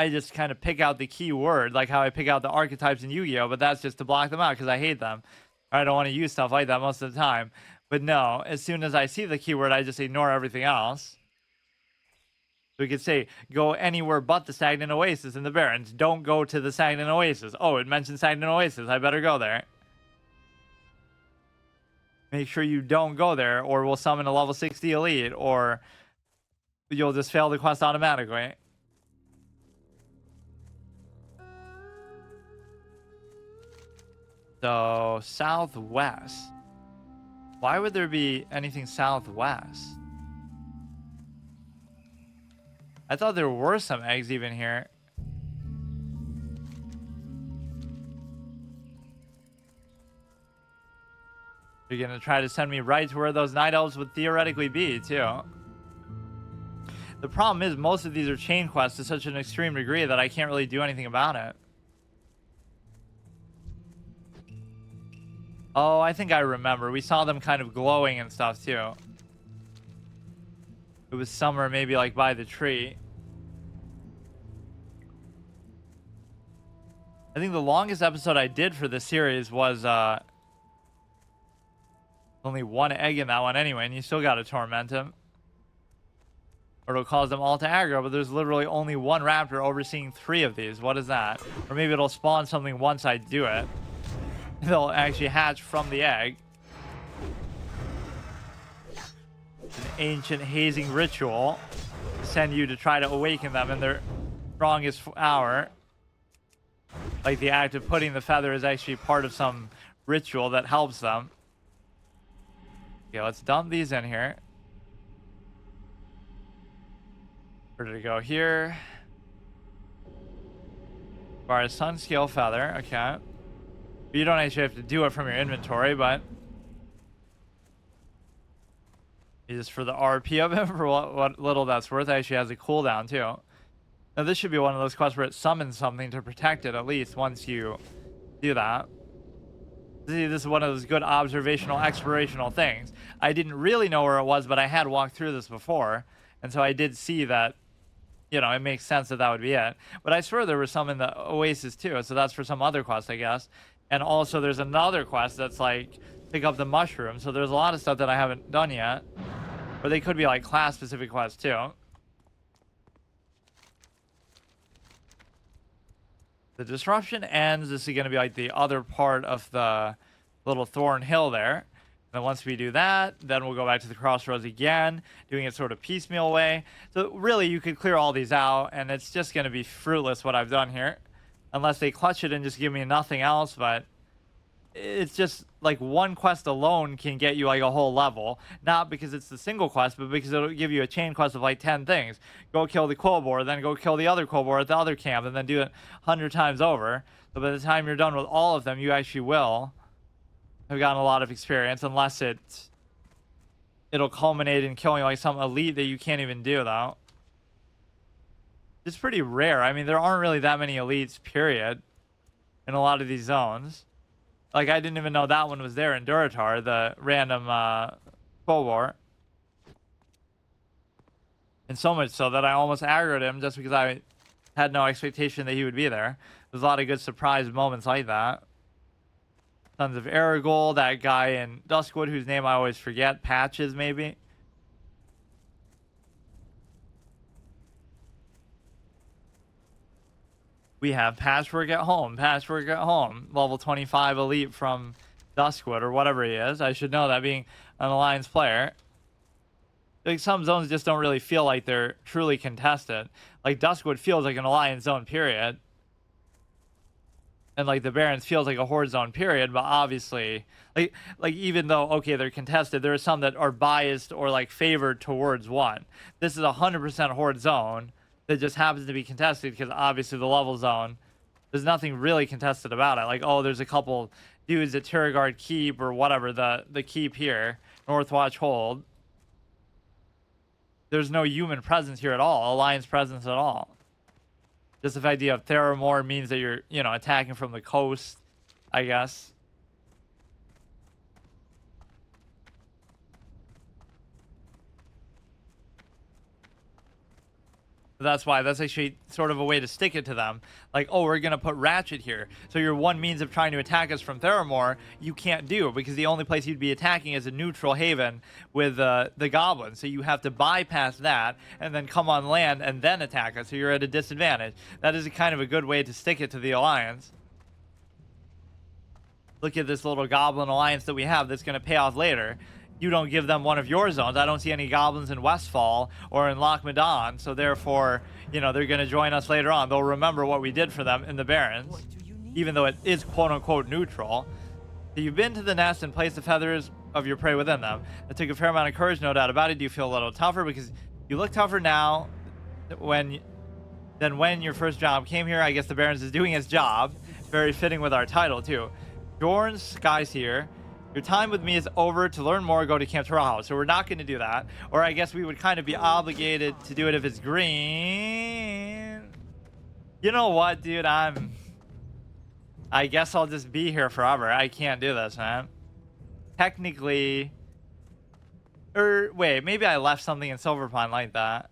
Speaker 1: just kind of pick out the key word, like how I pick out the archetypes in Yu-Gi-Oh! But that's just to block them out because I hate them. Or I don't want to use stuff like that most of the time. But no, as soon as I see the keyword, I just ignore everything else. So we could say, go anywhere but the Sagnan Oasis in the Barrens. Don't go to the Sagnan Oasis. Oh, it mentions Sagnan Oasis. I better go there. Make sure you don't go there, or we'll summon a level 60 elite, or you'll just fail the quest automatically. So, southwest. Why would there be anything southwest? I thought there were some eggs even here. You're gonna try to send me right to where those night elves would theoretically be, too. The problem is most of these are chain quests to such an extreme degree that I can't really do anything about it. Oh, I think I remember. We saw them kind of glowing and stuff, too. It was somewhere maybe like by the tree. I think the longest episode I did for this series was only one egg in that one anyway, and you still gotta torment him. Or it'll cause them all to aggro, but there's literally only one raptor overseeing 3 of these. What is that? Or maybe it'll spawn something once I do it. They'll actually hatch from the egg. An ancient hazing ritual to send you to try to awaken them in their strongest hour. Like the act of putting the feather is actually part of some ritual that helps them. Okay, let's dump these in here. Where did it go? Here. Requires sun scale feather. Okay. You don't actually have to do it from your inventory, but just for the RP of it, for what little that's worth. It actually has a cooldown too. Now this should be one of those quests where it summons something to protect it at least once you do that. See, this is one of those good observational, explorational things. I didn't really know where it was, but I had walked through this before, and so I did see that, you know, it makes sense that that would be it. But I swear there was some in the Oasis too, so that's for some other quest, I guess. And also there's another quest that's like pick up the mushroom. So there's a lot of stuff that I haven't done yet. Or they could be like class-specific quests too. The disruption ends. This is going to be like the other part of the little thorn hill there. And once we do that, then we'll go back to the crossroads again, doing it sort of piecemeal way. So really, you could clear all these out, and it's just going to be fruitless what I've done here. Unless they clutch it and just give me nothing else, but it's just like one quest alone can get you like a whole level. Not because it's the single quest, but because it'll give you a chain quest of like 10 things. Go kill the Quillboar, then go kill the other Quillboar at the other camp, and then do it 100 times over. So by the time you're done with all of them, you actually will have gotten a lot of experience, unless it'll culminate in killing like some elite that you can't even do though. It's pretty rare. I mean, there aren't really that many elites, period, in a lot of these zones. Like, I didn't even know that one was there in Duratar, the random Quillboar. And so much so that I almost aggroed him just because I had no expectation that he would be there. There's a lot of good surprise moments like that. Sons of Aragol, that guy in Duskwood whose name I always forget, Patches maybe. We have Patchwork at Home, level 25 elite from Duskwood or whatever he is. I should know that being an Alliance player. Like, some zones just don't really feel like they're truly contested. Like, Duskwood feels like an Alliance zone, period. And like the Barrens feels like a Horde zone, period. But obviously, like even though, okay, they're contested, there are some that are biased or like favored towards one. This is 100% Horde zone that just happens to be contested because obviously the level zone, there's nothing really contested about it. Like, oh, there's a couple dudes at Turrigard Keep or whatever, the keep here, Northwatch Hold. There's no human presence here at all, Alliance presence at all. Just the idea of Theramore means that you're, you know, attacking from the coast, I guess. That's why that's actually sort of a way to stick it to them. Like, oh, we're going to put Ratchet here. So your one means of trying to attack us from Theramore, you can't do, because the only place you'd be attacking is a neutral haven with the goblins. So you have to bypass that and then come on land and then attack us. So you're at a disadvantage. That is a kind of a good way to stick it to the Alliance. Look at this little goblin alliance that we have that's going to pay off later. You don't give them one of your zones. I don't see any goblins in Westfall or in Loch Madan, so therefore, you know, they're going to join us later on. They'll remember what we did for them in the Barrens, even though it is quote-unquote neutral. So you've been to the nest and placed the feathers of your prey within them. It took a fair amount of courage, no doubt about it. Do you feel a little tougher? Because you look tougher now than when your first job came here. I guess the Barrens is doing its job. Very fitting with our title, too. Jorn's Skies here. Your time with me is over. To learn more, go to Camp Taraho. So we're not going to do that. Or I guess we would kind of be obligated to do it if it's green. You know what, dude? I guess I'll just be here forever. I can't do this, man. Technically... Or, wait, maybe I left something in Silverpine like that.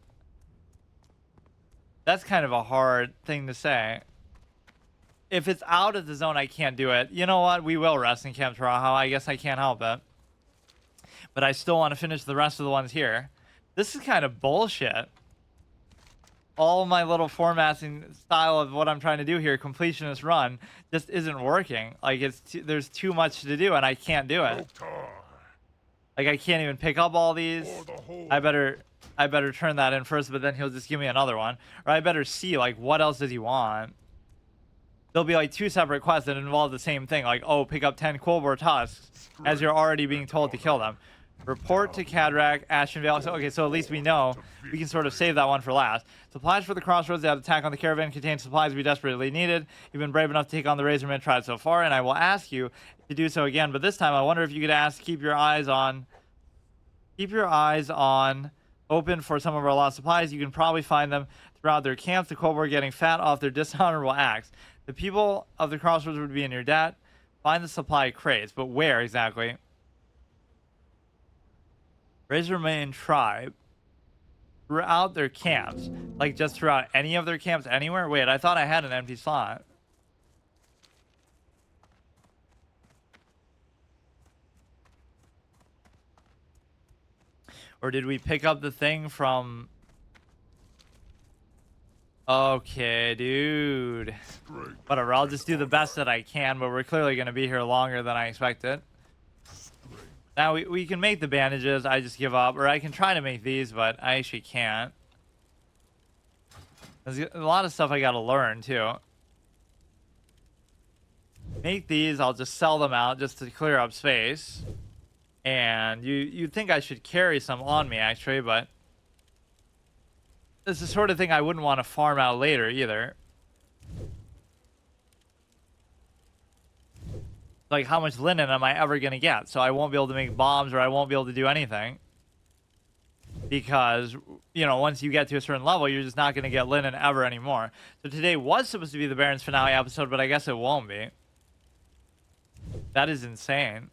Speaker 1: That's kind of a hard thing to say. If it's out of the zone, I can't do it. You know what? We will rest in Camp Taraho. I guess I can't help it. But I still want to finish the rest of the ones here. This is kind of bullshit. All my little formatting style of what I'm trying to do here, completionist run, just isn't working. Like, there's too much to do, and I can't do it. Like, I can't even pick up all these. I better turn that in first, but then he'll just give me another one. Or I better see, like, what else does he want? There'll be like 2 separate quests that involve the same thing, like, oh, pick up 10 Quillboar tusks as you're already being told to kill them. Report to Cadrak, Ashenvale. So, okay, so at least we know we can sort of save that one for last. Supplies for the crossroads. That attack on the caravan contains supplies we desperately needed. You've been brave enough to take on the Razorman tried so far, and I will ask you to do so again. But this time, I wonder if you could keep your eyes on open for some of our lost supplies. You can probably find them throughout their camps. The Quillboar getting fat off their dishonorable acts. The people of the crossroads would be in your debt. Find the supply crates, but where exactly? Raise your main tribe. Throughout their camps. Like, just throughout any of their camps anywhere? Wait, I thought I had an empty slot. Or did we pick up the thing from... Okay, dude. Whatever, I'll just do the best that I can, but we're clearly going to be here longer than I expected. Now, we can make the bandages, I just give up. Or I can try to make these, but I actually can't. There's a lot of stuff I gotta learn, too. Make these, I'll just sell them out just to clear up space. And you'd think I should carry some on me, actually, but... This is the sort of thing I wouldn't want to farm out later, either. Like, how much linen am I ever gonna get? So I won't be able to make bombs, or I won't be able to do anything. Because, you know, once you get to a certain level, you're just not gonna get linen ever anymore. So today was supposed to be the Barrens finale episode, but I guess it won't be. That is insane.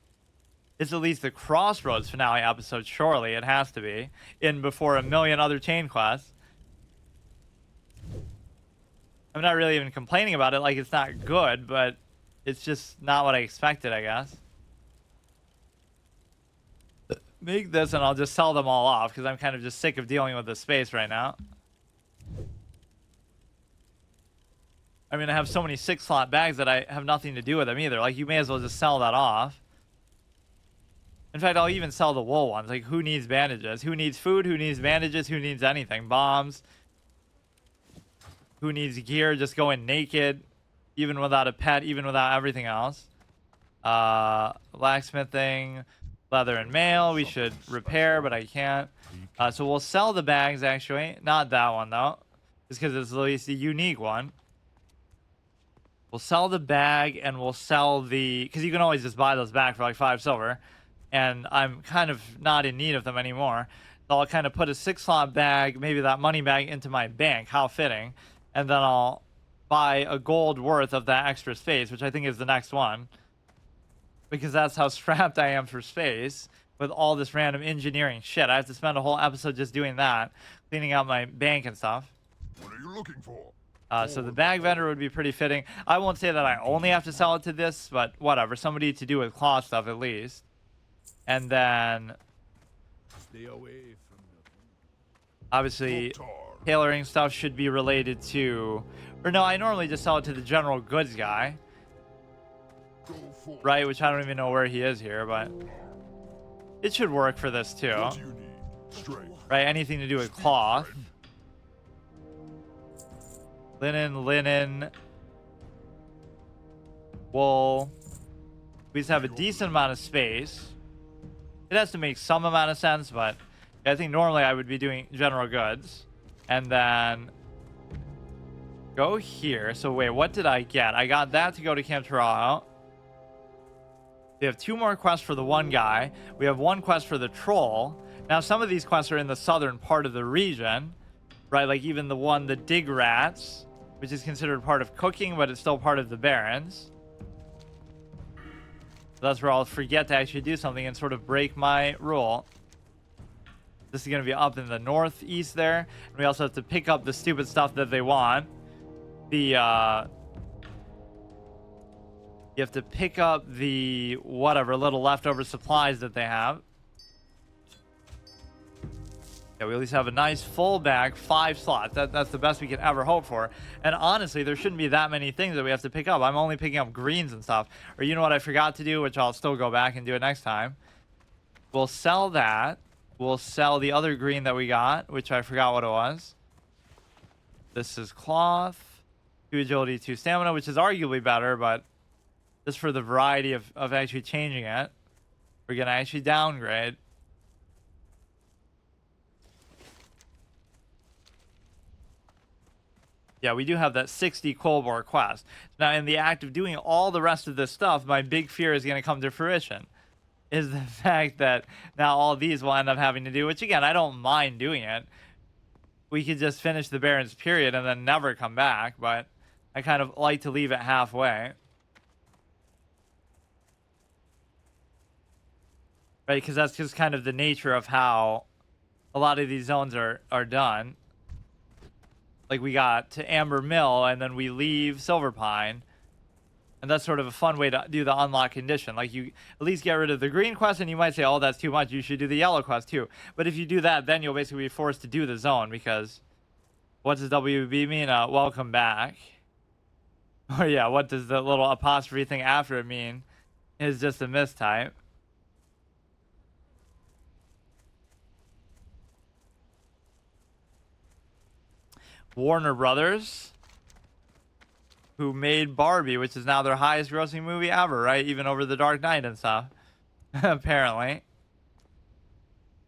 Speaker 1: It's at least the Crossroads finale episode, surely. It has to be. In before a million other chain quests. I'm not really even complaining about it, like it's not good, but it's just not what I expected, I guess. Make this and I'll just sell them all off, because I'm kind of just sick of dealing with this space right now. I mean, I have so many 6-slot bags that I have nothing to do with them either. Like, you may as well just sell that off. In fact, I'll even sell the wool ones. Like, who needs bandages? Who needs food? Who needs bandages? Who needs anything? Bombs. Who needs gear? Just going naked. Even without a pet. Even without everything else. Blacksmithing. Leather and mail. We should repair, but I can't. So we'll sell the bags, actually. Not that one, though. Just because it's at least a unique one. We'll sell the bag, and we'll sell the... Because you can always just buy those back for like 5 silver. And I'm kind of not in need of them anymore. So I'll kind of put a 6-slot bag, maybe that money bag, into my bank. How fitting. And then I'll buy a gold worth of that extra space, which I think is the next one. Because that's how strapped I am for space with all this random engineering shit. I have to spend a whole episode just doing that. Cleaning out my bank and stuff.
Speaker 2: What are you looking for?
Speaker 1: So the bag vendor would be pretty fitting. I won't say that I only have to sell it to this, but whatever. Somebody to do with cloth stuff at least. And then...
Speaker 2: Stay away from
Speaker 1: obviously, tailoring stuff should be related to... Or no, I normally just sell it to the general goods guy. Right, which I don't even know where he is here, but... It should work for this too.
Speaker 2: What do you need? Strength.
Speaker 1: Right, anything to do with cloth. Linen, wool. We just have a decent amount of space. It has to make some amount of sense, but I think normally I would be doing general goods. And then go here. So wait, what did I get? I got that to go to Camp Toronto. We have 2 more quests for the one guy. We have 1 quest for the troll. Now, some of these quests are in the southern part of the region, right? Like even the one, the dig rats, which is considered part of cooking, but it's still part of the Barrens. So that's where I'll forget to actually do something and sort of break my rule. This is going to be up in the northeast there. And we also have to pick up the stupid stuff that they want. The, you have to pick up the, whatever, little leftover supplies that they have. Yeah, we at least have a nice full bag, 5 slots. That's the best we could ever hope for. And honestly, there shouldn't be that many things that we have to pick up. I'm only picking up greens and stuff. Or you know what I forgot to do, which I'll still go back and do it next time. We'll sell that. We'll sell the other green that we got, which I forgot what it was. This is cloth. 2 agility, 2 stamina, which is arguably better, but just for the variety of actually changing it, we're going to actually downgrade. Yeah, we do have that 60 Colbor quest. Now, in the act of doing all the rest of this stuff, my big fear is going to come to fruition. Is the fact that now all these will end up having to do, which again, I don't mind doing it. We could just finish the Barrens period and then never come back, but I kind of like to leave it halfway. right? Because that's just kind of the nature of how a lot of these zones are done. Like we got to Amber Mill and then we leave Silver Pine. And that's sort of a fun way to do the unlock condition. Like you at least get rid of the green quest and you might say, oh, that's too much. You should do the yellow quest too. But if you do that, then you'll basically be forced to do the zone because what does WB mean? Welcome back. Or yeah, what does the little apostrophe thing after it mean? Is just a mistype. Warner Brothers, who made Barbie, which is now their highest grossing movie ever, right? Even over The Dark Knight and stuff. Apparently.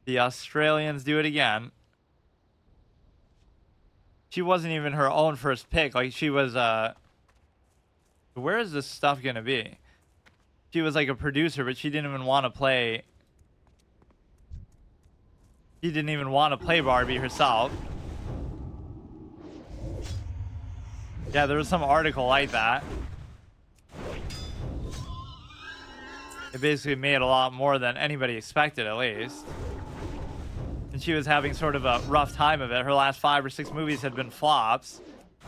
Speaker 1: The Australians do it again. She wasn't even her own first pick. Like, she was, where is this stuff gonna be? She was like a producer, but she didn't even want to play. She didn't even want to play Barbie herself. Yeah, there was some article like that. It basically made a lot more than anybody expected, at least. And she was having sort of a rough time of it. Her last 5 or 6 movies had been flops.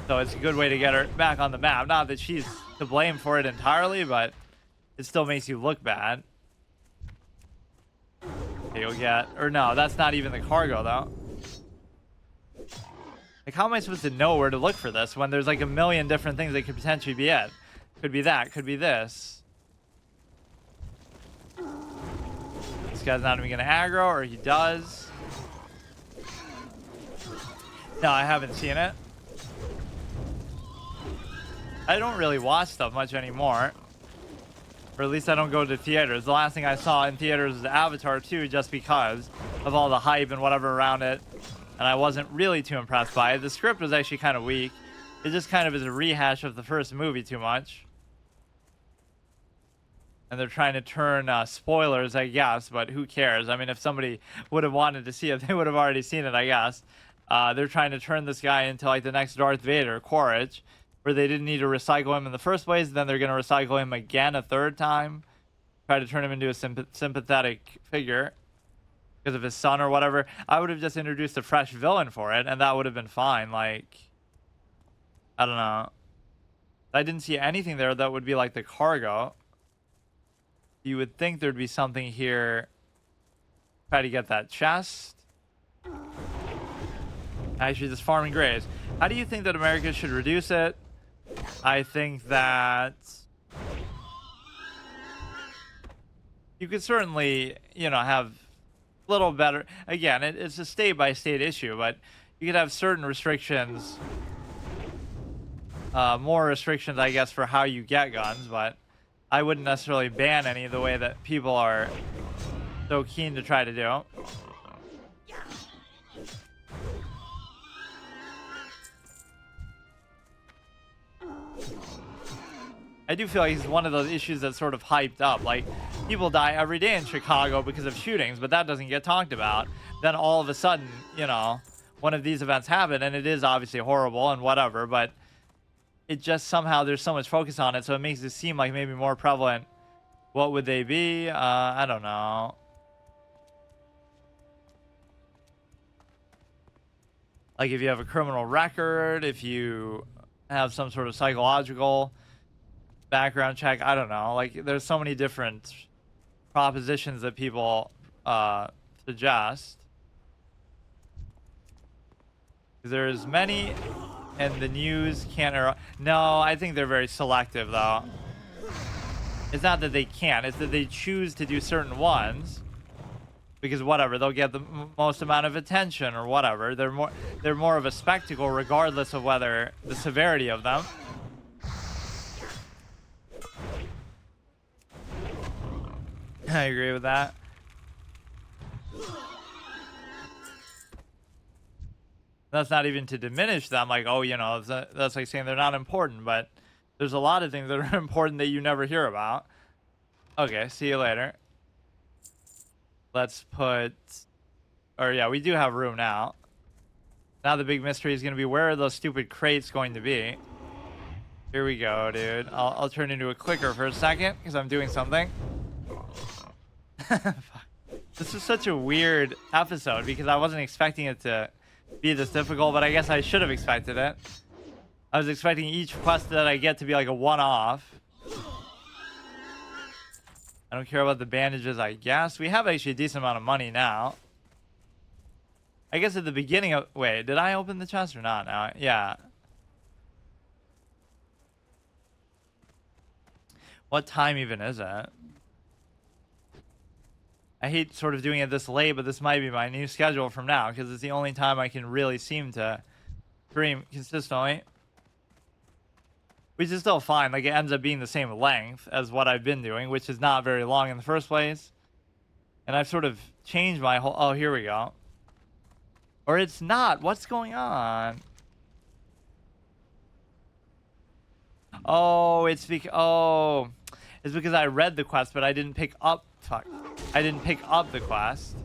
Speaker 1: So it's a good way to get her back on the map. Not that she's to blame for it entirely, but it still makes you look bad. Okay, you'll get... Or no, that's not even the cargo, though. Like, how am I supposed to know where to look for this when there's like a million different things that could potentially be it? Could be that, could be this. This guy's not even gonna aggro, or he does. No, I haven't seen it. I don't really watch stuff much anymore. Or at least I don't go to theaters. The last thing I saw in theaters was Avatar 2 just because of all the hype and whatever around it. And I wasn't really too impressed by it. The script was actually kind of weak. It just kind of is a rehash of the first movie too much. And they're trying to turn spoilers, I guess, but who cares? I mean, if somebody would have wanted to see it, they would have already seen it, I guess. They're trying to turn this guy into like the next Darth Vader, Quaritch, where they didn't need to recycle him in the first place. Then they're going to recycle him again a third time. Try to turn him into a sympathetic figure. Because of his son or whatever. I would have just introduced a fresh villain for it, and that would have been fine. Like, I don't know. I didn't see anything there that would be like the cargo. You would think thered be something here. Try to get that chest. Actually, just farming graves. How do you think that America should reduce it? I think that you could certainly, you know, have little better. Again, it's a state by state issue, but you could have certain restrictions, more restrictions, I guess, for how you get guns. But I wouldn't necessarily ban any the way that people are so keen to try to do. I do feel like he's one of those issues that's sort of hyped up. Like, people die every day in Chicago because of shootings, but that doesn't get talked about. Then all of a sudden, you know, one of these events happen, and it is obviously horrible and whatever, but it just somehow there's so much focus on it, so it makes it seem like maybe more prevalent. What would they be? I don't know. Like, if you have a criminal record, if you have some sort of psychological background check, I don't know. Like, there's so many different propositions that people suggest. There's many, and the news can't. No, I think they're very selective, though. It's not that they can't; it's that they choose to do certain ones because whatever, they'll get the most amount of attention or whatever. They're more of a spectacle, regardless of whether the severity of them. I agree with that. That's not even to diminish them, like, oh, you know, that's like saying they're not important, but there's a lot of things that are important that you never hear about. Okay, see you later. Let's put, or yeah, we do have room now. Now the big mystery is going to be, where are those stupid crates going to be? Here we go, dude. I'll turn into a clicker for a second because I'm doing something. Fuck. This is such a weird episode because I wasn't expecting it to be this difficult, but I guess I should have expected it. I was expecting each quest that I get to be like a one-off. I don't care about the bandages, I guess. We have actually a decent amount of money now. I guess at the beginning of... Wait, did I open the chest or not now? Yeah. What time even is it? I hate sort of doing it this late, but this might be my new schedule from now because it's the only time I can really seem to stream consistently. Which is still fine. Like, it ends up being the same length as what I've been doing, which is not very long in the first place. And I've sort of changed my whole... Oh, here we go. Or it's not. What's going on? Oh, it's because... Oh, it's because I read the quest, but I didn't pick up... Fuck. I didn't pick up the quest.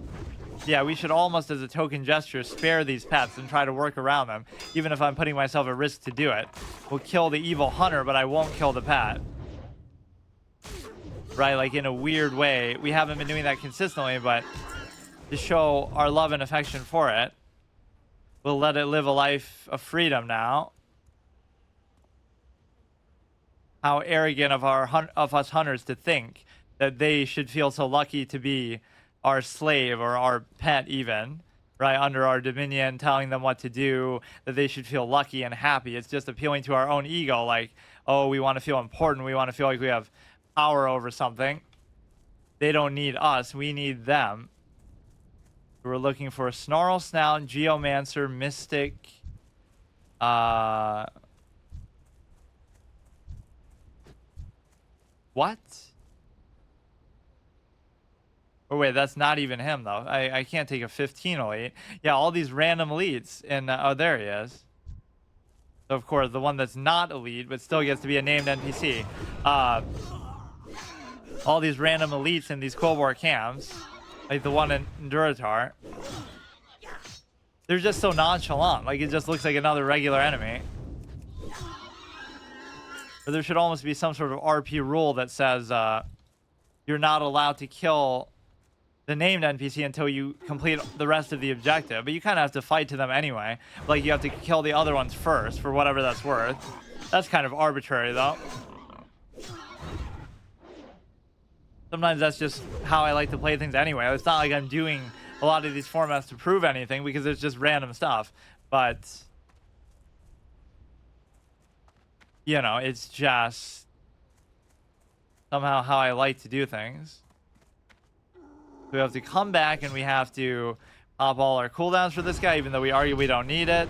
Speaker 1: Yeah, we should almost, as a token gesture, spare these pets and try to work around them, even if I'm putting myself at risk to do it. We'll kill the evil hunter, but I won't kill the pet. Right, like in a weird way. We haven't been doing that consistently, but to show our love and affection for it, we'll let it live a life of freedom now. How arrogant of us hunters to think that they should feel so lucky to be our slave or our pet even, right, under our dominion, telling them what to do, that they should feel lucky and happy. It's just appealing to our own ego, like, oh, we want to feel important, we want to feel like we have power over something. They don't need us, we need them. We're looking for a Snarl Snout, Geomancer, Mystic, what? Oh, wait, that's not even him, though. I can't take a 15 elite. Yeah, all these random elites. And, oh, there he is. So, of course, the one that's not elite, but still gets to be a named NPC. All these random elites in these Cold War camps, like the one in Duratar, they're just so nonchalant. Like, it just looks like another regular enemy. Or there should almost be some sort of RP rule that says you're not allowed to kill the named NPC until you complete the rest of the objective, but you kind of have to fight to them anyway. Like, you have to kill the other ones first for whatever that's worth. That's kind of arbitrary, though. Sometimes that's just how I like to play things anyway. It's not like I'm doing a lot of these formats to prove anything because it's just random stuff. But, you know, it's just somehow how I like to do things. We have to come back and we have to pop all our cooldowns for this guy, even though we argue we don't need it.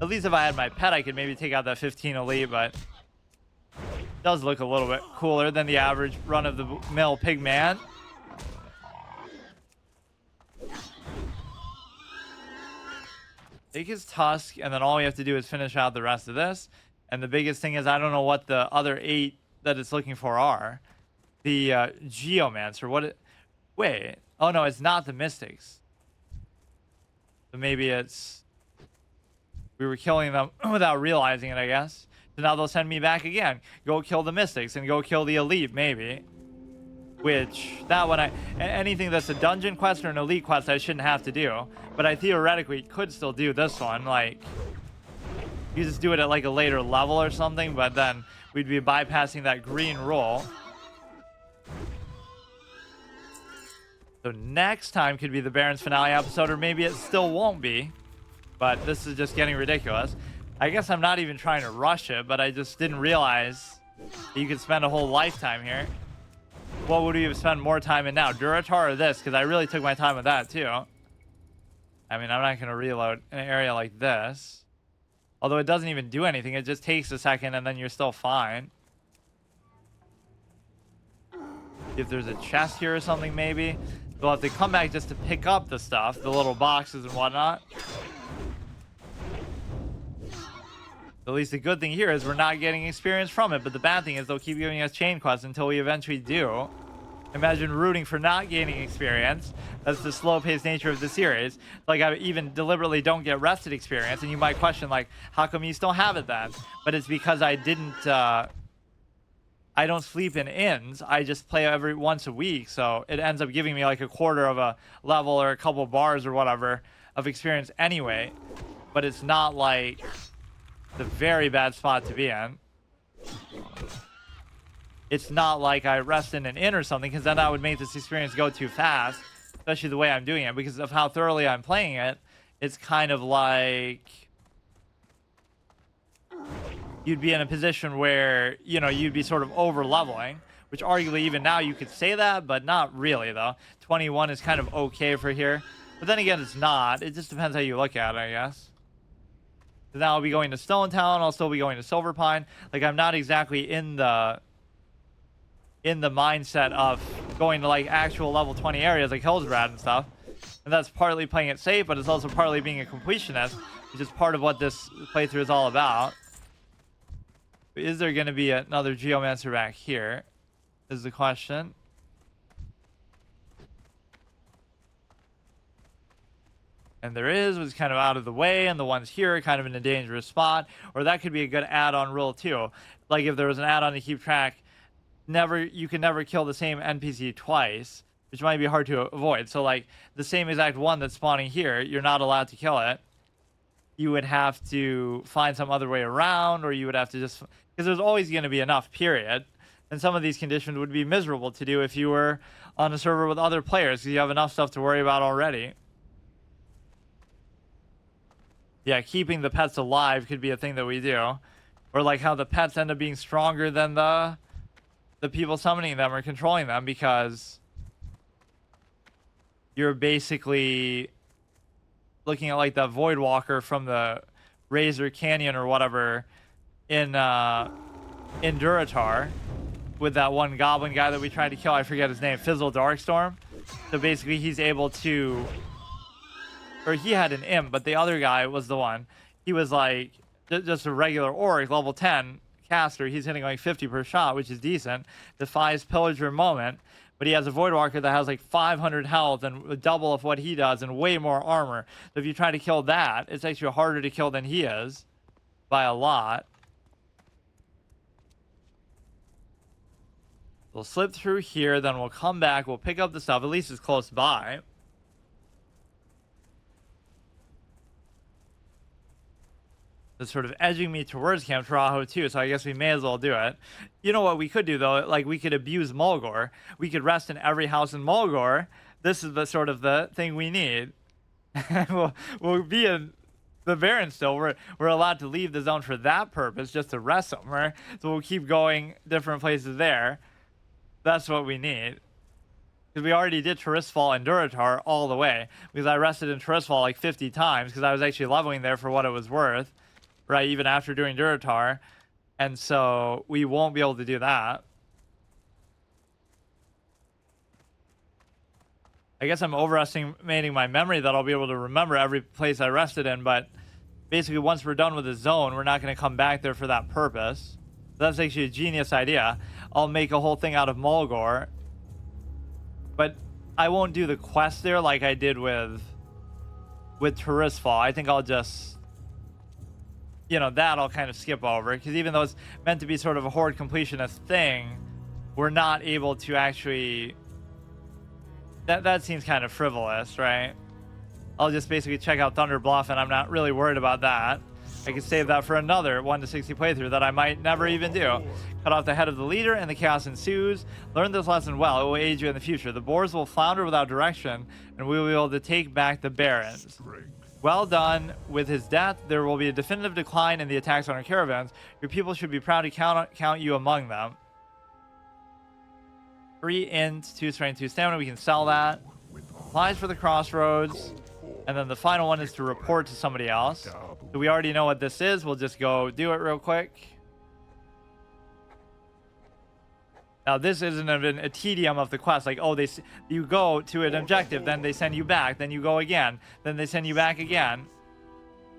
Speaker 1: At least if I had my pet, I could maybe take out that 15 elite, but it does look a little bit cooler than the average run-of-the-mill pigman. Take his tusk, and then all we have to do is finish out the rest of this. And the biggest thing is I don't know what the other 8 that it's looking for are. The Geomancer, what... Wait. Oh, no, it's not the Mystics. So maybe it's... We were killing them without realizing it, I guess. So now they'll send me back again. Go kill the Mystics and go kill the Elite, maybe. Which, that one, anything that's a dungeon quest or an Elite quest, I shouldn't have to do. But I theoretically could still do this one. Like, you just do it at, like, a later level or something. But then we'd be bypassing that green rule. So next time could be the Barrens finale episode, or maybe it still won't be. But this is just getting ridiculous. I guess I'm not even trying to rush it, but I just didn't realize that you could spend a whole lifetime here. What would we have spent more time in now? Duratar or this? Because I really took my time with that, too. I mean, I'm not going to reload an area like this. Although it doesn't even do anything. It just takes a second, and then you're still fine. If there's a chest here or something, maybe. We'll have to come back just to pick up the stuff, the little boxes and whatnot. At least the good thing here is we're not getting experience from it, but the bad thing is they'll keep giving us chain quests until we eventually do. Imagine rooting for not gaining experience. That's the slow-paced nature of the series. Like, I even deliberately don't get rested experience, and you might question, like, how come you still have it then? But it's because I didn't I don't sleep in inns. I just play every once a week, so it ends up giving me like a quarter of a level or a couple bars or whatever of experience anyway. But it's not like the very bad spot to be in. It's not like I rest in an inn or something, because then that would make this experience go too fast, especially the way I'm doing it, because of how thoroughly I'm playing it. It's kind of like you'd be in a position where, you know, you'd be sort of over leveling, which arguably even now you could say that, but not really though. 21 is kind of okay for here, but then again, it's not. It just depends how you look at it, I guess. So now I'll be going to Stone Town. I'll still be going to Silver Pine. Like, I'm not exactly in the mindset of going to like actual level 20 areas like Hillsbrad and stuff. And that's partly playing it safe, but it's also partly being a completionist, which is part of what this playthrough is all about. Is there going to be another Geomancer back here? Is the question. And there is, was kind of out of the way, and the ones here are kind of in a dangerous spot. Or that could be a good add-on rule too. Like if there was an add-on to keep track, you can never kill the same NPC twice, which might be hard to avoid. So like the same exact one that's spawning here, you're not allowed to kill it. You would have to find some other way around, or you would have to just, because there's always going to be enough, period. And some of these conditions would be miserable to do if you were on a server with other players, because you have enough stuff to worry about already. Yeah, keeping the pets alive could be a thing that we do. Or like how the pets end up being stronger than the people summoning them or controlling them, because you're basically looking at like the Void Walker from the Razor Canyon or whatever in Duratar with that one goblin guy that we tried to kill. I forget his name. Fizzle Darkstorm. So basically he's able to, or he had an imp, but the other guy was the one. He was like just a regular orc, level 10 caster. He's hitting like 50 per shot, which is decent. Defies Pillager Moment. But he has a Voidwalker that has like 500 health and double of what he does and way more armor. So if you try to kill that, it's actually harder to kill than he is by a lot. We'll slip through here, then we'll come back. We'll pick up the stuff. At least it's close by. It's sort of edging me towards Camp Taurajo too, so I guess we may as well do it. You know what we could do though? Like we could abuse Mulgore. We could rest in every house in Mulgore. This is the sort of the thing we need. we'll be in the Barrens still. We're allowed to leave the zone for that purpose, just to rest somewhere. So we'll keep going different places there. That's what we need. Because we already did Turistfall and Duratar all the way. Because I rested in Turistfall like 50 times because I was actually leveling there for what it was worth. Right, even after doing Duratar. And so we won't be able to do that. I guess I'm overestimating my memory that I'll be able to remember every place I rested in, but basically once we're done with the zone, we're not going to come back there for that purpose. So that's actually a genius idea. I'll make a whole thing out of Mulgore. But I won't do the quest there like I did with Turistfall. I think I'll just, you know, that I'll kind of skip over, because even though it's meant to be sort of a horde completionist thing, we're not able to actually, that seems kind of frivolous, right? I'll just basically check out Thunder Bluff, and I'm not really worried about that. I could save that for another 1 to 60 playthrough that I might never even do. Cut off the head of the leader and the chaos ensues. Learn this lesson well. It will aid you in the future. The boars will flounder without direction, and we will be able to take back the Barrens. Well done. With his death, there will be a definitive decline in the attacks on our caravans. Your people should be proud to count you among them. 3 int, 2 strength, 2 stamina. We can sell that. Applies for the crossroads. And then the final one is to report to somebody else. So we already know what this is. We'll just go do it real quick. Now, this isn't a tedium of the quest. Like, oh, you go to an objective, then they send you back, then you go again, then they send you back again.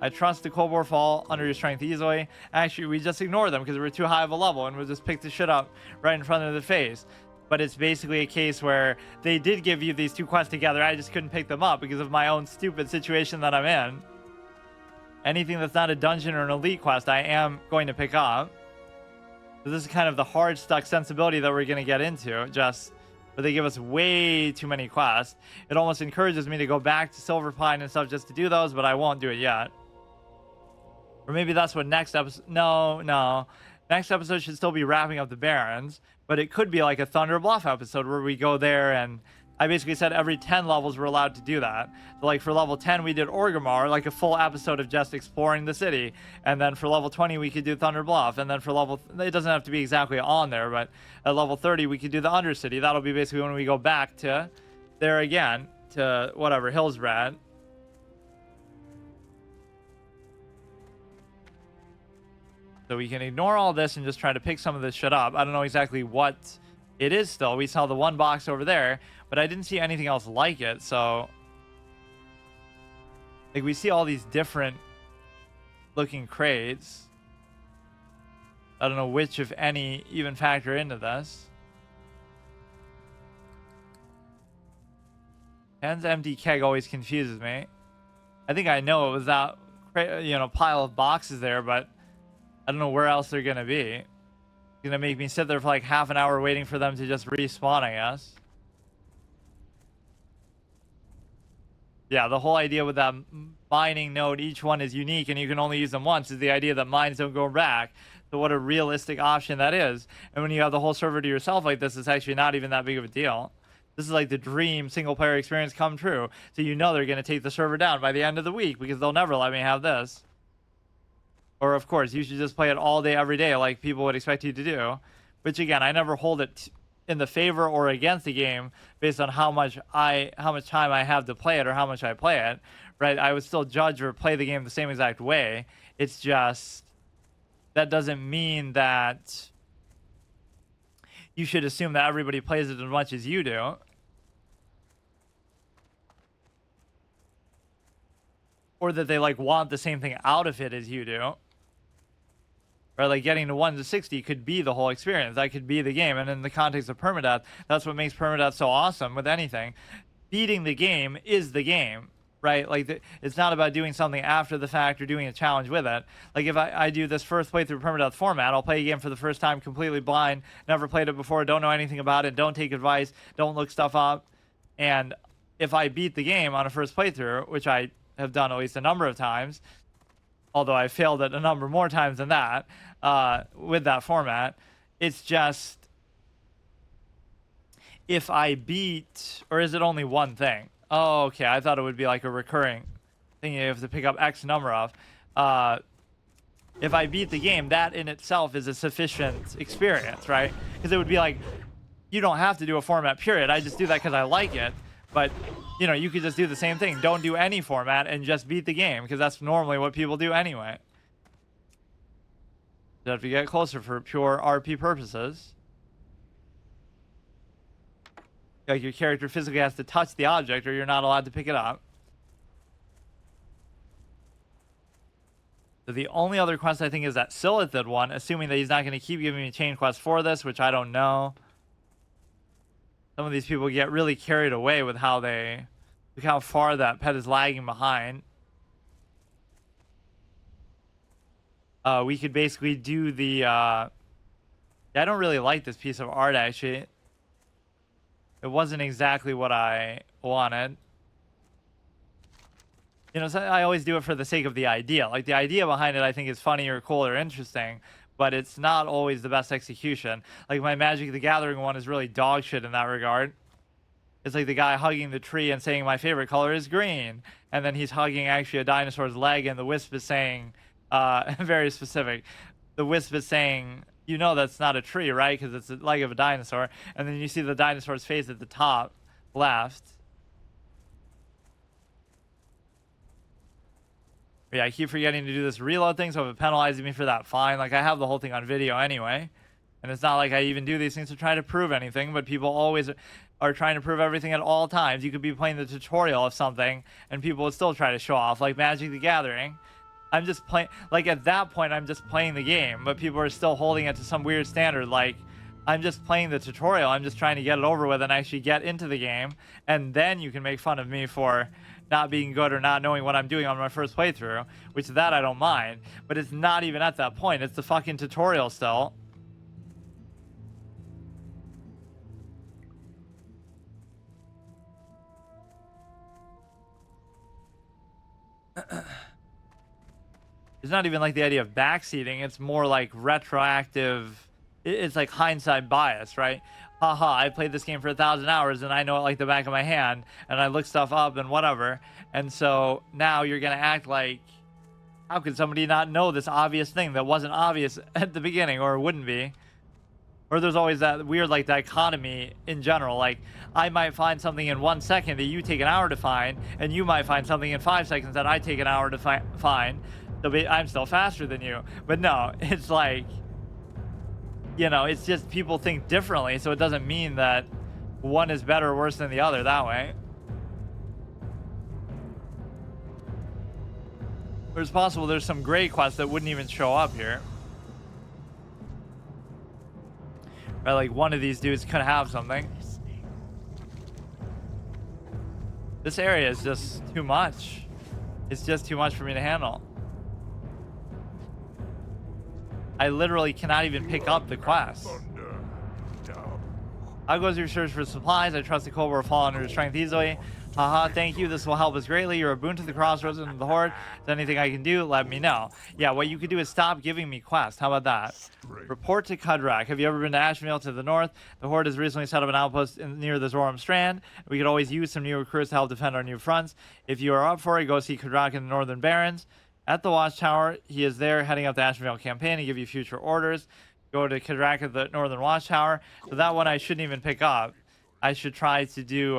Speaker 1: I trust the Cobor fall under your strength easily. Actually, we just ignore them because we're too high of a level, and we'll just pick the shit up right in front of the face. But it's basically a case where they did give you these 2 quests together. I just couldn't pick them up because of my own stupid situation that I'm in. Anything that's not a dungeon or an elite quest, I am going to pick up. So this is kind of the hard stuck sensibility that we're going to get into, just where they give us way too many quests. It almost encourages me to go back to Silver Pine and stuff just to do those, but I won't do it yet. Or maybe that's what next episode... No. Next episode should still be wrapping up the Barrens, but it could be like a Thunder Bluff episode where we go there, and I basically said every 10 levels we're allowed to do that. So like for level 10 we did Orgrimmar, like a full episode of just exploring the city, and then for level 20 we could do Thunder Bluff, and then for it doesn't have to be exactly on there, but at level 30 we could do the Undercity. That'll be basically when we go back to there again, to whatever, Hillsbrad. So we can ignore all this and just try to pick some of this shit up. I don't know exactly what it is still. We saw the one box over there, but I didn't see anything else like it. So, like, we see all these different looking crates. I don't know which, if any, even factor into this. Ken's empty keg always confuses me. I think I know it was that, pile of boxes there, but I don't know where else they're gonna be. It's gonna make me sit there for like half an hour waiting for them to just respawn, I guess. Yeah, the whole idea with that mining node, each one is unique and you can only use them once, is the idea that mines don't go back. So what a realistic option that is. And when you have the whole server to yourself like this, it's actually not even that big of a deal. This is like the dream single player experience come true. So you know they're gonna take the server down by the end of the week because they'll never let me have this. Or, of course, you should just play it all day, every day, like people would expect you to do. Which, again, I never hold it in the favor or against the game based on how much time I have to play it or how much I play it, right? I would still judge or play the game the same exact way. It's just that doesn't mean that you should assume that everybody plays it as much as you do. Or that they, like, want the same thing out of it as you do. Right, like getting to 1 to 60 could be the whole experience. That could be the game. And in the context of permadeath, that's what makes permadeath so awesome with anything. Beating the game is the game, right? Like, it's not about doing something after the fact or doing a challenge with it. Like, if I do this first playthrough permadeath format, I'll play a game for the first time completely blind, never played it before, don't know anything about it, don't take advice, don't look stuff up. And if I beat the game on a first playthrough, which I have done at least a number of times, although I failed it a number more times than that, with that format, it's just, if I beat, or is it only one thing? Oh, okay, I thought it would be like a recurring thing you have to pick up X number of. If I beat the game, that in itself is a sufficient experience, right? Because it would be like, you don't have to do a format, period. I just do that because I like it. But, you could just do the same thing. Don't do any format and just beat the game, because that's normally what people do anyway. So if you get closer for pure RP purposes, like your character physically has to touch the object or you're not allowed to pick it up. So the only other quest I think is that Silithid one, assuming that he's not going to keep giving me chain quests for this, which I don't know. Some of these people get really carried away with how look how far that pet is lagging behind. We could basically do the, I don't really like this piece of art, actually. It wasn't exactly what I wanted. So I always do it for the sake of the idea. Like, the idea behind it, I think, is funny or cool or interesting, but it's not always the best execution. Like, my Magic the Gathering one is really dog shit in that regard. It's like the guy hugging the tree and saying my favorite color is green, and then he's hugging actually a dinosaur's leg, and the wisp is saying, very specific, the wisp is saying, that's not a tree, right? Because it's the leg of a dinosaur. And then you see the dinosaur's face at the top left. But yeah, I keep forgetting to do this reload thing, so if it penalizes me for that, fine. Like, I have the whole thing on video anyway. And it's not like I even do these things to try to prove anything, but people always are trying to prove everything at all times. You could be playing the tutorial of something, and people would still try to show off, like Magic the Gathering. I'm just playing, like, at that point, I'm just playing the game, but people are still holding it to some weird standard, like, I'm just playing the tutorial, I'm just trying to get it over with and actually get into the game, and then you can make fun of me for not being good or not knowing what I'm doing on my first playthrough, which that I don't mind, but it's not even at that point, it's the fucking tutorial still. It's not even like the idea of backseating. It's more like retroactive. It's like hindsight bias, right? Haha, I played this game for 1,000 hours and I know it like the back of my hand, and I look stuff up and whatever. And so now you're gonna act like, how could somebody not know this obvious thing that wasn't obvious at the beginning, or wouldn't be? Or there's always that weird like dichotomy in general. Like, I might find something in 1 second that you take an hour to find, and you might find something in 5 seconds that I take an hour to find. So I'm still faster than you. But no, it's like, you know, it's just people think differently, so it doesn't mean that one is better or worse than the other that way. Or it's possible there's some great quests that wouldn't even show up here. Right, like one of these dudes could have something. This area is just too much. It's just too much for me to handle. I literally cannot even pick up the quest. I'll go to your search for supplies. I trust the Cold will fall under your strength easily. Haha, thank you. This will help us greatly. You're a boon to the Crossroads and the Horde. If there's anything I can do, let me know. Yeah, what you could do is stop giving me quests. How about that? Report to Kudrak. Have you ever been to Asheville to the north? The Horde has recently set up an outpost near the Zoram Strand. We could always use some new recruits to help defend our new fronts. If you are up for it, go see Kudrak in the northern Barrens. At the Watchtower, he is there heading up the Asheville campaign to give you future orders. Go to Kudrak at the northern Watchtower. So that one I shouldn't even pick up. I should try to do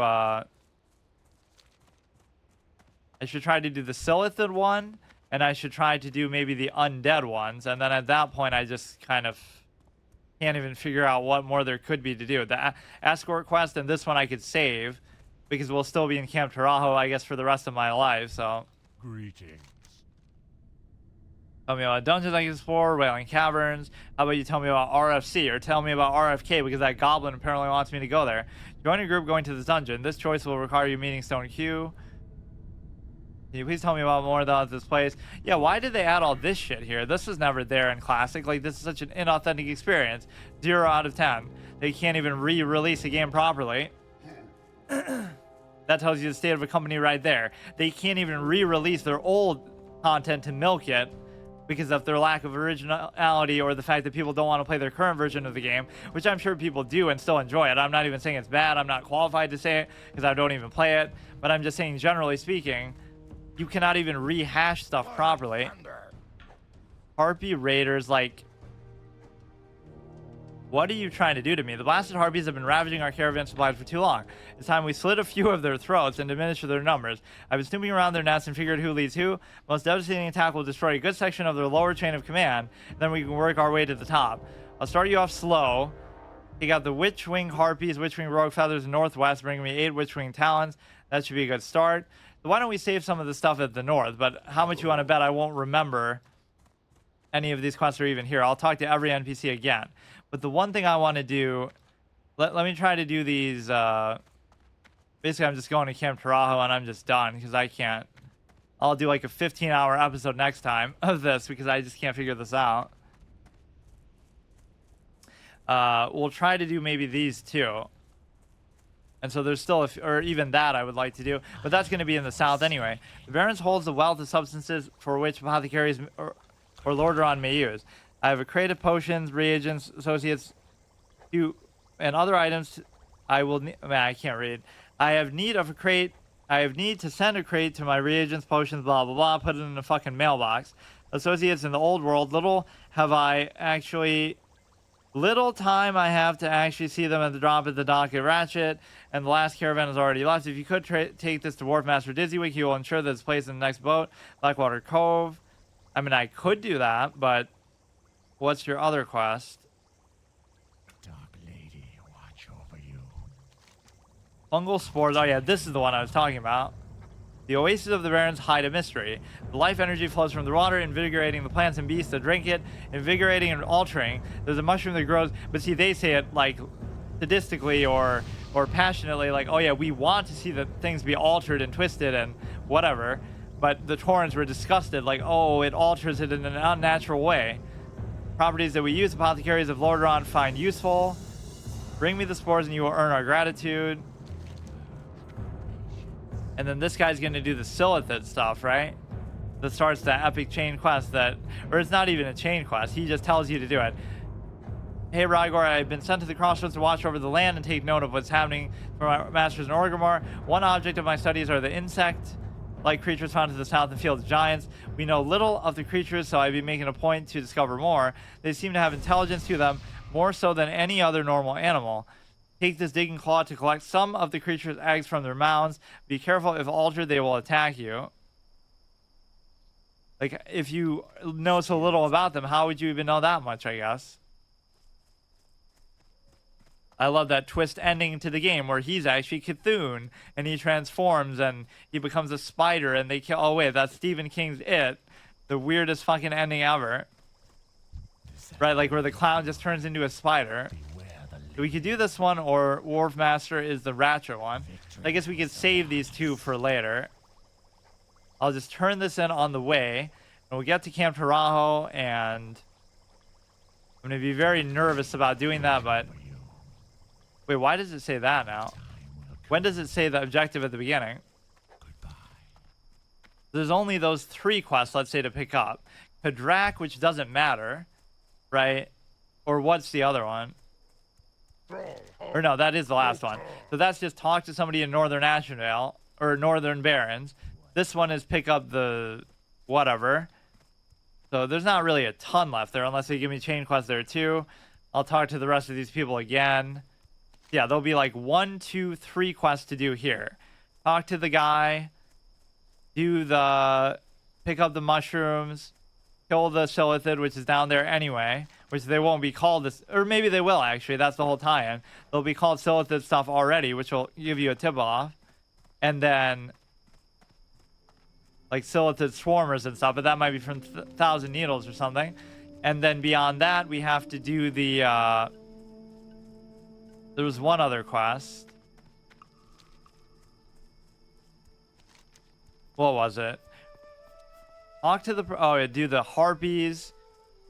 Speaker 1: the Silithid one, and I should try to do maybe the undead ones, and then at that point I just kind of can't even figure out what more there could be to do. The escort quest and this one I could save, because we'll still be in Camp Tarajo, I guess, for the rest of my life, so.
Speaker 2: Greetings.
Speaker 1: Tell me about dungeons I can explore, Wailing Caverns. How about you tell me about RFC, or tell me about RFK, because that goblin apparently wants me to go there. Join a group going to this dungeon. This choice will require you meeting Stone Q. Can you please tell me about more about this place? Yeah, why did they add all this shit here? This was never there in Classic. Like, this is such an inauthentic experience. 0 out of 10. They can't even re-release a game properly. That tells you the state of a company right there. They can't even re-release their old content to milk it because of their lack of originality, or the fact that people don't want to play their current version of the game, which I'm sure people do and still enjoy it. I'm not even saying it's bad. I'm not qualified to say it because I don't even play it. But I'm just saying, generally speaking, you cannot even rehash stuff properly. Harpy Raiders, like, what are you trying to do to me? The blasted harpies have been ravaging our caravan supplies for too long. It's time we slit a few of their throats and diminish their numbers. I've been snooping around their nests and figured who leads who. Most devastating attack will destroy a good section of their lower chain of command. Then we can work our way to the top. I'll start you off slow. You got the Witchwing Harpies, Witchwing Rogue Feathers northwest, bringing me 8 Witchwing Talons. That should be a good start. Why don't we save some of the stuff at the north? But how much you want to bet I won't remember any of these quests are even here. I'll talk to every NPC again. But the one thing I want to do, let me try to do these. Basically, I'm just going to Camp Tarajo and I'm just done because I can't. I'll do like a 15-hour episode next time of this because I just can't figure this out. We'll try to do maybe these two. And so there's still, or even that I would like to do, but that's going to be in the south anyway. The Barrens holds the wealth of substances for which apothecaries or Lordaeron may use. I have a crate of potions, reagents, associates, and other items. I can't read. I have need to send a crate to my reagents, potions, blah blah blah. Put it in a fucking mailbox. Associates in the old world. Little time I have to actually see them at the drop at the dock at Ratchet, and the last caravan has already left. If you could take this to Wharf Master Dizzywick, he will ensure that it's placed in the next boat, Blackwater Cove. I mean, I could do that, but what's your other quest?
Speaker 4: Dark Lady, watch over you.
Speaker 1: Fungal spores. Oh yeah, this is the one I was talking about. The oasis of the Barrens hide a mystery. The life energy flows from the water, invigorating the plants and beasts that drink it, invigorating and altering. There's a mushroom that grows, but see, they say it like sadistically or passionately, like, oh yeah, we want to see the things be altered and twisted and whatever. But the Taurens were disgusted, like, oh, it alters it in an unnatural way. Properties that we use, apothecaries of Lordaeron find useful. Bring me the spores and you will earn our gratitude. And then this guy's going to do the Silithid stuff, right? that starts the epic chain quest that, or it's not even a chain quest. He just tells you to do it. Hey, Rygor, I've been sent to the crossroads to watch over the land and take note of what's happening for my masters in Orgrimmar. One object of my studies are the insect-like creatures found to the south in Field of Giants. We know little of the creatures, so I'd be making a point to discover more. They seem to have intelligence to them, more so than any other normal animal. Take this digging claw to collect some of the creature's eggs from their mounds. Be careful, if altered, they will attack you. Like, if you know so little about them, how would you even know that much, I guess? I love that twist ending to the game where he's actually Cthulhu and he transforms and he becomes a spider and they kill. Oh, wait, that's Stephen King's It. The weirdest fucking ending ever. Right, like where the clown just turns into a spider. We could do this one, or Wharf Master is the Ratchet one. I guess we could save these two for later. I'll just turn this in on the way. And we'll get to Camp Taurajo, and I'm going to be very nervous about doing that, but... Wait, why does it say that now? When does it say the objective at the beginning? There's only those 3 quests, let's say, to pick up. Pedrak, which doesn't matter, right? Or what's the other one? Or no, that is the last one. So that's just talk to somebody in Northern Ashendale, or Northern Barrens. This one is pick up the whatever. So there's not really a ton left there, unless they give me chain quests there too. I'll talk to the rest of these people again. Yeah, there'll be like 1, 2, 3 quests to do here. Talk to the guy, do the pick up the mushrooms, kill the Silithid, which is down there anyway, which they won't be called this, or maybe they will actually. That's the whole tie-in. They'll be called Silithid stuff already, which will give you a tip-off, and then like Silithid swarmers and stuff, but that might be from Thousand Needles or something. And then beyond that, we have to do the there was one other quest. What was it? Talk to the do the harpies,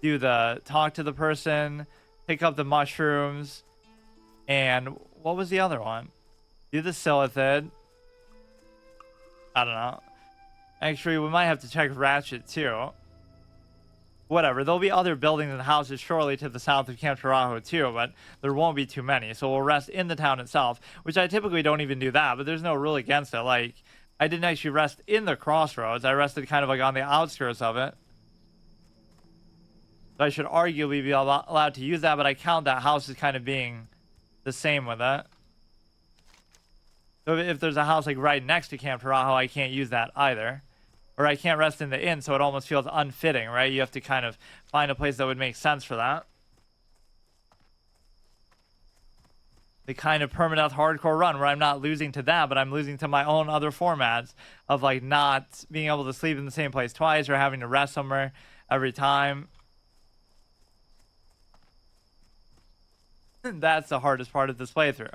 Speaker 1: do the talk to the person, pick up the mushrooms, and what was the other one? Do the Silithid. I don't know. Actually, we might have to check Ratchet too. Whatever, there'll be other buildings and houses surely to the south of Camp Taurajo too, but there won't be too many. So we'll rest in the town itself, which I typically don't even do that, but there's no rule against it. Like, I didn't actually rest in the crossroads. I rested kind of like on the outskirts of it. So I should arguably be allowed to use that, but I count that house as kind of being the same with it. So if there's a house like right next to Camp Taurajo, I can't use that either. Or I can't rest in the inn, so it almost feels unfitting, right? You have to kind of find a place that would make sense for that. The kind of permadeath hardcore run where I'm not losing to that, but I'm losing to my own other formats of like not being able to sleep in the same place twice or having to rest somewhere every time. That's the hardest part of this playthrough.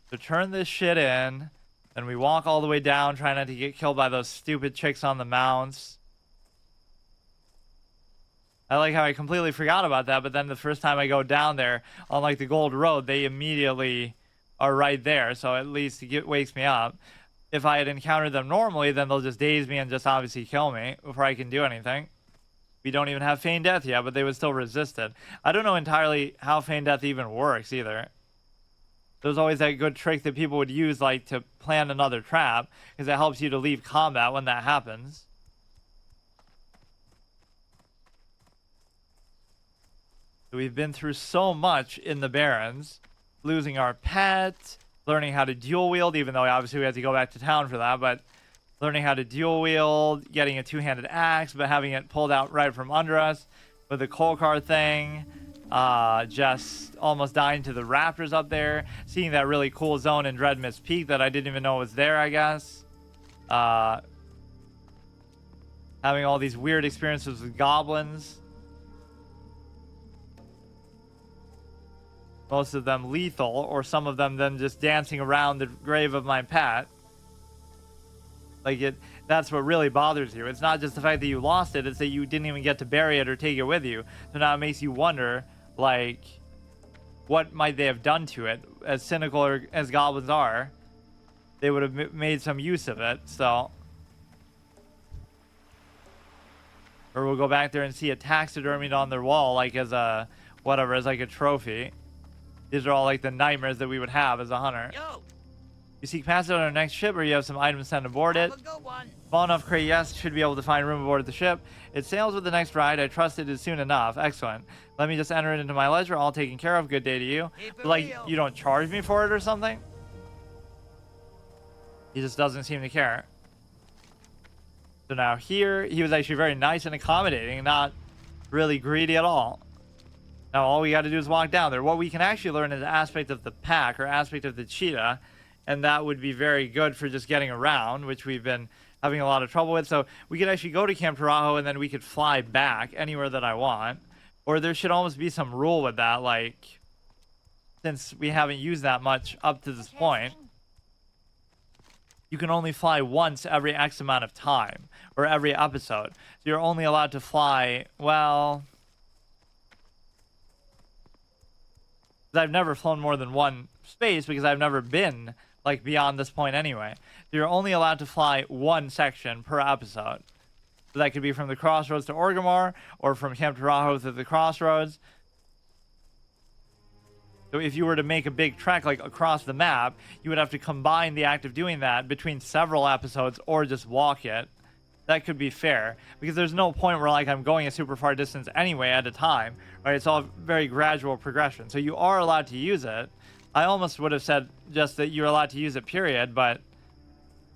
Speaker 1: So turn this shit in. Then we walk all the way down, try not to get killed by those stupid chicks on the mounts. I like how I completely forgot about that, but then the first time I go down there on like the Gold Road, they immediately are right there, so at least it wakes me up. If I had encountered them normally, then they'll just daze me and just obviously kill me before I can do anything. We don't even have Feign Death yet, but they would still resist it. I don't know entirely how Feign Death even works either. There's always that good trick that people would use, like to plan another trap, because it helps you to leave combat when that happens. We've been through so much in the Barrens, losing our pet, learning how to dual wield, even though obviously we had to go back to town for that, but learning how to dual wield, getting a two-handed axe, but having it pulled out right from under us with the coal car thing. Just almost dying to the raptors up there, seeing that really cool zone in Dreadmist Peak that I didn't even know was there, I guess. Having all these weird experiences with goblins. Most of them lethal, or some of them just dancing around the grave of my pet. Like, that's what really bothers you. It's not just the fact that you lost it, it's that you didn't even get to bury it or take it with you. So now it makes you wonder, like, what might they have done to it? As cynical as goblins are, they would have made some use of it, so. Or we'll go back there and see it taxidermied on their wall, like as a, whatever, as like a trophy. These are all like the nightmares that we would have as a hunter.
Speaker 5: Yo,
Speaker 1: You seek passage on our next ship, or you have some items sent aboard it.
Speaker 5: have a good one.
Speaker 1: Small enough crate, yes, should be able to find room aboard the ship. It sails with the next ride. I trust it is soon enough. Excellent. Let me just enter it into my ledger. All taken care of. Good day to you.
Speaker 5: Keep it
Speaker 1: Like,
Speaker 5: real.
Speaker 1: you don't charge me for it or something? He just doesn't seem to care. So now here, he was actually very nice and accommodating, not really greedy at all. Now all we got to do is walk down there. What we can actually learn is aspect of the pack, or aspect of the cheetah, and that would be very good for just getting around, which we've been having a lot of trouble with. So we could actually go to Camp Taurajo, and then we could fly back anywhere that I want. Or there should almost be some rule with that, like, since we haven't used that much up to this point, you can only fly once every X amount of time, or every episode. So you're only allowed to fly, well, I've never flown more than one space because I've never been like beyond this point anyway. So you're only allowed to fly one section per episode. So that could be from the crossroads to Orgrimmar, or from Camp Taurajo to the crossroads. So if you were to make a big trek like across the map, you would have to combine the act of doing that between several episodes, or just walk it. That could be fair, because there's no point where like I'm going a super far distance anyway at a time, right? It's all very gradual progression. So you are allowed to use it. I almost would have said just that you're allowed to use it, period, but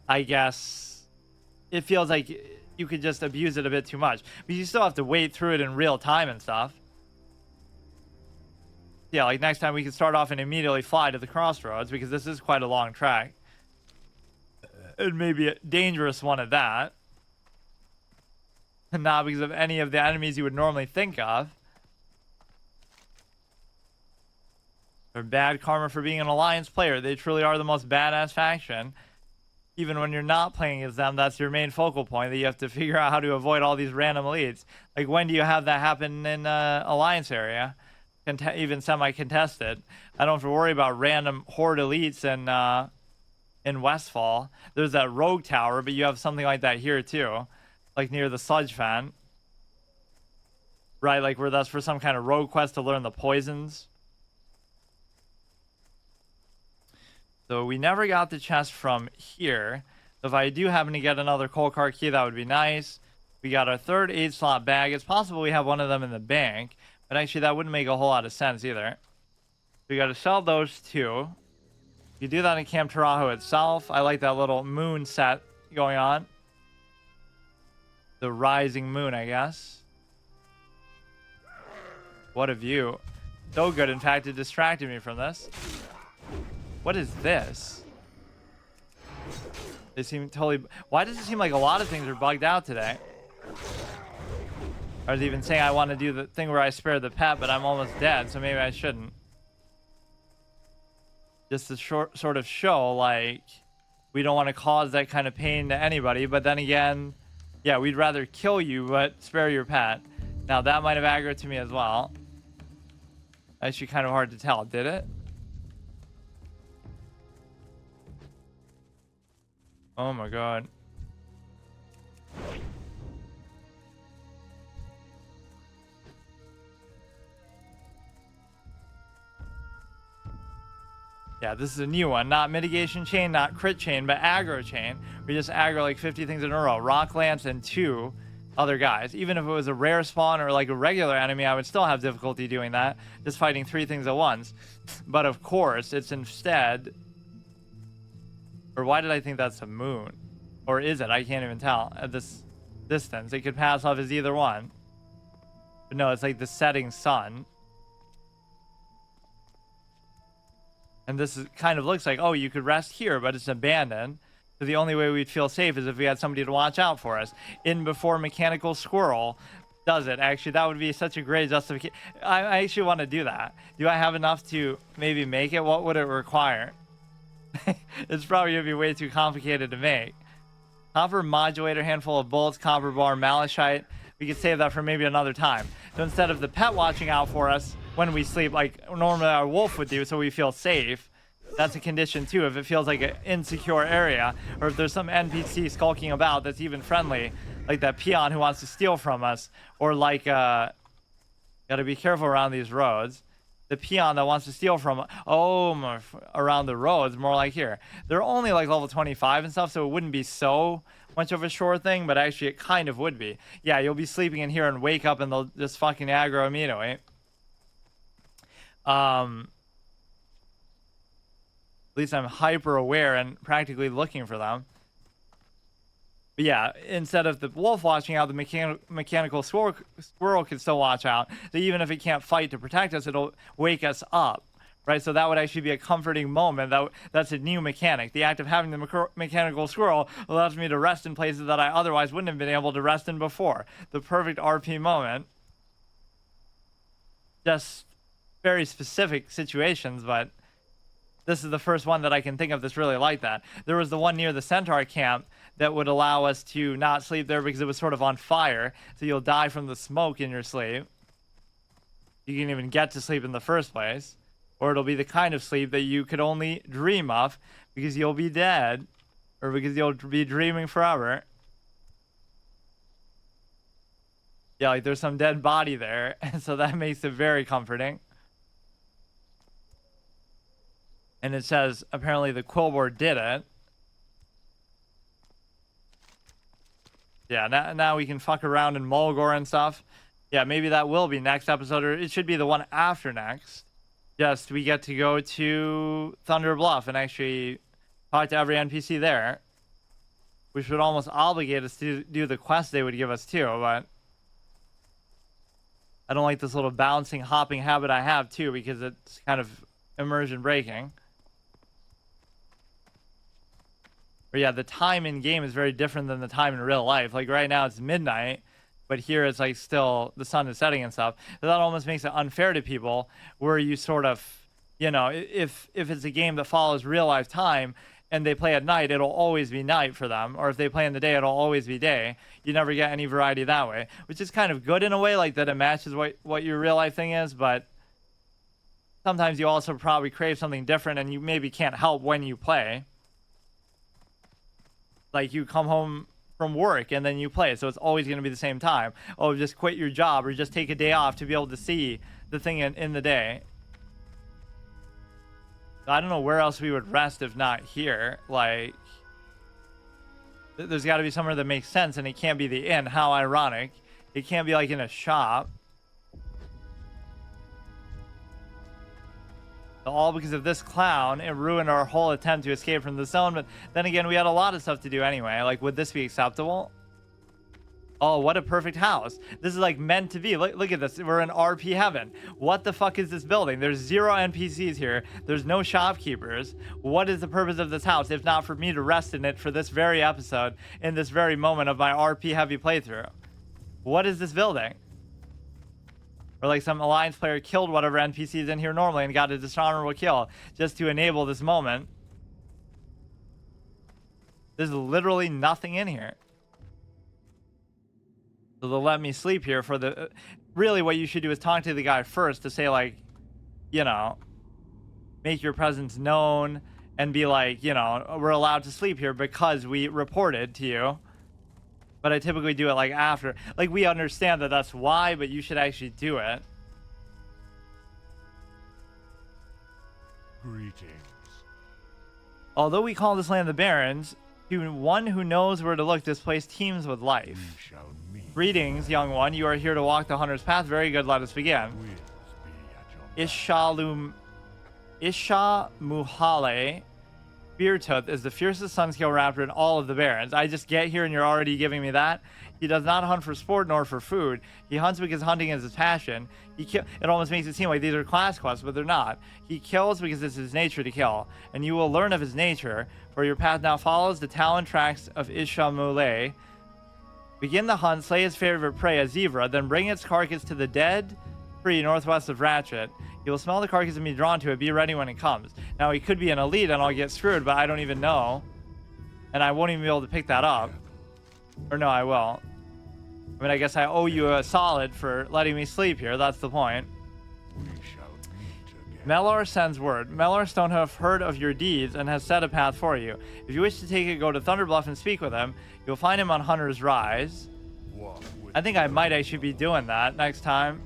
Speaker 1: I guess it feels like you could just abuse it a bit too much. But you still have to wait through it in real time and stuff. Yeah, like next time we can start off and immediately fly to the crossroads, because this is quite a long track. It may be a dangerous one at that. Not because of any of the enemies you would normally think of. Or bad karma for being an alliance player. They truly are the most badass faction. Even when you're not playing as them, that's your main focal point, that you have to figure out how to avoid all these random elites. Like, when do you have that happen in alliance area? Even semi-contested. I don't have to worry about random horde elites in Westfall. There's that rogue tower, but you have something like that here too. Like near the sludge fan. Right, like where that's for some kind of rogue quest to learn the poisons. So we never got the chest from here. So if I do happen to get another coal cart key, that would be nice. We got our third 8-slot bag. It's possible we have one of them in the bank, but actually that wouldn't make a whole lot of sense either. We got to sell those two. You do that in Camp Taurajo itself. I like that little moon set going on. The rising moon, I guess. What a view. So good, in fact, it distracted me from this. What is this? They seem totally... Why does it seem like a lot of things are bugged out today? I was even saying I want to do the thing where I spare the pet, but I'm almost dead, so maybe I shouldn't. Just to sort of show, like, we don't want to cause that kind of pain to anybody, but then again... Yeah, we'd rather kill you, but spare your pet. Now, that might have aggroed to me as well. Actually, kind of hard to tell. Did it? Oh my god. Yeah, this is a new one. Not mitigation chain, not crit chain, but aggro chain. We just aggro like 50 things in a row. Rock Lance and 2 other guys. Even if it was a rare spawn or like a regular enemy, I would still have difficulty doing that. Just fighting 3 things at once. But of course, it's instead... Or why did I think that's a moon? Or is it? I can't even tell at this distance. It could pass off as either one. But no, it's like the setting sun. And this is, kind of looks like, oh, you could rest here, but it's abandoned. So the only way we'd feel safe is if we had somebody to watch out for us. In before Mechanical Squirrel does it. Actually, that would be such a great justification. I actually want to do that. Do I have enough to maybe make it? What would it require? It's probably going to be way too complicated to make. Copper modulator, handful of bullets, copper bar, malachite. We could save that for maybe another time. So instead of the pet watching out for us when we sleep, like normally our wolf would do, so we feel safe, That's a condition too. If it feels like an insecure area, or if there's some NPC skulking about that's even friendly, like that peon who wants to steal from us, or like gotta be careful around these roads. The peon that wants to steal from around the roads, more like here. They're only like level 25 and stuff, so it wouldn't be so much of a sure thing, but actually it kind of would be. Yeah, you'll be sleeping in here and wake up and they'll just fucking aggro immediately. At least I'm hyper aware and practically looking for them. But yeah, instead of the wolf watching out, the mechanical squirrel can still watch out. So even if it can't fight to protect us, it'll wake us up, right? So that would actually be a comforting moment. That's a new mechanic. The act of having the mechanical squirrel allows me to rest in places that I otherwise wouldn't have been able to rest in before. The perfect RP moment. Just very specific situations, but this is the first one that I can think of that's really like that. There was the one near the Centaur camp that would allow us to not sleep there because it was sort of on fire, so you'll die from the smoke in your sleep. You can even get to sleep in the first place, or it'll be the kind of sleep that you could only dream of because you'll be dead, or because you'll be dreaming forever. Yeah, like there's some dead body there, and so that makes it very comforting. And it says, apparently the Quillboard did it. Yeah, now we can fuck around in Mulgore and stuff. Yeah, maybe that will be next episode, or it should be the one after next. Just, we get to go to Thunder Bluff and actually talk to every NPC there. Which would almost obligate us to do the quest they would give us too, but I don't like this little bouncing, hopping habit I have too, because it's kind of immersion breaking. But yeah, the time in game is very different than the time in real life. Like right now it's midnight, but here it's like still the sun is setting and stuff. So that almost makes it unfair to people, where you sort of, you know, if it's a game that follows real life time and they play at night, it'll always be night for them. Or if they play in the day, it'll always be day. You never get any variety that way, which is kind of good in a way, like that it matches what your real life thing is. But sometimes you also probably crave something different and you maybe can't help when you play. Like you come home from work and then you play, so it's always going to be the same time. Oh, just quit your job or just take a day off to be able to see the thing in the day. I don't know where else we would rest if not here. Like, there's got to be somewhere that makes sense, and it can't be the inn. How ironic. It can't be like in a shop. All because of this clown. It ruined our whole attempt to escape from the zone. But then again, we had a lot of stuff to do anyway. Like, would this be acceptable? Oh, what a perfect house. This is like meant to be. Look at this. We're in RP heaven. What the fuck is this building? There's 0 NPCs here. There's no shopkeepers. What is the purpose of this house if not for me to rest in it for this very episode, in this very moment of my RP heavy playthrough? What is this building? Or like some Alliance player killed whatever NPCs in here normally and got a dishonorable kill just to enable this moment. There's literally nothing in here. So they'll let me sleep here for the... Really what you should do is talk to the guy first to say, like, you know, make your presence known and be like, you know, we're allowed to sleep here because we reported to you. But I typically do it like after. Like, we understand that that's why, but you should actually do it.
Speaker 4: Greetings.
Speaker 1: Although we call this land the Barrens, to one who knows where to look, this place teems with life.
Speaker 4: We shall meet.
Speaker 1: Greetings, young one. You are here to walk the hunter's path. Very good. Let us begin.
Speaker 4: Wills be at your
Speaker 1: Ishamuhale Speartooth is the fiercest sunscale raptor in all of the Barrens. I just get here and you're already giving me that. He does not hunt for sport nor for food. He hunts because hunting is his passion. It almost makes it seem like these are class quests, but they're not. He kills because it's his nature to kill, and you will learn of his nature, for your path now follows the talon tracks of Ishamule. Begin the hunt, slay his favorite prey, a zebra, then bring its carcass to the dead tree northwest of Ratchet. You will smell the carcass and be drawn to it. Be ready when it comes. Now, he could be an elite and I'll get screwed, but I don't even know. And I won't even be able to pick that up. Or no, I will. I mean, I guess I owe you a solid for letting me sleep here. That's the point.
Speaker 4: We shall meet again.
Speaker 1: Melor sends word. Melor Stonehoof heard of your deeds and has set a path for you. If you wish to take it, go to Thunderbluff and speak with him. You'll find him on Hunter's Rise.
Speaker 2: Walk with
Speaker 1: I think I might actually be doing that next time.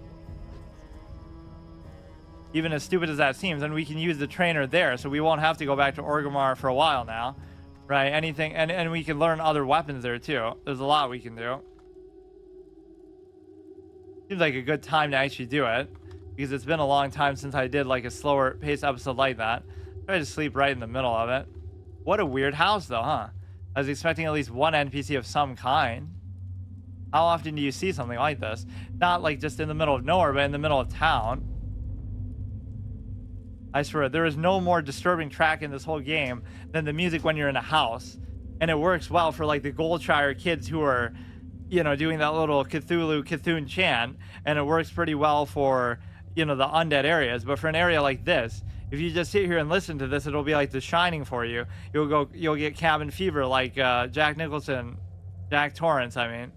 Speaker 1: Even as stupid as that seems, and we can use the trainer there, so we won't have to go back to Orgrimmar for a while now. Right, anything, and we can learn other weapons there too. There's a lot we can do. Seems like a good time to actually do it, because it's been a long time since I did like a slower paced episode like that. Try to sleep right in the middle of it. What a weird house though, huh? I was expecting at least one NPC of some kind. How often do you see something like this? Not like just in the middle of nowhere, but in the middle of town. I swear, there is no more disturbing track in this whole game than the music when you're in a house. And it works well for like the Goldshire kids who are, you know, doing that little Cthulhu chant. And it works pretty well for, you know, the undead areas. But for an area like this, if you just sit here and listen to this, it'll be like The Shining for you. You'll get cabin fever like Jack Torrance, I mean.